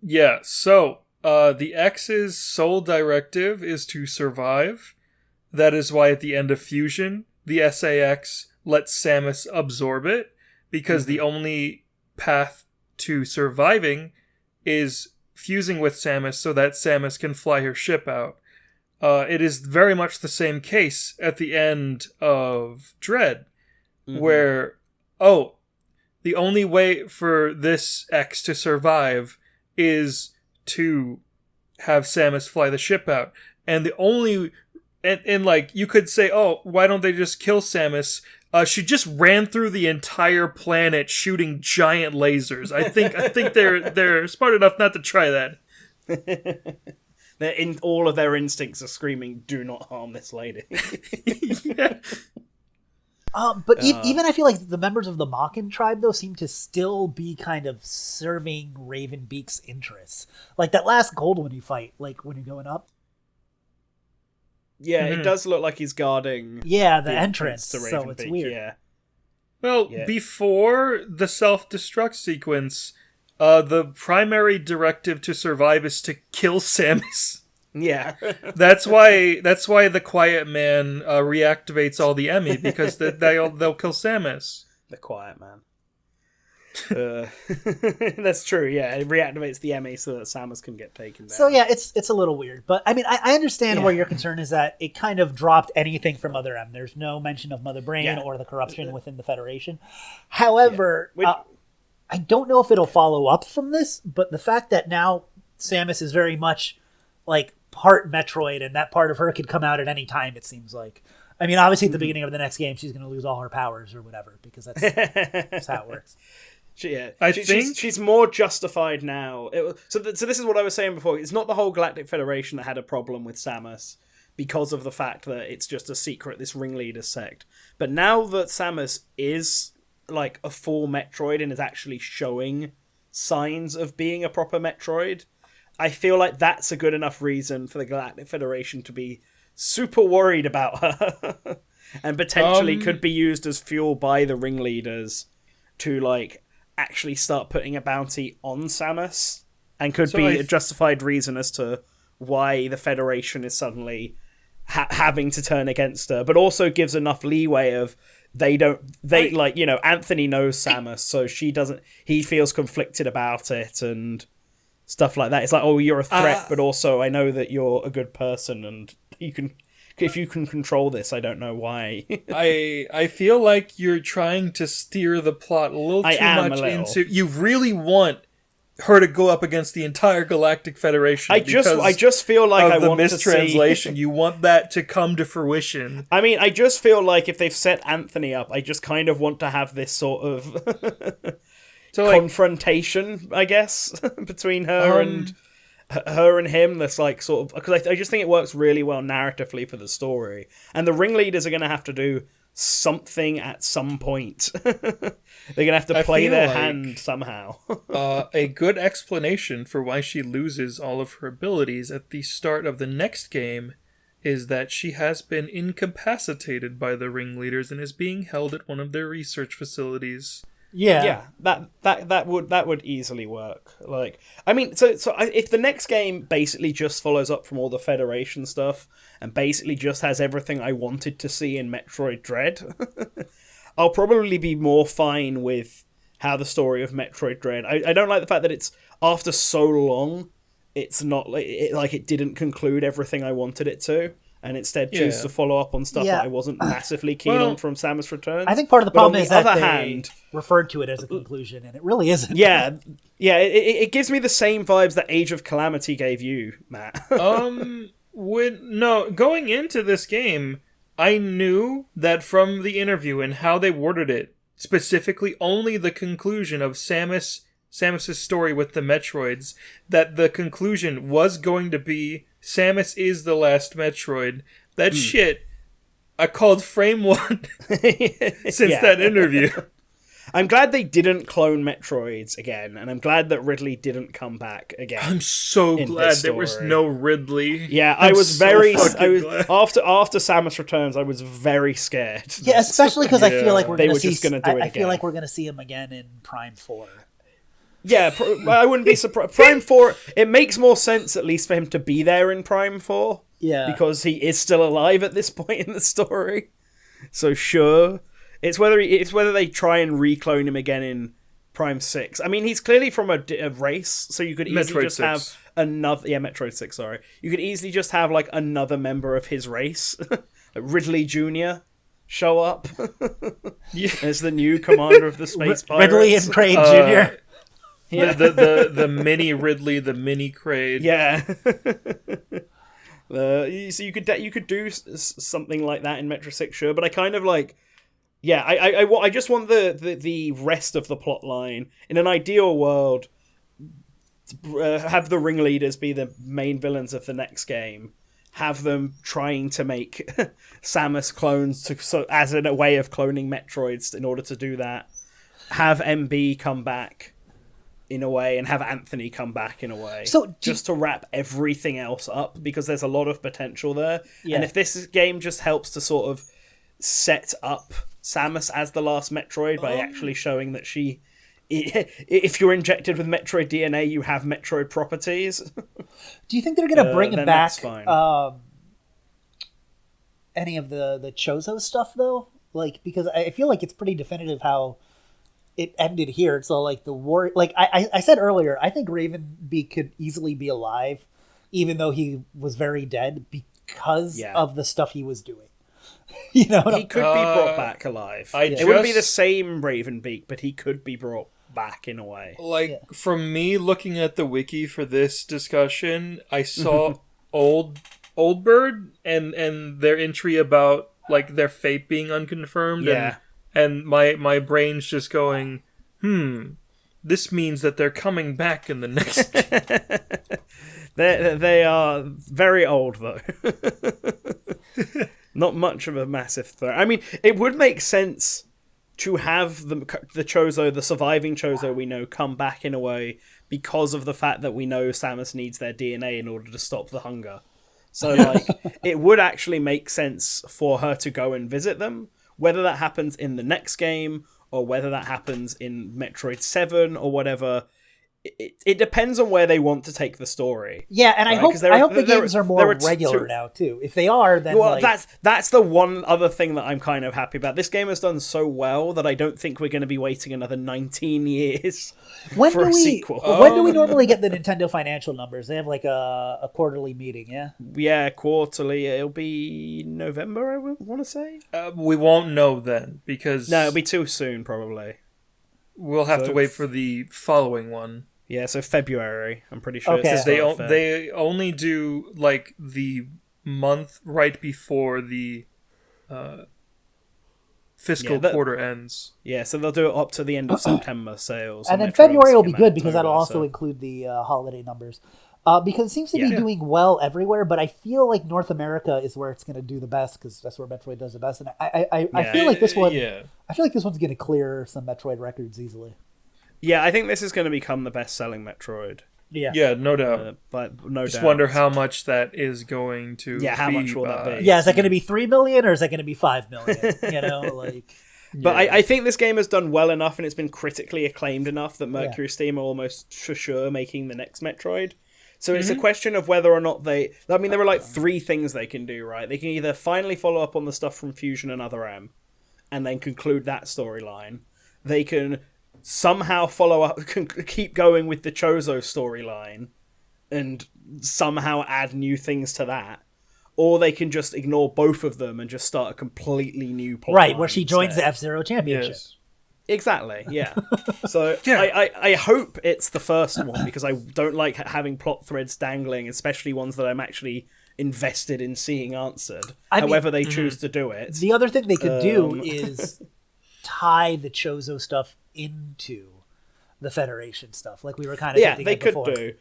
Yeah, so the X's sole directive is to survive. That is why at the end of Fusion, the SA-X lets Samus absorb it, because the only path to surviving is fusing with Samus so that Samus can fly her ship out. It is very much the same case at the end of Dread, where, the only way for this X to survive is to have Samus fly the ship out. And the only... And like, you could say, why don't they just kill Samus? She just ran through the entire planet shooting giant lasers. I think they're smart enough not to try that. All of their instincts are screaming, "Do not harm this lady." Yeah. But even I feel like the members of the Mockin tribe, though, seem to still be kind of serving Ravenbeak's interests. Like that last gold one you fight, like when you're going up. Yeah, it does look like he's guarding. Yeah, the entrance. To So it's weird. Yeah. Well, before the self-destruct sequence, the primary directive to survive is to kill Samus. Yeah. That's why the Quiet Man reactivates all the Emmy, because they'll kill Samus. The Quiet Man. That's true, yeah. It reactivates the Emmy so that Samus can get taken down. So yeah, it's a little weird. But I mean, I understand where your concern is that it kind of dropped anything from Mother M. There's no mention of Mother Brain or the corruption within the Federation. However, I don't know if it'll follow up from this, but the fact that now Samus is very much like part Metroid, and that part of her could come out at any time, it seems like. I mean, obviously at the beginning of the next game, she's going to lose all her powers or whatever, because that's how it works. She's more justified now. So this is what I was saying before. It's not the whole Galactic Federation that had a problem with Samus because of the fact that it's just a secret, this ringleader sect. But now that Samus is like a full Metroid and is actually showing signs of being a proper Metroid, I feel like that's a good enough reason for the Galactic Federation to be super worried about her and potentially could be used as fuel by the ringleaders to like actually start putting a bounty on Samus, and could be a justified reason as to why the Federation is suddenly having to turn against her, but also gives enough leeway of Anthony knows Samus, so he feels conflicted about it and stuff like that. It's like, you're a threat, but also I know that you're a good person, and if you can control this, I don't know why. I feel like you're trying to steer the plot a little too much into. You really want her to go up against the entire Galactic Federation. I just feel like I the want mistranslation. to see... You want that to come to fruition. I mean, I just feel like if they've set Anthony up, I just kind of want to have this sort of confrontation, I guess, between her and him. That's like sort of, because I just think it works really well narratively for the story, and the ringleaders are going to have to do something at some point. They're going to have to play their hand somehow. A good explanation for why she loses all of her abilities at the start of the next game is that she has been incapacitated by the ringleaders and is being held at one of their research facilities. Yeah, that would easily work. Like, I mean, if the next game basically just follows up from all the Federation stuff and basically just has everything I wanted to see in Metroid Dread, I'll probably be more fine with how the story of Metroid Dread. I don't like the fact that it's after so long, it's not like it didn't conclude everything I wanted it to. And instead choose to follow up on stuff that I wasn't massively keen on from Samus Returns. I think part of the problem is that they hand, referred to it as a conclusion, and it really isn't. Yeah, it gives me the same vibes that Age of Calamity gave you, Matt. Going into this game, I knew that from the interview and how they worded it, specifically only the conclusion of Samus's story with the Metroids, that the conclusion was going to be Samus is the last Metroid. That shit, I called frame one since that interview. I'm glad they didn't clone Metroids again, and I'm glad that Ridley didn't come back again. I'm so glad there was no Ridley. Yeah, I was after Samus Returns, I was very scared. Yeah, especially because I feel like we're going to see. I feel like we're going to see him again in Prime 4. Yeah, I wouldn't be surprised. Prime 4, it makes more sense at least for him to be there in Prime 4. Yeah. Because he is still alive at this point in the story. So sure. It's whether they try and reclone him again in Prime 6. I mean, he's clearly from a race, so you could easily just have another... Yeah, Metroid 6, sorry. You could easily just have, like, another member of his race. Like Ridley Jr. show up as the new commander of the Space Pirates. Ridley and Kraid Jr. Yeah. The mini Ridley, the mini Kraid. Yeah. So you could do something like that in Metro 6, sure, but I kind of like... Yeah, I just want the rest of the plot line. In an ideal world, have the ringleaders be the main villains of the next game. Have them trying to make Samus clones as in a way of cloning Metroids in order to do that. Have MB come back in a way, and have Anthony come back in a way. So just to wrap everything else up, because there's a lot of potential there. Yeah. And if this game just helps to sort of set up Samus as the last Metroid by actually showing that she... If you're injected with Metroid DNA, you have Metroid properties. Do you think they're going to bring back any of the Chozo stuff, though? Like, because I feel like it's pretty definitive how it ended here. So, like, the war... Like, I said earlier, I think Ravenbeak could easily be alive, even though he was very dead, because of the stuff he was doing. You know, he could be brought back alive. It wouldn't be the same Ravenbeak, but he could be brought back in a way. Like, from me looking at the wiki for this discussion, I saw Old Bird and their entry about, like, their fate being unconfirmed. Yeah. And my brain's just going, this means that they're coming back in the next... They are very old, though. Not much of a massive threat. I mean, it would make sense to have the Chozo, the surviving Chozo we know, come back in a way because of the fact that we know Samus needs their DNA in order to stop the hunger. So, like, it would actually make sense for her to go and visit them, whether that happens in the next game or whether that happens in Metroid 7 or whatever. It depends on where they want to take the story. Yeah, and right? I hope the games are more regular now too. If they are, then that's the one other thing that I'm kind of happy about. This game has done so well that I don't think we're going to be waiting another 19 years for a sequel. When do we normally get the Nintendo financial numbers? They have like a quarterly meeting, yeah? Yeah, quarterly. It'll be November, I want to say. We won't know then because no, it'll be too soon probably. We'll have to wait for the following one. Yeah, so February, I'm pretty sure. Okay. They only do, like, the month right before the fiscal quarter ends. Yeah, so they'll do it up to the end of September sales. And then February will be good because that'll also include the holiday numbers. Because it seems to be doing well everywhere, but I feel like North America is where it's going to do the best because that's where Metroid does the best. And I feel like this one, I feel like this one's going to clear some Metroid records easily. Yeah, I think this is going to become the best-selling Metroid. Yeah, no doubt. But no doubt. Just wonder how much that is going to. Yeah, how much will that be? Yeah, is that going to be 3 million or is that going to be 5 million? You know, like. But I think this game has done well enough and it's been critically acclaimed enough that Mercury Steam are almost for sure making the next Metroid. So it's a question of whether or not there are like 3 things they can do, right? They can either finally follow up on the stuff from Fusion and Other M and then conclude that storyline. They can somehow follow up, keep going with the Chozo storyline and somehow add new things to that. Or they can just ignore both of them and just start a completely new plot. Right, where she joins the F-Zero Championship. Yes. Exactly, yeah. So Yeah. I hope it's the first one because I don't like having plot threads dangling, especially ones that I'm actually invested in seeing answered. However they choose to do it. The other thing they could do is tie the Chozo stuff into the Federation stuff, like we were kind of hinting they at could before. do.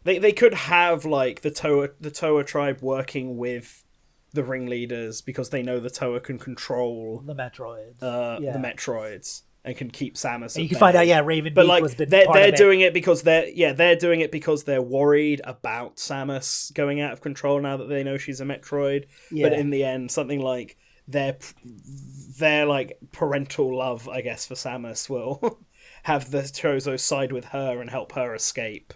They could have like the Toa tribe working with the ringleaders because they know the Toa can control The Metroids. the Metroids and can keep Samus. And you at can bay. find out, Raven But Beak like was been they're part of it. doing it because they're doing it because they're worried about Samus going out of control now that they know she's a Metroid. Yeah. But in the end, something like their like parental love, I guess, for Samus will have the Chozo side with her and help her escape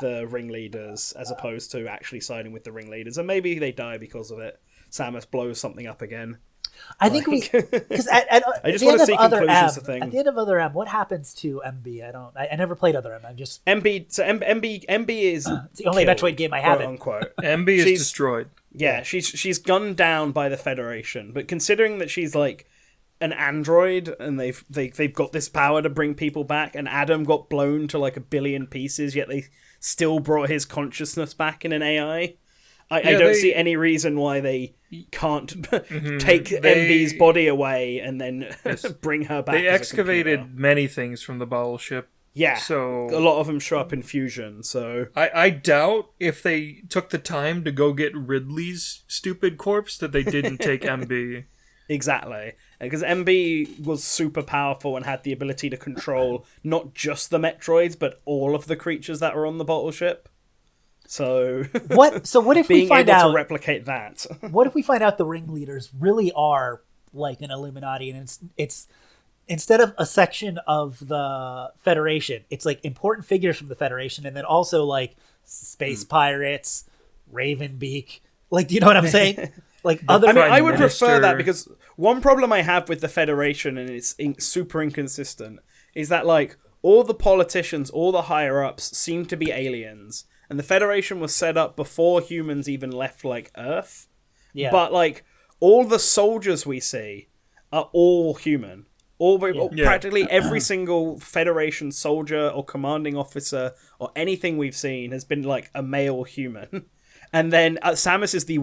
the ringleaders as opposed to actually siding with the ringleaders. And maybe they die because of it. Samus blows something up again. I think because at I just the want end to see of Other conclusions M, to things. At the end of Other M, what happens to MB? I never played Other M. I'm just MB is it's the only killed, Metroid game I quote haven't. unquote. MB is She's- destroyed. Yeah, she's gunned down by the Federation, but considering that she's like an android and they've got this power to bring people back, and Adam got blown to like 1 billion pieces, yet they still brought his consciousness back in an AI. I don't see any reason why they can't take MB's body away and then bring her back. They as a excavated computer. many things from the battleship. Yeah, So a lot of them show up in Fusion. So I doubt if they took the time to go get Ridley's stupid corpse that they didn't take MB. exactly, because MB was super powerful and had the ability to control not just the Metroids but all of the creatures that were on the battleship. So What? So what if we being find able out? to replicate that. What if we find out the ringleaders really are like an Illuminati, and it's instead of a section of the Federation, it's like important figures from the Federation, and then also like space pirates, Ravenbeak. Like, do you know what I'm saying? Like other. I mean, I Prime would prefer Minister. that because one problem I have with the Federation, and it's super inconsistent, is that like all the politicians, all the higher ups seem to be aliens, and the Federation was set up before humans even left like Earth. Yeah. But like all the soldiers we see are all human. Practically every single Federation soldier or commanding officer or anything we've seen has been like a male human. And then Samus is the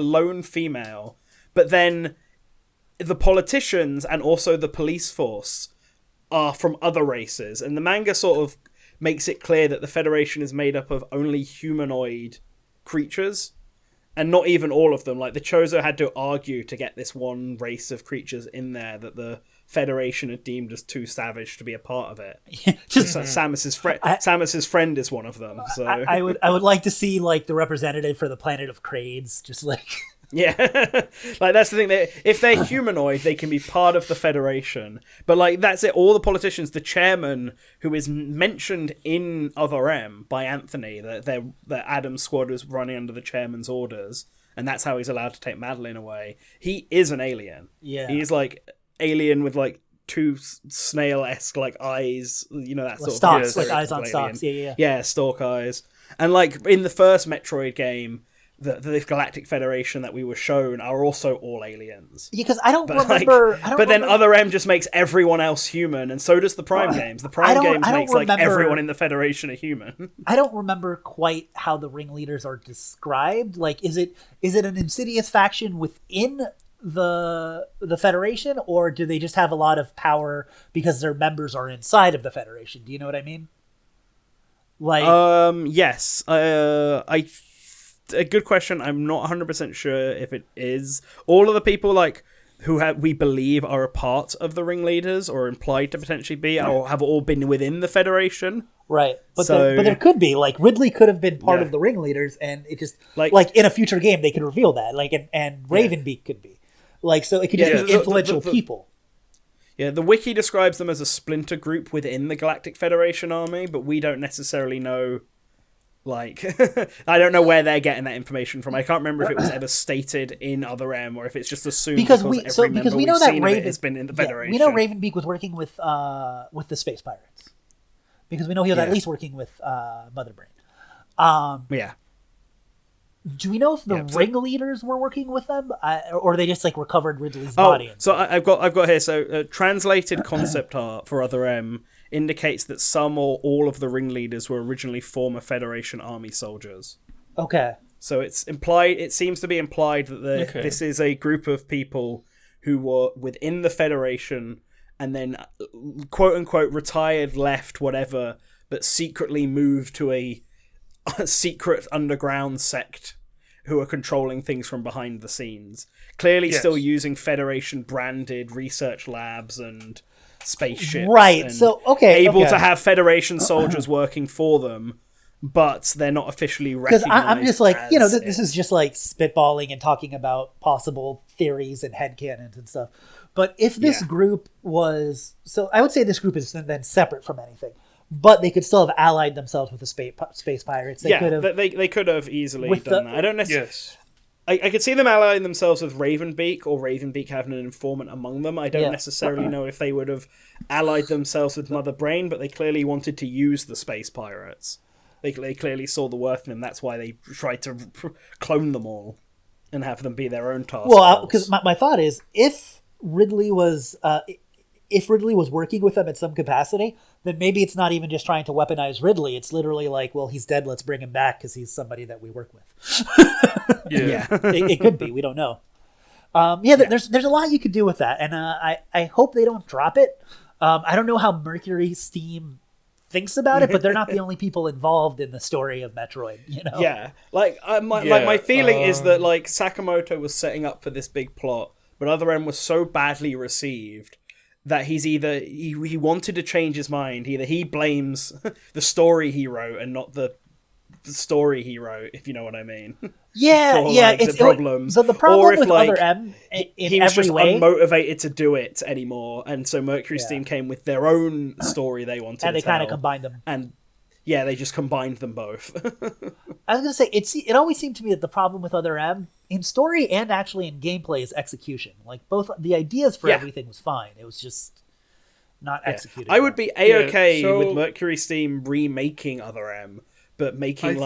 lone female. But then the politicians and also the police force are from other races. And the manga sort of makes it clear that the Federation is made up of only humanoid creatures. And not even all of them. Like, the Chozo had to argue to get this one race of creatures in there that the Federation had deemed as too savage to be a part of it. Just So Samus's friend is one of them. So I would like to see like the representative for the planet of Crades, just like yeah, like that's the thing. If they're humanoid, they can be part of the Federation. But like that's it. All the politicians, the chairman, who is mentioned in Other M by Anthony, that Adam's squad was running under the chairman's orders, and that's how he's allowed to take Madeline away. He is an alien. Yeah. He's like alien with like two snail-esque like eyes. You know that sort stalks, of like eyes on alien. stalks. Yeah. Yeah, stalk eyes. And like in the first Metroid game, the Galactic Federation that we were shown are also all aliens. Because I don't But remember. then Other M just makes everyone else human, and so does the Prime games. The Prime games makes like everyone in the Federation a human. I don't remember quite how the ringleaders are described. Like, is it an insidious faction within the Federation, or do they just have a lot of power because their members are inside of the Federation? Do you know what I mean? Like, Yes. A good question. I'm not 100% sure if it is. All of the people like who we believe are a part of the ringleaders or implied to potentially be or have all been within the Federation. right, but so- there could be, like, Ridley could have been part Yeah. of the ringleaders, and it just Like- like in a future game they could reveal that, like, and Ravenbeak could be, like, so it could just Yeah, be influential the- people. Yeah, the wiki describes them as a splinter group within the Galactic Federation army, but we don't necessarily know. Like, I don't know where they're getting that information from. I can't remember if it was ever stated in Other M or if it's just assumed because every member we know we've that seen of it has been in the Federation. we know Ravenbeak was working with the Space Pirates, because we know he was at least working with Mother Brain. Yeah. Do we know if the ringleaders were working with them, or they just like recovered Ridley's body? So I've got here. So translated concept art for Other M indicates that some or all of the ringleaders were originally former Federation army soldiers. Okay. So it's implied. It seems to be implied that this is a group of people who were within the Federation and then, quote unquote, retired, left, whatever, but secretly moved to a secret underground sect who are controlling things from behind the scenes. Clearly, still using Federation branded research labs and spaceships, right? And so able to have Federation soldiers working for them, but they're not officially recognized. Because I'm just like, this it. is just like spitballing and talking about possible theories and headcanons and stuff. But if this group was, so I would say this group is then separate from anything, but they could still have allied themselves with the space pirates. They could have easily done that. I don't necessarily. Yes. I could see them allying themselves with Ravenbeak, or Ravenbeak having an informant among them. I don't necessarily know if they would have allied themselves with Mother Brain, but they clearly wanted to use the space pirates. They clearly saw the worth in them. That's why they tried to clone them all and have them be their own task. Well, because my thought is, if Ridley was working with them in some capacity, then maybe it's not even just trying to weaponize Ridley. It's literally like, well, he's dead, let's bring him back because he's somebody that we work with. It could be. We don't know. There's a lot you could do with that, and I hope they don't drop it. I don't know how Mercury Steam thinks about it, but they're not the only people involved in the story of Metroid. Yeah, my feeling is that like Sakamoto was setting up for this big plot, but Other M was so badly received that he's either he wanted to change his mind. Either he blames the story he wrote and not the story he wrote, if you know what I mean. It's the problems. So the problem or if, with like, Other M he was just unmotivated to do it anymore, and so Mercury Steam came with their own story they wanted, and they kind of combined them. And they just combined them both. I was gonna say it always seemed to me that the problem with Other M in story and actually in gameplay is execution. Like both the ideas for everything was fine. It was just not executed. I would be A-okay with Mercury Steam remaking Other M, but making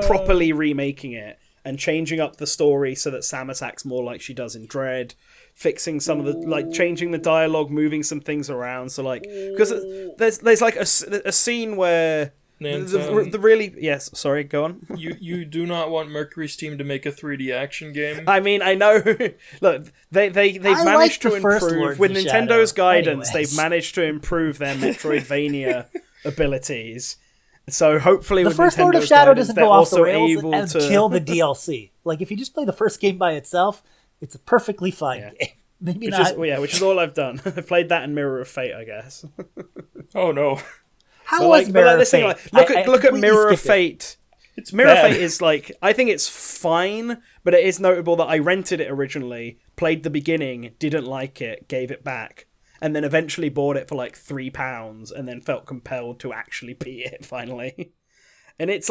properly remaking it and changing up the story so that Samus acts more like she does in Dread, fixing some of the changing the dialogue, moving some things around. So because there's like a scene where the really sorry, go on. You do not want Mercury Steam to make a 3D action game. I mean, I know. Look, they've managed to improve with Nintendo's guidance. They've managed to improve their Metroidvania abilities. So hopefully, the with first Nintendo's Lord of Shadow guidance, doesn't go off the rails and kill the DLC. Like if you just play the first game by itself, it's a perfectly fine game. Maybe which is all I've done. I've played that in Mirror of Fate, I guess. Oh no. How was Mirror of Fate? Look at Mirror of Fate. It's Mirror bad. of Fate is I think it's fine, but it is notable that I rented it originally, played the beginning, didn't like it, gave it back, and then eventually bought it for £3, and then felt compelled to actually beat it finally. And it's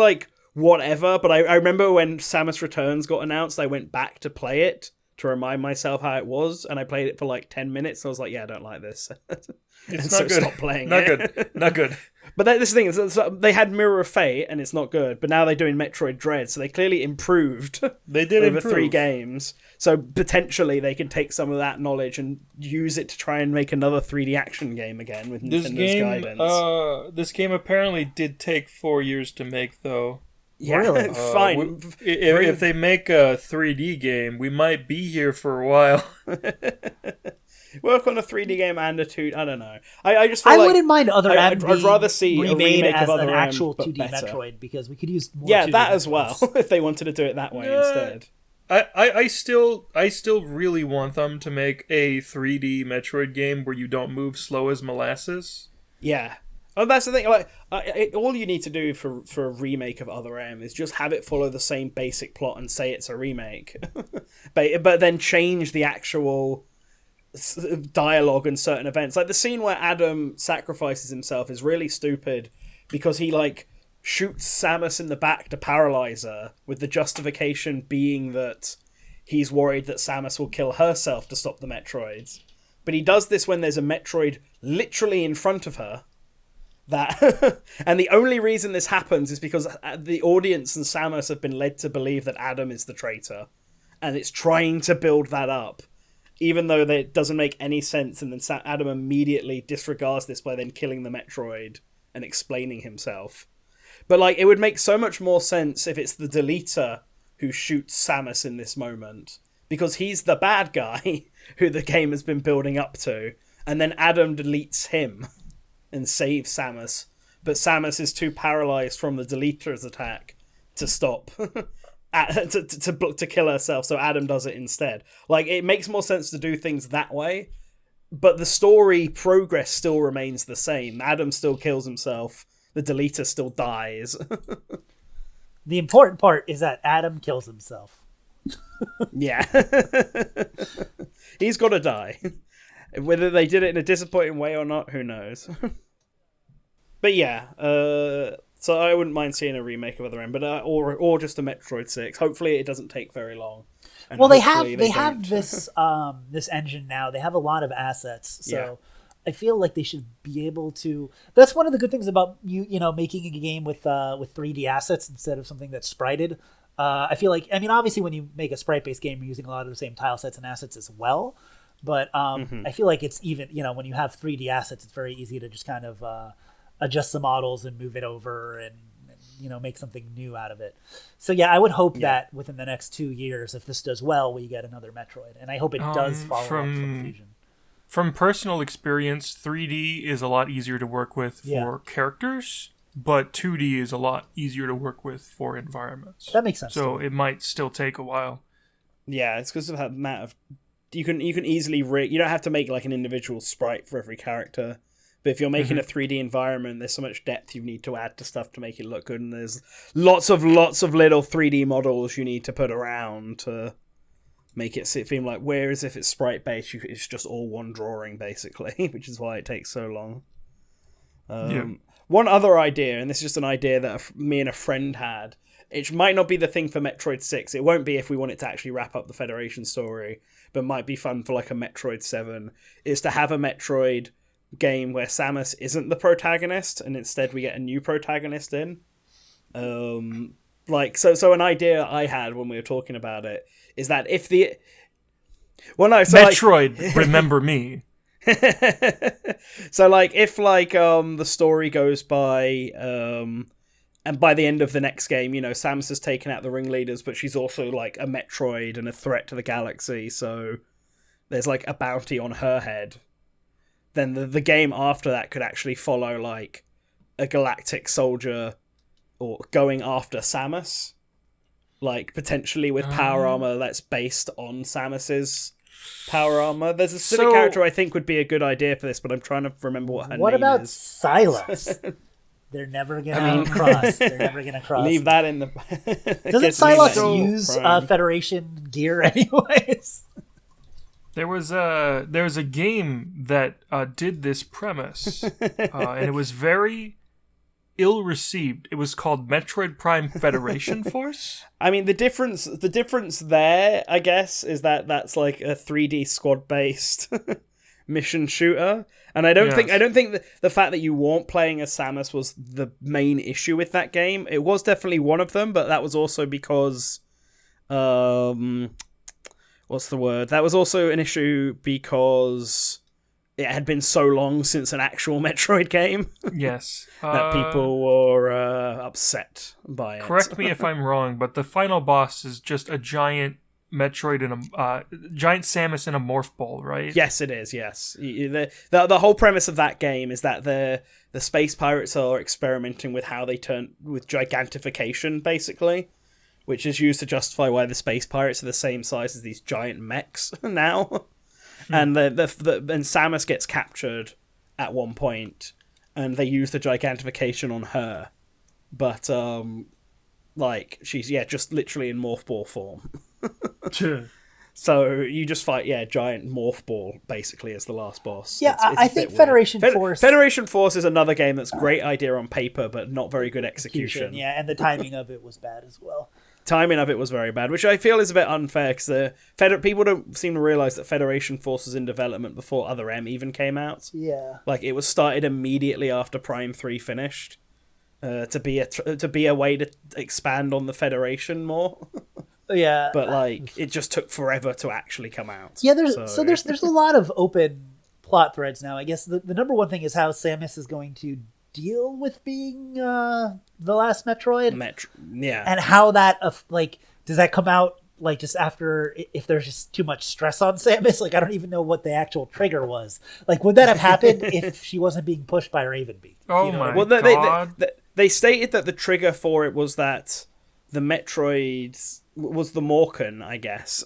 whatever, but I remember when Samus Returns got announced, I went back to play it to remind myself how it was, and I played it for 10 minutes, and I was like, yeah, I don't like this. It's not good. Stopped playing not it. Good. Not good. But this thing is, they had Mirror of Fate, and it's not good. But now they're doing Metroid Dread, so they clearly improved. They did over improve. 3 games. So potentially they can take some of that knowledge and use it to try and make another 3D action game again with Nintendo's guidance. This game apparently did take 4 years to make, though. Yeah, really? Fine. If they make a 3D game, we might be here for a while. Work on a 3D game and a 2D. I don't know. I just feel I wouldn't mind Other M I'd rather see a remake as of Other an M, actual but 2D better. Metroid, because we could use more 2D that as well, Metroids. if they wanted to do it that way instead. I still really want them to make a 3D Metroid game where you don't move slow as molasses. Yeah. Oh, that's the thing. All you need to do for a remake of Other M is just have it follow the same basic plot and say it's a remake, but then change the actual dialogue and certain events. Like the scene where Adam sacrifices himself is really stupid because he like shoots Samus in the back to paralyze her, with the justification being that he's worried that Samus will kill herself to stop the Metroids. But he does this when there's a Metroid literally in front of her. That and the only reason this happens is because the audience and Samus have been led to believe that Adam is the traitor, and it's trying to build that up, even though it doesn't make any sense. And then Adam immediately disregards this by then killing the Metroid and explaining himself. But like, it would make so much more sense if it's the deleter who shoots Samus in this moment, because he's the bad guy who the game has been building up to, and then Adam deletes him and saves Samus, but Samus is too paralyzed from the deleter's attack to stop, to kill herself, so Adam does it instead. Like, it makes more sense to do things that way, but the story progress still remains the same. Adam still kills himself, the deleter still dies. The important part is that Adam kills himself. Yeah. He's got to die. Whether they did it in a disappointing way or not, who knows? But yeah, so I wouldn't mind seeing a remake of Other M, but or just a Metroid 6. Hopefully it doesn't take very long. And well, they have this this engine now. They have a lot of assets, so yeah. I feel like they should be able to. That's one of the good things about you know, making a game with 3D assets instead of something that's sprited. I feel like, I mean, obviously when you make a sprite-based game, you're using a lot of the same tile sets and assets as well. But I feel like it's even, you know, when you have 3D assets, it's very easy to just kind of adjust the models and move it over and you know, make something new out of it. So yeah, I would hope that within the next 2 years, if this does well, we get another Metroid. And I hope it does follow up from Fusion. From personal experience, 3D is a lot easier to work with for characters, but 2D is a lot easier to work with for environments. That makes sense. So it might still take a while. Yeah, it's because of that amount of... You can easily... You don't have to make like an individual sprite for every character. But if you're making a 3D environment, there's so much depth you need to add to stuff to make it look good. And there's lots of little 3D models you need to put around to make it seem like, whereas if it's sprite-based, it's just all one drawing, basically, which is why it takes so long. One other idea, and this is just an idea that me and a friend had, it might not be the thing for Metroid 6. It won't be if we want it to actually wrap up the Federation story, but might be fun for like a Metroid 7, is to have a Metroid game where Samus isn't the protagonist, and instead we get a new protagonist in. Like, so an idea I had when we were talking about it is that if the... Well, no, so Metroid, like... remember me. So like if like the story goes by and by the end of the next game, you know, Samus has taken out the ringleaders, but she's also like a Metroid and a threat to the galaxy, so there's like a bounty on her head. Then the game after that could actually follow like a galactic soldier or going after Samus, like potentially with power armor that's based on Samus's power armor. There's a specific character I think would be a good idea for this, but I'm trying to remember what her name is. What about Sylas? They're never gonna cross. They're never gonna cross. Leave that in the... Doesn't Sylas use Federation gear anyways? There was a game that did this premise, and it was very ill-received. It was called Metroid Prime Federation Force. I mean, the difference there, I guess, is that that's like a 3D squad-based mission shooter, and I don't think the fact that you weren't playing as Samus was the main issue with that game. It was definitely one of them, but that was also because, what's the word? That was also an issue because it had been so long since an actual Metroid game. Yes. That people were upset by it. Correct me if I'm wrong, but the final boss is just a giant Metroid and a giant Samus in a morph ball, right? Yes, it is, yes. The whole premise of that game is that the space pirates are experimenting with how they turn with gigantification, basically, which is used to justify why the space pirates are the same size as these giant mechs now. And and Samus gets captured at one point, and they use the gigantification on her, but like she's just literally in morph ball form. So you just fight, giant morph ball basically as the last boss. Yeah, It's I a think bit weird. Federation Force. Federation Force is another game that's great idea on paper, but not very good execution. Yeah, and the timing of it was bad as well. Timing of it was very bad, which I feel is a bit unfair because people don't seem to realize that Federation Force was in development before Other M even came out. Yeah, Like it was started immediately after Prime 3 finished. To be a way to expand on the Federation more. yeah, But like it just took forever to actually come out. yeah. There's a lot of open plot threads now. I guess the number one thing is how Samus is going to deal with being the last Metroid, and how that does that come out like just after, if there's just too much stress on Samus? Like I don't even know what the actual trigger was. Like would that have happened if she wasn't being pushed by Ravenbeak? Oh my god! They stated that the trigger for it was that the Metroid was the Morkan, I guess.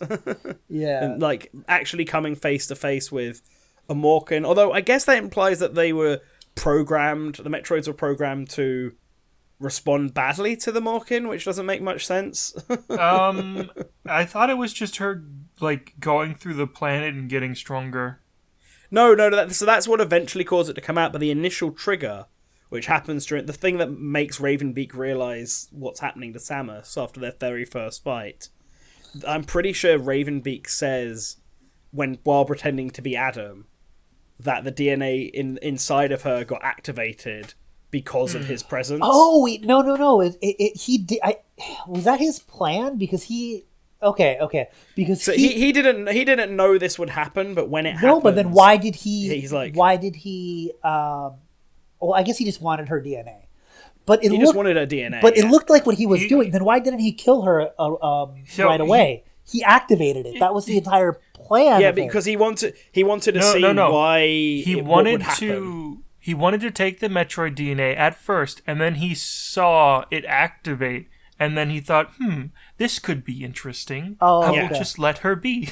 Yeah, And, like actually coming face to face with a Morkan. Although I guess that implies that they were programmed. The Metroids were programmed to respond badly to the Morkan, which doesn't make much sense. I thought it was just her like going through the planet and getting stronger. No, so that's what eventually caused it to come out. But the initial trigger, which happens during the thing that makes Ravenbeak realize what's happening to Samus after their very first fight, I'm pretty sure Ravenbeak says while pretending to be Adam that the DNA inside of her got activated because of his presence. Oh no! Was that his plan? Because he because so he didn't know this would happen, but when it happened, no, but then why did he? He's like, why did he? Well, I guess he just wanted her DNA, but he just wanted her DNA. But it looked like what he was doing. Then why didn't he kill her right away? He activated it. That was the entire plan. Yeah, because he wanted to see why he wanted to. He wanted to take the Metroid DNA at first, and then he saw it activate, and then he thought, this could be interesting. Oh, I will just let her be.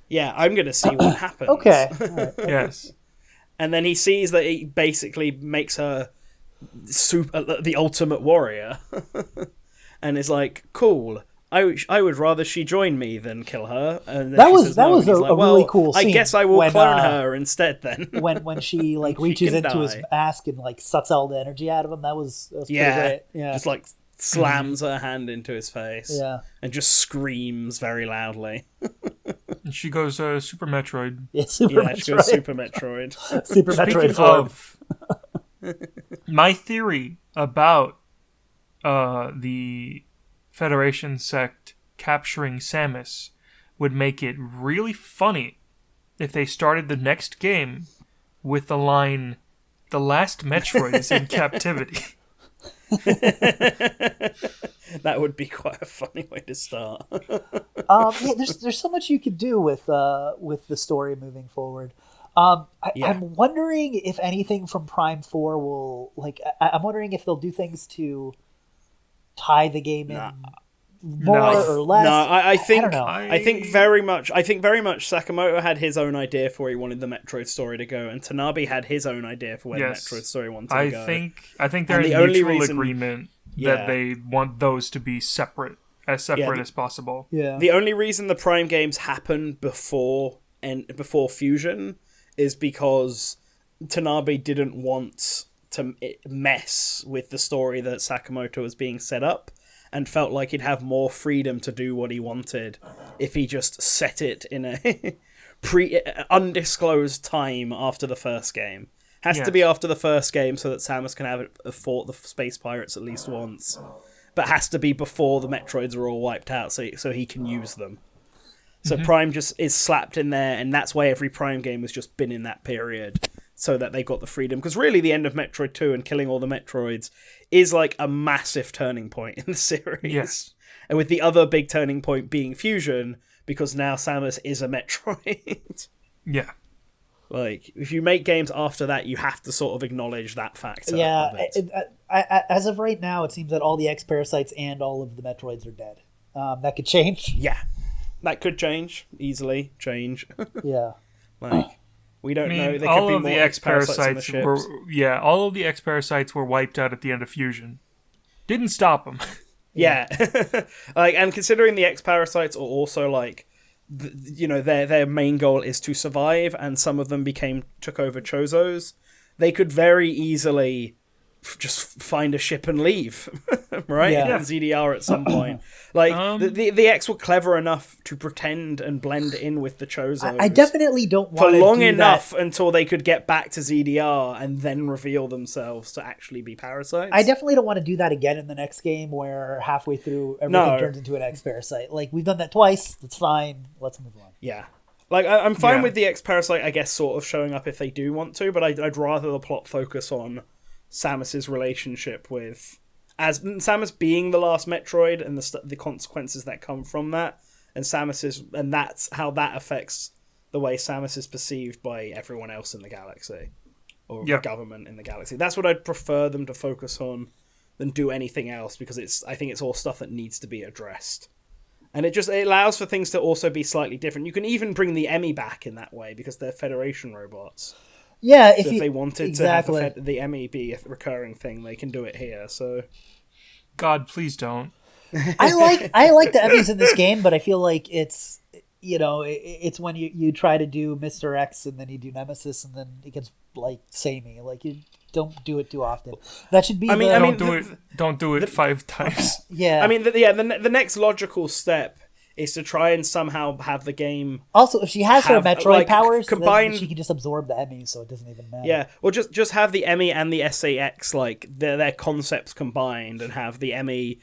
Yeah, I'm going to see what happens. Okay. Yes. And then he sees that he basically makes her the ultimate warrior. And is like, cool. I would rather she join me than kill her. And that was a really cool scene. I guess I will clone her instead then. when she like reaches into his mask and like sucks all the energy out of him. That was pretty great. Yeah. Just like slams her hand into his face. Yeah. And just screams very loudly. And she goes, Super Metroid. Yeah, Super Metroid. She goes Super Metroid. Super Metroid Speaking of my theory about the Federation sect capturing Samus would make it really funny if they started the next game with the line, "The last Metroid is in captivity." That would be quite a funny way to start. Yeah, there's so much you could do with the story moving forward. I'm wondering if anything from Prime 4 will I'm wondering if they'll do things to tie the game in more or less. No, I think don't know. I think very much Sakamoto had his own idea for where he wanted the Metroid story to go, and Tanabe had his own idea for where the Metroid story wanted to go. I think they're in mutual agreement that they want those to be separate as possible. Yeah. The only reason the Prime games happened before Fusion is because Tanabe didn't want to mess with the story that Sakamoto was being set up, and felt like he'd have more freedom to do what he wanted if he just set it in a undisclosed time after the first game. Has to be after the first game so that Samus can have fought the space pirates at least once, but has to be before the Metroids are all wiped out so he can use them. So Prime just is slapped in there, and that's why every Prime game has just been in that period, so that they got the freedom. Because really, the end of Metroid 2 and killing all the Metroids is like a massive turning point in the series. Yes. And with the other big turning point being Fusion, because now Samus is a Metroid. Yeah. Like, if you make games after that, you have to sort of acknowledge that factor. Yeah, as of right now, it seems that all the X-Parasites and all of the Metroids are dead. That could change. Yeah. That could change. Easily change. Yeah. Like, we don't know. There all could be of more the X-Parasites were... Yeah, all of the X-Parasites were wiped out at the end of Fusion. Didn't stop them. Yeah. Like, and considering the X-Parasites are also, like, their main goal is to survive, and some of them took over Chozos, they could very easily just find a ship and leave, right? Yeah. ZDR at some point. Like the X were clever enough to pretend and blend in with the Chozos. I definitely don't want for to long do enough that. until they could get back to ZDR and then reveal themselves to actually be parasites. I definitely don't want to do that again in the next game, where halfway through everything turns into an X parasite. Like, we've done that twice. That's fine. Let's move on. Yeah. Like, I'm fine with the X-Parasite, I guess, sort of showing up if they do want to, but I'd rather the plot focus on Samus's relationship with... as Samus being the last Metroid and the consequences that come from that, and that's how that affects the way Samus is perceived by everyone else in the galaxy, or the government in the galaxy. That's what I'd prefer them to focus on than do anything else, because I think it's all stuff that needs to be addressed. And it allows for things to also be slightly different. You can even bring the Emmy back in that way, because they're Federation robots. Yeah, if they wanted to have the Emmy be a recurring thing, they can do it here. So, God, please don't. I like the Emmys in this game, but I feel like it's it's when you try to do Mr. X and then you do Nemesis and then it gets like samey. Like, you don't do it too often. That should be. Don't do it 5 times. Yeah. I mean, the next logical step is to try and somehow have the game. Also, if she has her Metroid powers, combined, then she can just absorb the Emmys, so it doesn't even matter. Yeah, or just have the Emmy and the SAX, like their concepts combined, and have the Emmy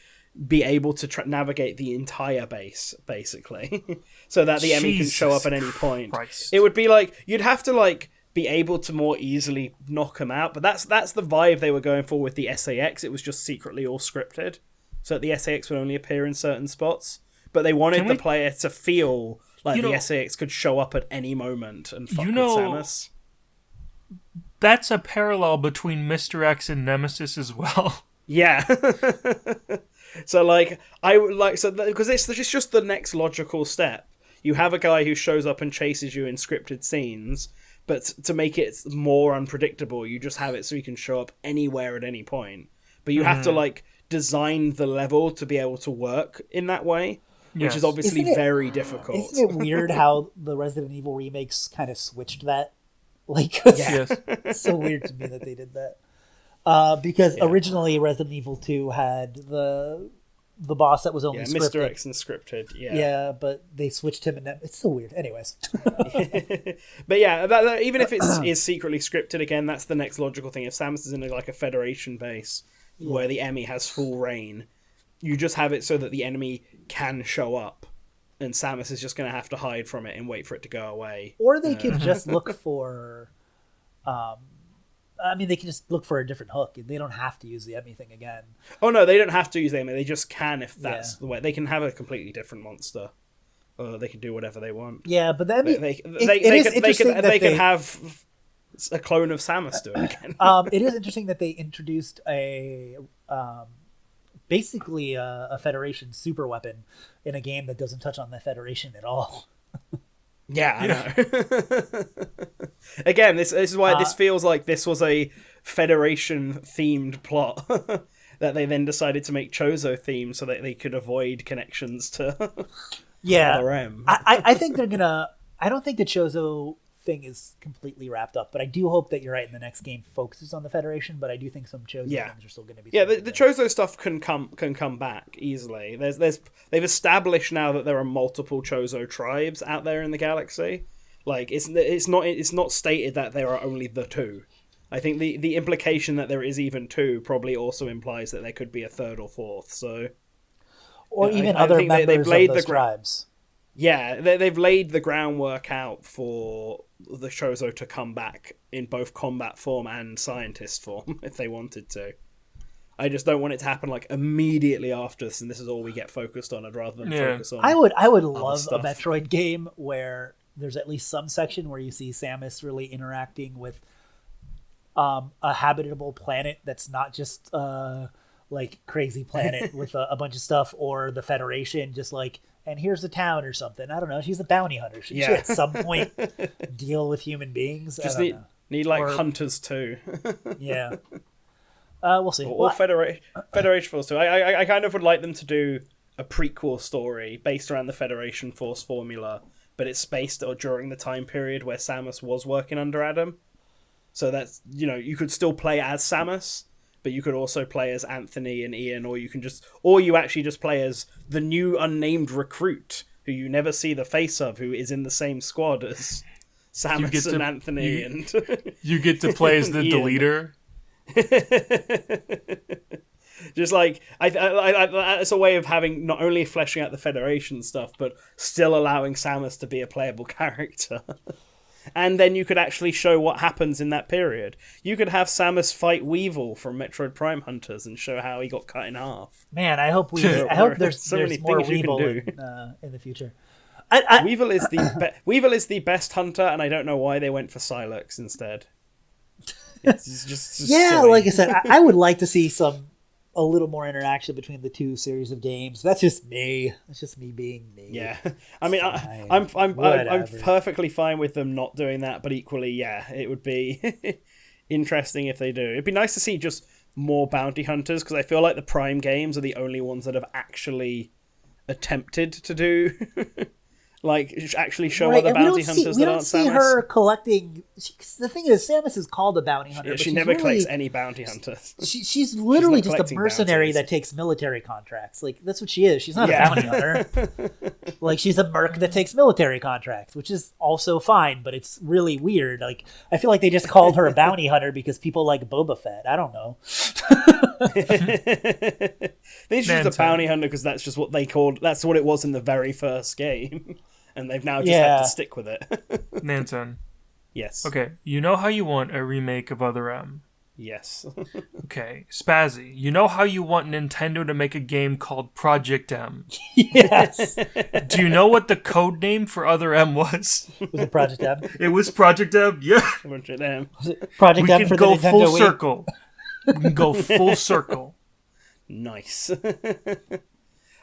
be able to navigate the entire base, basically, so that the Emmy can show up at any point. Christ. It would be like you'd have to be able to more easily knock them out, but that's the vibe they were going for with the SAX. It was just secretly all scripted, so that the SAX would only appear in certain spots. But they wanted the player to feel like the SAX could show up at any moment and fuck with Samus. That's a parallel between Mr. X and Nemesis as well. Yeah. So because it's just the next logical step. You have a guy who shows up and chases you in scripted scenes, but to make it more unpredictable, you just have it so he can show up anywhere at any point. But you have to design the level to be able to work in that way. Which is obviously very difficult. Isn't it weird how the Resident Evil remakes kind of switched that? Like, yes. It's so weird to me that they did that. Because originally Resident Evil 2 had the boss that was only scripted. Mr. X and scripted, Yeah, but they switched him and it's so weird. Anyways. But yeah, even if it is secretly scripted, again, that's the next logical thing. If Samus is in a Federation base where the Emmy has full reign, you just have it so that the enemy can show up, and Samus is just going to have to hide from it and wait for it to go away. Or they could just look for... they can just look for a different hook. They don't have to use the Emmy thing again. Oh no, they don't have to use the Emmy. They just can if that's the way. They can have a completely different monster. Or they can do whatever they want. Yeah, but the Emmy... They can have a clone of Samus do it again. It is interesting that they introduced basically a Federation super weapon in a game that doesn't touch on the Federation at all. Yeah, I know. Again, this is why this feels like this was a Federation-themed plot that they then decided to make Chozo themed so that they could avoid connections to Other M. I think they're gonna... I don't think the Chozo thing is completely wrapped up, but I do hope that you're right and the next game focuses on the Federation, but I do think some Chozo things are still going to be... Yeah, the Chozo stuff can come back easily. They've established now that there are multiple Chozo tribes out there in the galaxy. Like, it's not stated that there are only the 2. I think the implication that there is even 2 probably also implies that there could be a 3rd or 4th, so... Or even other members of those tribes. Yeah, they've laid the groundwork out for the Chozo to come back in both combat form and scientist form, if they wanted to. I just don't want it to happen immediately after this, and this is all we get focused on. I'd rather than focus on... I would love a Metroid game where there's at least some section where you see Samus really interacting with a habitable planet that's not just crazy planet with a bunch of stuff, or the Federation just and here's a town or something. I don't know. She's a bounty hunter. Should she at some point deal with human beings? Just need hunters too. Yeah. We'll see. Or Federation Force too. I kind of would like them to do a prequel story based around the Federation Force formula but it's spaced or during the time period where Samus was working under Adam. So that's, you could still play as Samus, but you could also play as Anthony and Ian, or you actually just play as the new unnamed recruit who you never see the face of, who is in the same squad as Samus and Anthony. You get to play as the deleter. Just like it's a way of having not only fleshing out the Federation stuff, but still allowing Samus to be a playable character. And then you could actually show what happens in that period. You could have Samus fight Weevil from Metroid Prime Hunters and show how he got cut in half. Man, I hope there's more Weevil in the future. Weevil is the best hunter, and I don't know why they went for Silex instead. It's just yeah, silly. like I said, I would like to see a little more interaction between the two series of games. That's just me. That's just me being me. Yeah, I mean, I'm perfectly fine with them not doing that, but equally, yeah, it would be interesting if they do. It'd be nice to see just more bounty hunters, because I feel like the Prime games are the only ones that have actually attempted to do like actually show other bounty hunters that aren't Samus. We don't see her collecting. The thing is, Samus is called a bounty hunter. Yeah, she never collects any bounty hunters. She's literally just a mercenary that takes military contracts. Like, that's what she is. She's not a bounty hunter. Like, she's a merc that takes military contracts, which is also fine, but it's really weird. Like, I feel like they just called her a bounty hunter because people like Boba Fett. I don't know. She's just a bounty hunter because that's just what they called. That's what it was in the very first game. And they've now just had to stick with it. Nanton. Yes. Okay, you know how you want a remake of Other M? Yes. Okay, Spazzy, you know how you want Nintendo to make a game called Project M? Yes. Do you know what the code name for Other M was? Was it Project M? It was Project M, yeah. Project M. Was it Project M for the Nintendo Wii? We can go full circle. We can go full circle. Nice.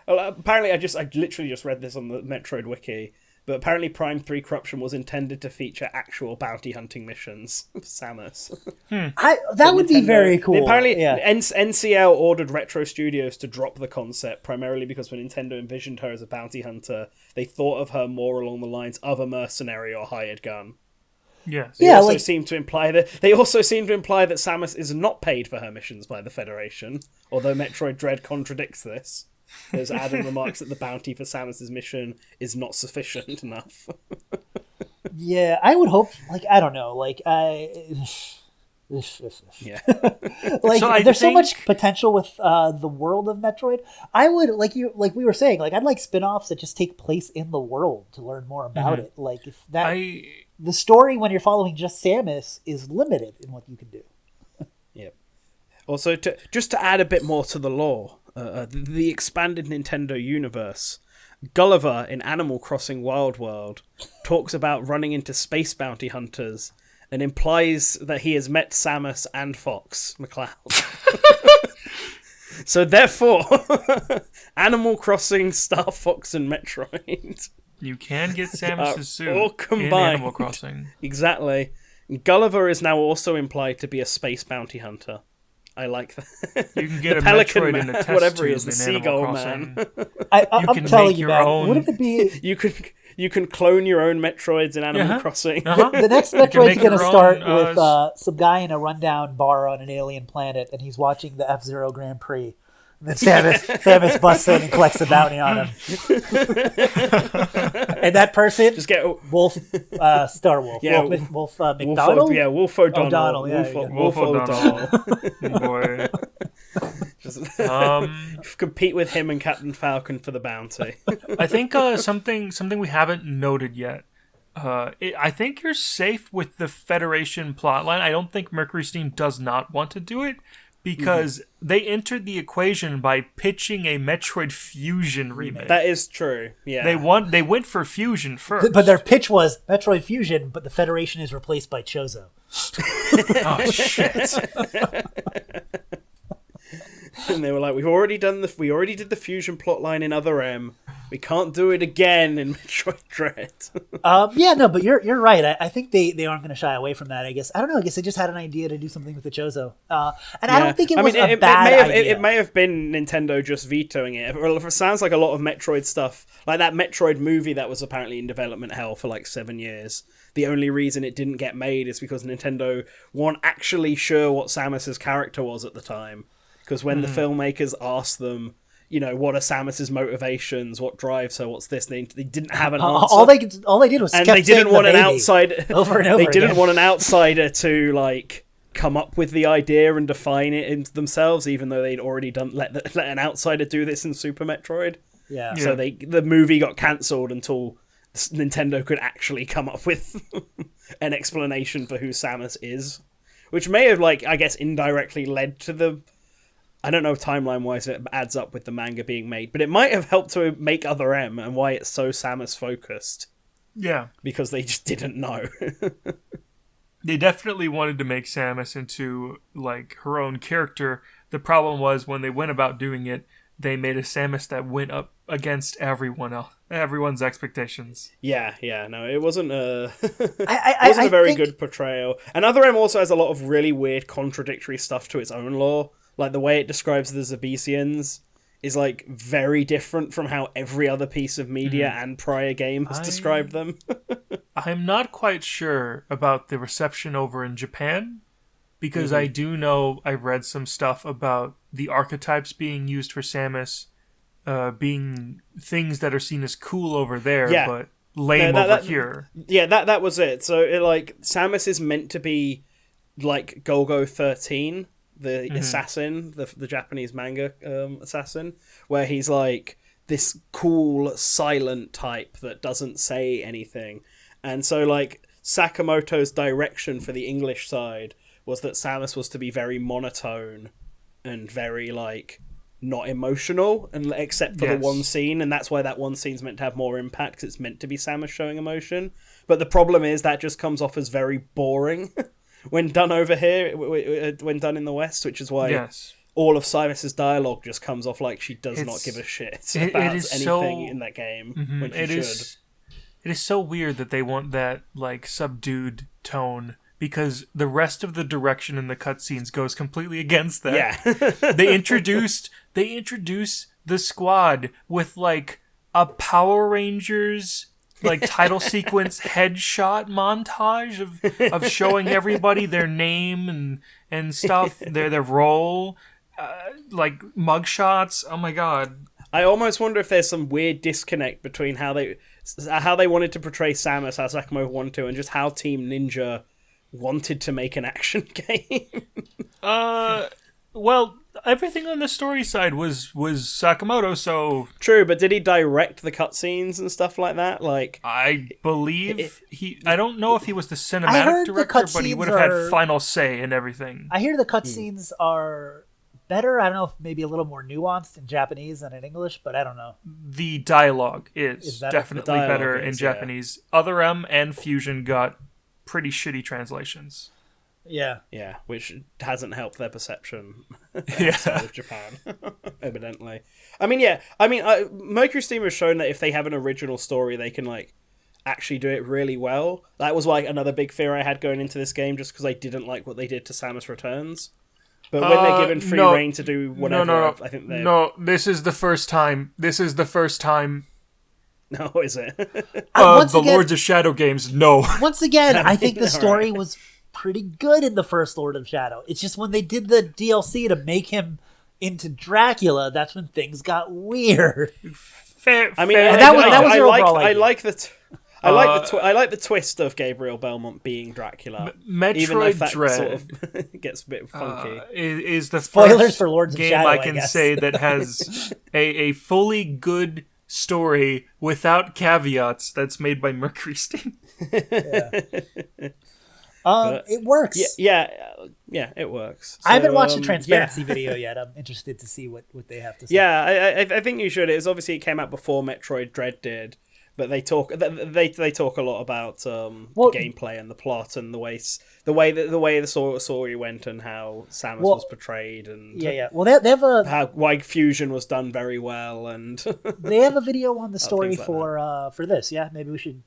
Well, apparently, I literally just read this on the Metroid Wiki, but apparently Prime 3 Corruption was intended to feature actual bounty hunting missions for Samus. That would be very cool. Apparently, NCL ordered Retro Studios to drop the concept, primarily because when Nintendo envisioned her as a bounty hunter, they thought of her more along the lines of a mercenary or hired gun. Yes. They also seem to imply that Samus is not paid for her missions by the Federation, although Metroid Dread contradicts this. As Adam remarks that the bounty for Samus's mission is not sufficient enough. Yeah, I would hope. Like, I don't know. Like, yeah. Like, there's so much potential with the world of Metroid. I would like we were saying. Like, I'd like spin-offs that just take place in the world to learn more about it. Like, if that the story when you're following just Samus is limited in what you can do. Yep. Also, just to add a bit more to the lore. The expanded Nintendo universe, Gulliver in Animal Crossing Wild World talks about running into space bounty hunters and implies that he has met Samus and Fox McCloud. So therefore, Animal Crossing, Star Fox, and Metroid. You can get Samus' suit all combined. In Animal Crossing. Exactly. Gulliver is now also implied to be a space bounty hunter. I like that. You can get a Metroid in a test whatever he is, tube the in seagull Animal man. I'm telling you, man. Wouldn't it be? You can clone your own Metroids in Animal Crossing. The next Metroid's going to start with some guy in a rundown bar on an alien planet, and he's watching the F-Zero Grand Prix. And then Samus busts in and collects a bounty on him. And that person, just get Wolf, Star Wolf, Wolf McDonald, Wolf O'Donnell, O'Donnell, Wolf O'Donnell. Boy, just compete with him and Captain Falcon for the bounty. I think something we haven't noted yet. I think you're safe with the Federation plotline. I don't think Mercury Steam does not want to do it. Because they entered the equation by pitching a Metroid Fusion remake. That is true. Yeah, they went for Fusion first, but their pitch was Metroid Fusion, but the Federation is replaced by Chozo. Oh shit! And they were like, we already did the fusion plotline in Other M. We can't do it again in Metroid Dread. Yeah, no, but you're right. I think they aren't going to shy away from that. I guess I don't know. I guess they just had an idea to do something with the Chozo, and I don't think it was a bad idea. It may have been Nintendo just vetoing it. Well, it sounds like a lot of Metroid stuff, like that Metroid movie that was apparently in development hell for like 7 years. The only reason it didn't get made is because Nintendo weren't actually sure what Samus's character was at the time. Because when the filmmakers asked them, you know, what are Samus's motivations, what drives her, what's this, they didn't have an answer. All they did was and kept they didn't saying want the an baby outsider. over and over. They didn't want an outsider to like come up with the idea and define it into themselves, even though they'd already let an outsider do this in Super Metroid. Yeah. So the movie got cancelled until Nintendo could actually come up with an explanation for who Samus is, which may have, like, I guess, indirectly led to the. I don't know timeline-wise if it adds up with the manga being made, but it might have helped to make Other M and why it's so Samus-focused. Yeah. Because they just didn't know. They definitely wanted to make Samus into, like, her own character. The problem was when they went about doing it, they made a Samus that went up against everyone's expectations. Yeah, no, it wasn't a I very think... good portrayal. And Other M also has a lot of really weird contradictory stuff to its own lore. Like, the way it describes the Zebesians is, like, very different from how every other piece of media and prior game has described them. I'm not quite sure about the reception over in Japan, because I do know I've read some stuff about the archetypes being used for Samus being things that are seen as cool over there, but lame over here. Yeah, that was it. So, Samus is meant to be like Golgo 13, the assassin, the Japanese manga assassin, where he's like this cool, silent type that doesn't say anything. And so, like, Sakamoto's direction for the English side was that Samus was to be very monotone and very, like, not emotional, and except for the one scene, and that's why that one scene's meant to have more impact, because it's meant to be Samus showing emotion. But the problem is that just comes off as very boring when done over here, when done in the West, which is why all of Samus's dialogue just comes off like she does not give a shit about anything in that game when she should. It is so weird that they want that, like, subdued tone, because the rest of the direction in the cutscenes goes completely against that. Yeah. They introduce the squad with, like, a Power Rangers, like, title sequence headshot montage of showing everybody their name and stuff, their role, like mugshots. Oh my god. I almost wonder if there's some weird disconnect between how they wanted to portray Samus, how Sakamoto wanted to, and just how Team Ninja wanted to make an action game. Well, everything on the story side was Sakamoto, so... True, but did he direct the cutscenes and stuff like that? Like, I believe I don't know if he was the cinematic director, but he would have had final say in everything. I hear the cutscenes are better. I don't know if maybe a little more nuanced in Japanese than in English, but I don't know. The dialogue is definitely better in Japanese. Other M and Fusion got pretty shitty translations. Yeah, which hasn't helped their perception outside of Japan, evidently. Mercury Steam has shown that if they have an original story, they can, like, actually do it really well. That was, like, another big fear I had going into this game, just because I didn't like what they did to Samus Returns. But when they're given free reign to do whatever, I think they're... No, this is the first time. No, is it? Lords of Shadow games, no. Once again, I think the story was pretty good in the first Lord of Shadow. It's just when they did the DLC to make him into Dracula, that's when things got weird. Fair. I like the twist of Gabriel Belmont being Dracula. Metroid Dread sort of gets a bit funky. Is the spoilers first for Lords of game Shadow, I can say that has a fully good story without caveats that's made by Mercury Steam. It works. Yeah, it works. So, I haven't watched the Transparency video yet. I'm interested to see what they have to say. Yeah, I think you should. Obviously it came out before Metroid Dread did, but they talk a lot about the gameplay and the plot and the way the story went and how Samus was portrayed and yeah. Well, they have why fusion was done very well, and they have a video on the story like for this. Yeah, maybe we should.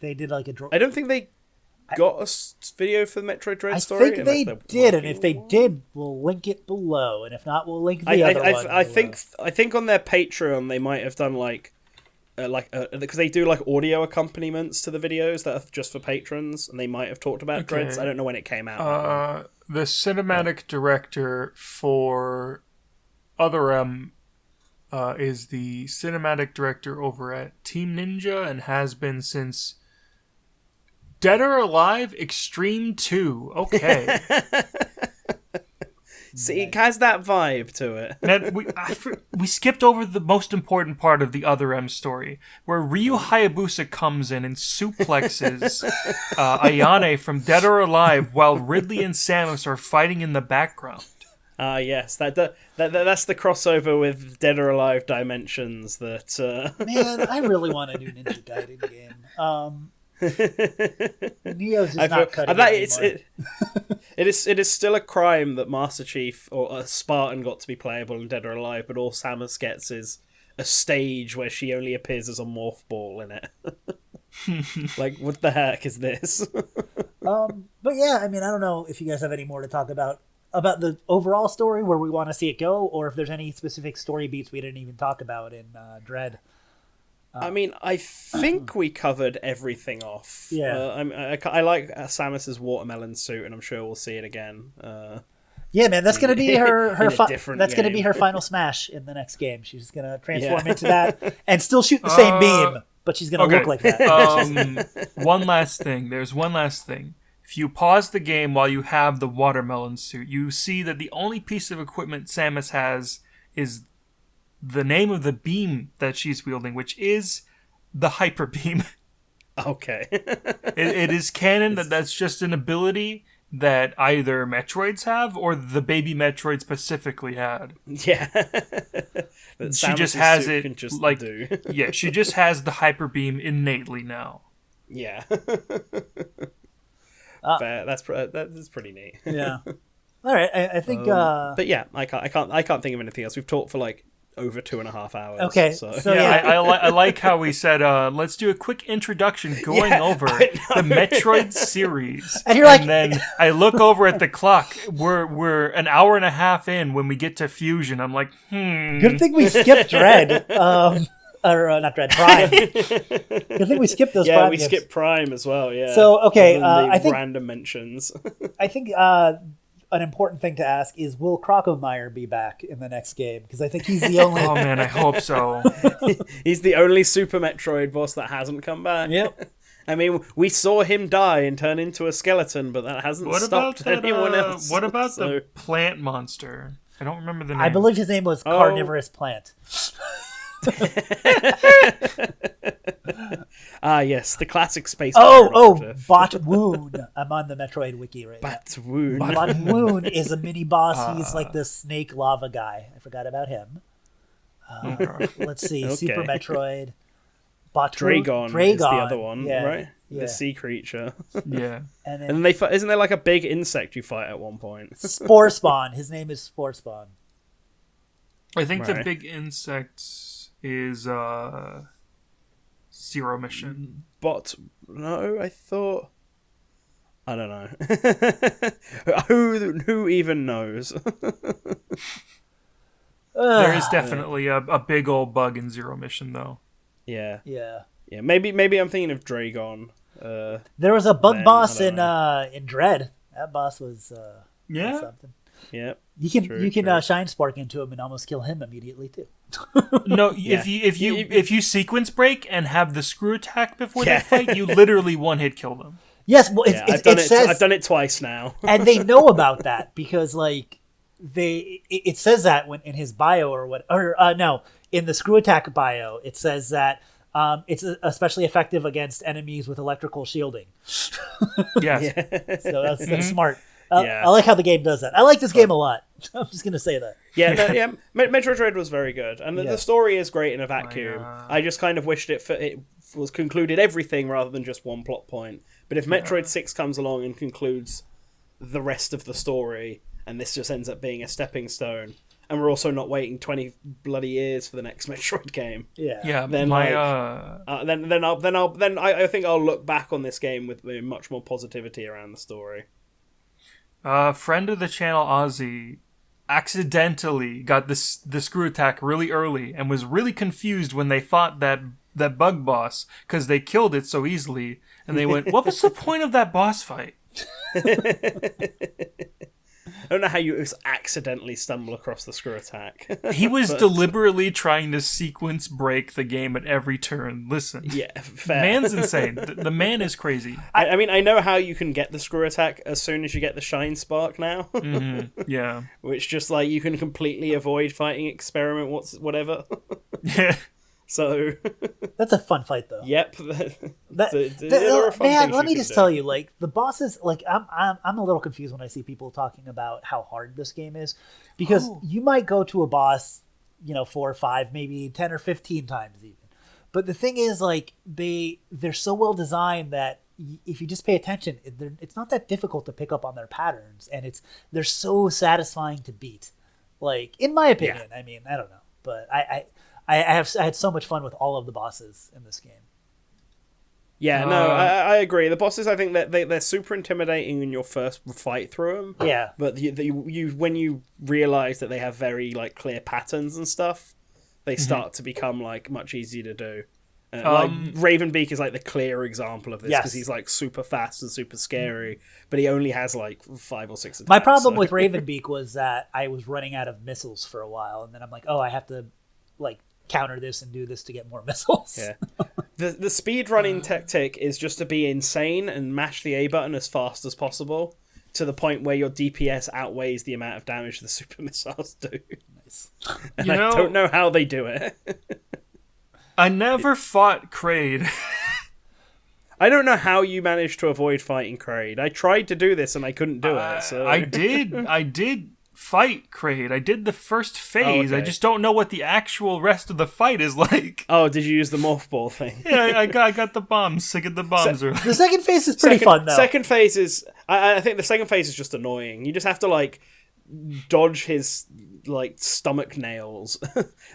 They did like a. I don't think they got a video for the Metroid Dread story. I think they did, and if they did, we'll link it below, and if not, we'll link the other one. I think on their Patreon they might have done because they do like audio accompaniments to the videos that are just for patrons, and they might have talked about Dreads. I don't know when it came out. The cinematic director for Other M is the cinematic director over at Team Ninja and has been since Dead or Alive Extreme 2. Okay. See, it has that vibe to it. Now, we skipped over the most important part of the Other M story, where Ryu Hayabusa comes in and suplexes Ayane from Dead or Alive while Ridley and Samus are fighting in the background. Yes, that's the crossover with Dead or Alive Dimensions. That man, I really want a new Ninja Gaiden game. Neo's is not cutting it is still a crime that Master Chief or Spartan got to be playable in Dead or Alive, but all Samus gets is a stage where she only appears as a morph ball in it. Like, what the heck is this? But yeah, I mean, I don't know if you guys have any more to talk about the overall story, where we want to see it go, or if there's any specific story beats we didn't even talk about in Dread. I mean, I think we covered everything off. Yeah. I like Samus's watermelon suit, and I'm sure we'll see it again. Yeah, man, that's gonna be her. That's gonna be her final smash in the next game. She's gonna transform into that and still shoot the same beam, but she's gonna look like that. One last thing. There's one last thing. If you pause the game while you have the watermelon suit, you see that the only piece of equipment Samus has is the name of the beam that she's wielding, which is the Hyper Beam. Okay. It is canon that's just an ability that either Metroids have or the baby Metroid specifically had. Yeah. She just has it yeah, she just has the Hyper Beam innately now. Yeah. Fair. That's pretty neat. Yeah. All right. I think. But yeah, I can't think of anything else. We've talked for like over 2.5 hours. Okay. So yeah, I like how we said let's do a quick introduction going over the Metroid series. And you're like, then I look over at the clock. We're an hour and a half in when we get to Fusion. I'm like, Good thing we skipped Dread. Or not Dread, Prime. Good thing we skipped those. Yeah, we skipped Prime as well. Yeah. So okay, I think random mentions. I think an important thing to ask is, will Crocomire be back in the next game? Because I think he's the only. Oh man, I hope so. He's the only Super Metroid boss that hasn't come back. Yep. I mean, we saw him die and turn into a skeleton, but that hasn't stopped anyone else. What about the plant monster? I don't remember the name. I believe his name was Carnivorous Plant. Yes, the classic space. Batwoon. I'm on the Metroid wiki right now. Batwoon. Batwoon is a mini boss. He's like the snake lava guy. I forgot about him. Let's see. Okay. Super Metroid. Dragon is the other one, right? Yeah. The sea creature. Yeah. And then And isn't there like a big insect you fight at one point? Spore Spawn. His name is Spore Spawn. I think the Right. big insect is Zero Mission. But no, I thought. I don't know. Who even knows? There is definitely a big old bug in Zero Mission, though. Yeah. Yeah. Yeah. Maybe I'm thinking of Dragon. There was a bug Man, boss I don't in Dread. That boss was Yeah? something. Yeah. You can True. shine spark into him and almost kill him immediately too. No, Yeah. if you sequence break and have the screw attack before they fight, you literally one hit kill them. Yes, well, it says, I've done it twice now. and they know about that because like it says that when in his bio in the screw attack bio it says that it's especially effective against enemies with electrical shielding. Yes. Yeah. So that's smart. Yeah. I like how the game does that. I like this game a lot. I'm just gonna say that. Yeah, no, yeah. Metroid Dread was very good, and Yeah. the story is great in a vacuum. I just kind of wished it was concluded everything rather than just one plot point. But if Metroid 6 comes along and concludes the rest of the story, and this just ends up being a stepping stone, and we're also not waiting 20 bloody years for the next Metroid game. Yeah. Yeah, Then my I think I'll look back on this game with much more positivity around the story. friend of the channel, Ozzy, accidentally got the screw attack really early and was really confused when they fought that bug boss because they killed it so easily, and they went, "What was the point of that boss fight?" I don't know how you just accidentally stumble across the screw attack. He was deliberately trying to sequence break the game at every turn. Listen, Yeah, fair. man's insane. The man is crazy. I mean, I know how you can get the screw attack as soon as you get the shine spark now, Yeah. which just like you can completely avoid fighting experiment whatever. Yeah. So, That's a fun fight though. yep. That, There are fun man, things let you me can just do. tell you, like the bosses, like I'm a little confused when I see people talking about how hard this game is, because you might go to a boss, 4 or 5, maybe 10 or 15 times even. But the thing is, like they're so well designed that if you just pay attention, it's not that difficult to pick up on their patterns, and they're so satisfying to beat. Like in my opinion, I mean, I don't know, but I had so much fun with all of the bosses in this game. Yeah, no, I agree. The bosses, I think that they're super intimidating in your first fight through them. Yeah. But you when you realize that they have very like clear patterns and stuff, they start to become like much easier to do. Like Ravenbeak is like the clear example of this because he's like super fast and super scary, but he only has like 5 or 6 attacks. My problem with Ravenbeak was that I was running out of missiles for a while, and then I'm like, oh, I have to like counter this and do this to get more missiles. Yeah. The speed running tactic is just to be insane and mash the A button as fast as possible to the point where your DPS outweighs the amount of damage the super missiles do. Nice. And I don't know how they do it. I never fought Kraid. I don't know how you managed to avoid fighting Kraid. I tried to do this and I couldn't do it. So I did fight Kraid. I did the first phase. okay. I just don't know what the actual rest of the fight is like. Oh, did you use the morph ball thing? Yeah, I got the bombs. I get the bombs. The second phase is pretty fun though. Second phase is... I think the second phase is just annoying. You just have to like dodge his like stomach nails,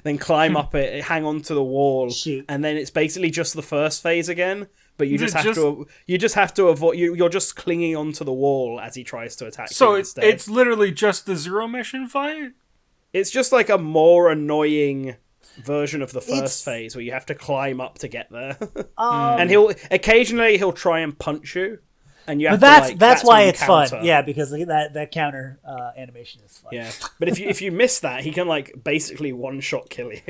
then climb up it, hang onto the wall, Shoot. and then it's basically just the first phase again. But you just It's have just- you just have to avoid. You're just clinging onto the wall as he tries to attack So you it's instead. literally just the Zero Mission fight? It's just like a more annoying version of the first It's- phase where you have to climb up to get there. Um, And he'll try and punch you, and you have but to that's like, that's why when you it's fun. counter. Yeah, because that counter animation is fun. Yeah, but if you miss that, he can like basically one shot kill you.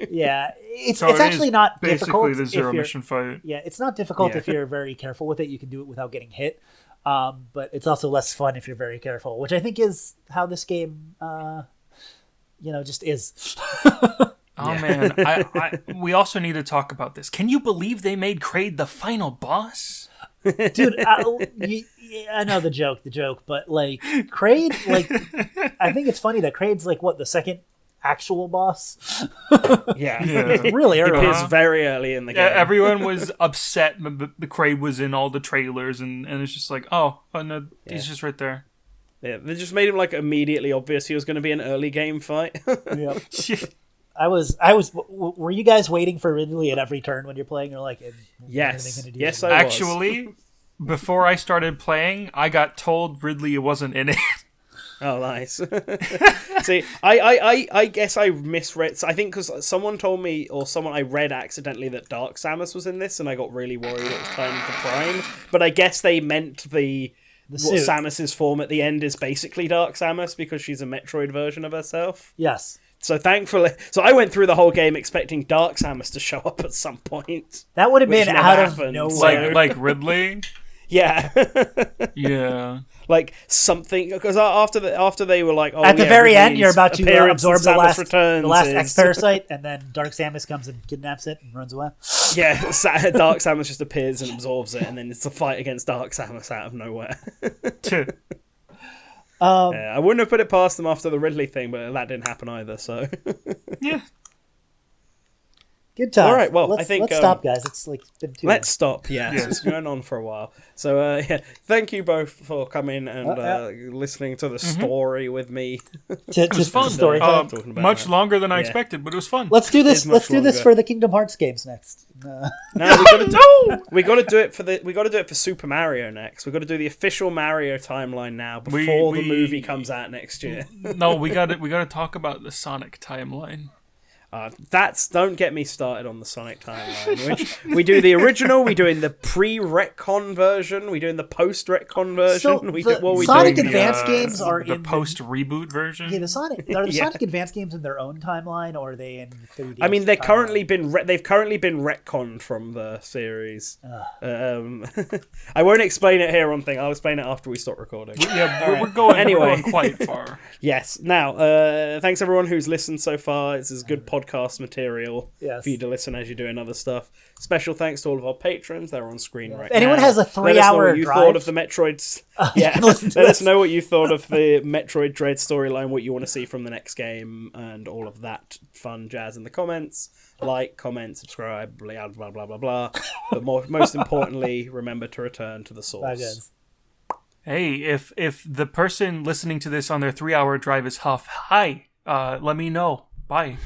Yeah, it's So it is actually not difficult. basically the Zero if you're- Mission fight. Yeah, it's not difficult Yeah. if you're very careful with it. You can do it without getting hit. But it's also less fun if you're very careful, which I think is how this game, just is. Oh man, we also need to talk about this. Can you believe they made Kraid the final boss? Dude, I know the joke, but like Kraid, like I think it's funny that Kraid's like the second actual boss. Yeah, Really he early. appears very early in the game. Yeah, everyone was upset. The Kraid was in all the trailers, and it's just like, oh no, he's just right there. Yeah, they just made him like immediately obvious he was going to be an early game fight. Yep. I was. Were you guys waiting for Ridley at every turn when you're playing? You're like, Yes. gonna do Yes, today? I was. Actually, before I started playing, I got told Ridley wasn't in it. Oh, nice. See, I guess I misread. I think because someone told me, or someone I read accidentally that Dark Samus was in this, and I got really worried it was time for Prime. But I guess they meant what suit. Samus's form at the end is basically Dark Samus because she's a Metroid version of herself. Yes. So thankfully, I went through the whole game expecting Dark Samus to show up at some point. That would have Which been never out of happened, nowhere. like Ridley. Yeah. Yeah. Like something, because after they were like, oh, At the yeah, very end, Ridley's you're about to appearance absorb in the Samus last Returns is- X parasite, and then Dark Samus comes and kidnaps it and runs away. Yeah, Dark Samus just appears and absorbs it, and then it's a fight against Dark Samus out of nowhere. I wouldn't have put it past them after the Ridley thing, but that didn't happen either. So Yeah. Good time. All right, well, let's, I think, let's stop, guys. It's like been too. let's stop. Yes, it's going on for a while. So thank you both for coming and listening to the story with me. Just fun. story time. Talking about Much that. longer than I Yeah. expected, but it was fun. Let's do this. It's much Let's do this longer. for the Kingdom Hearts games next. No, we got to do it for Super Mario next. We got to do the official Mario timeline now before the movie comes out next year. No, we got to talk about the Sonic timeline. Don't get me started on the Sonic timeline. Which we do the original, we doing the pre-retcon version, we doing the post-retcon version. So we the do, what we Sonic doing? Advance games are the in post reboot version. Yeah, the Sonic are the Yeah. Sonic Advance games in their own timeline, or are they in 3D? I mean, they've currently been retconned from the series. I won't explain it here on thing. I'll explain it after we stop recording. Yeah, we're going Anyway. we're going quite far. Yes. Now, thanks everyone who's listened so far. This is good podcast material Yes. for you to listen as you're doing other stuff. Special thanks to all of our patrons. They're on screen right now. anyone has a Let us know 3-hour what you drive- thought of the Metroid. you can listen to Let us this. know what you thought of the Metroid Dread storyline, what you want to see from the next game, and all of that fun jazz in the comments. Like, comment, subscribe, blah blah blah blah blah. But most importantly, remember to return to the Bye, source. guys. Hey, if the person listening to this on their 3-hour drive is Huff, hi, let me know. Bye.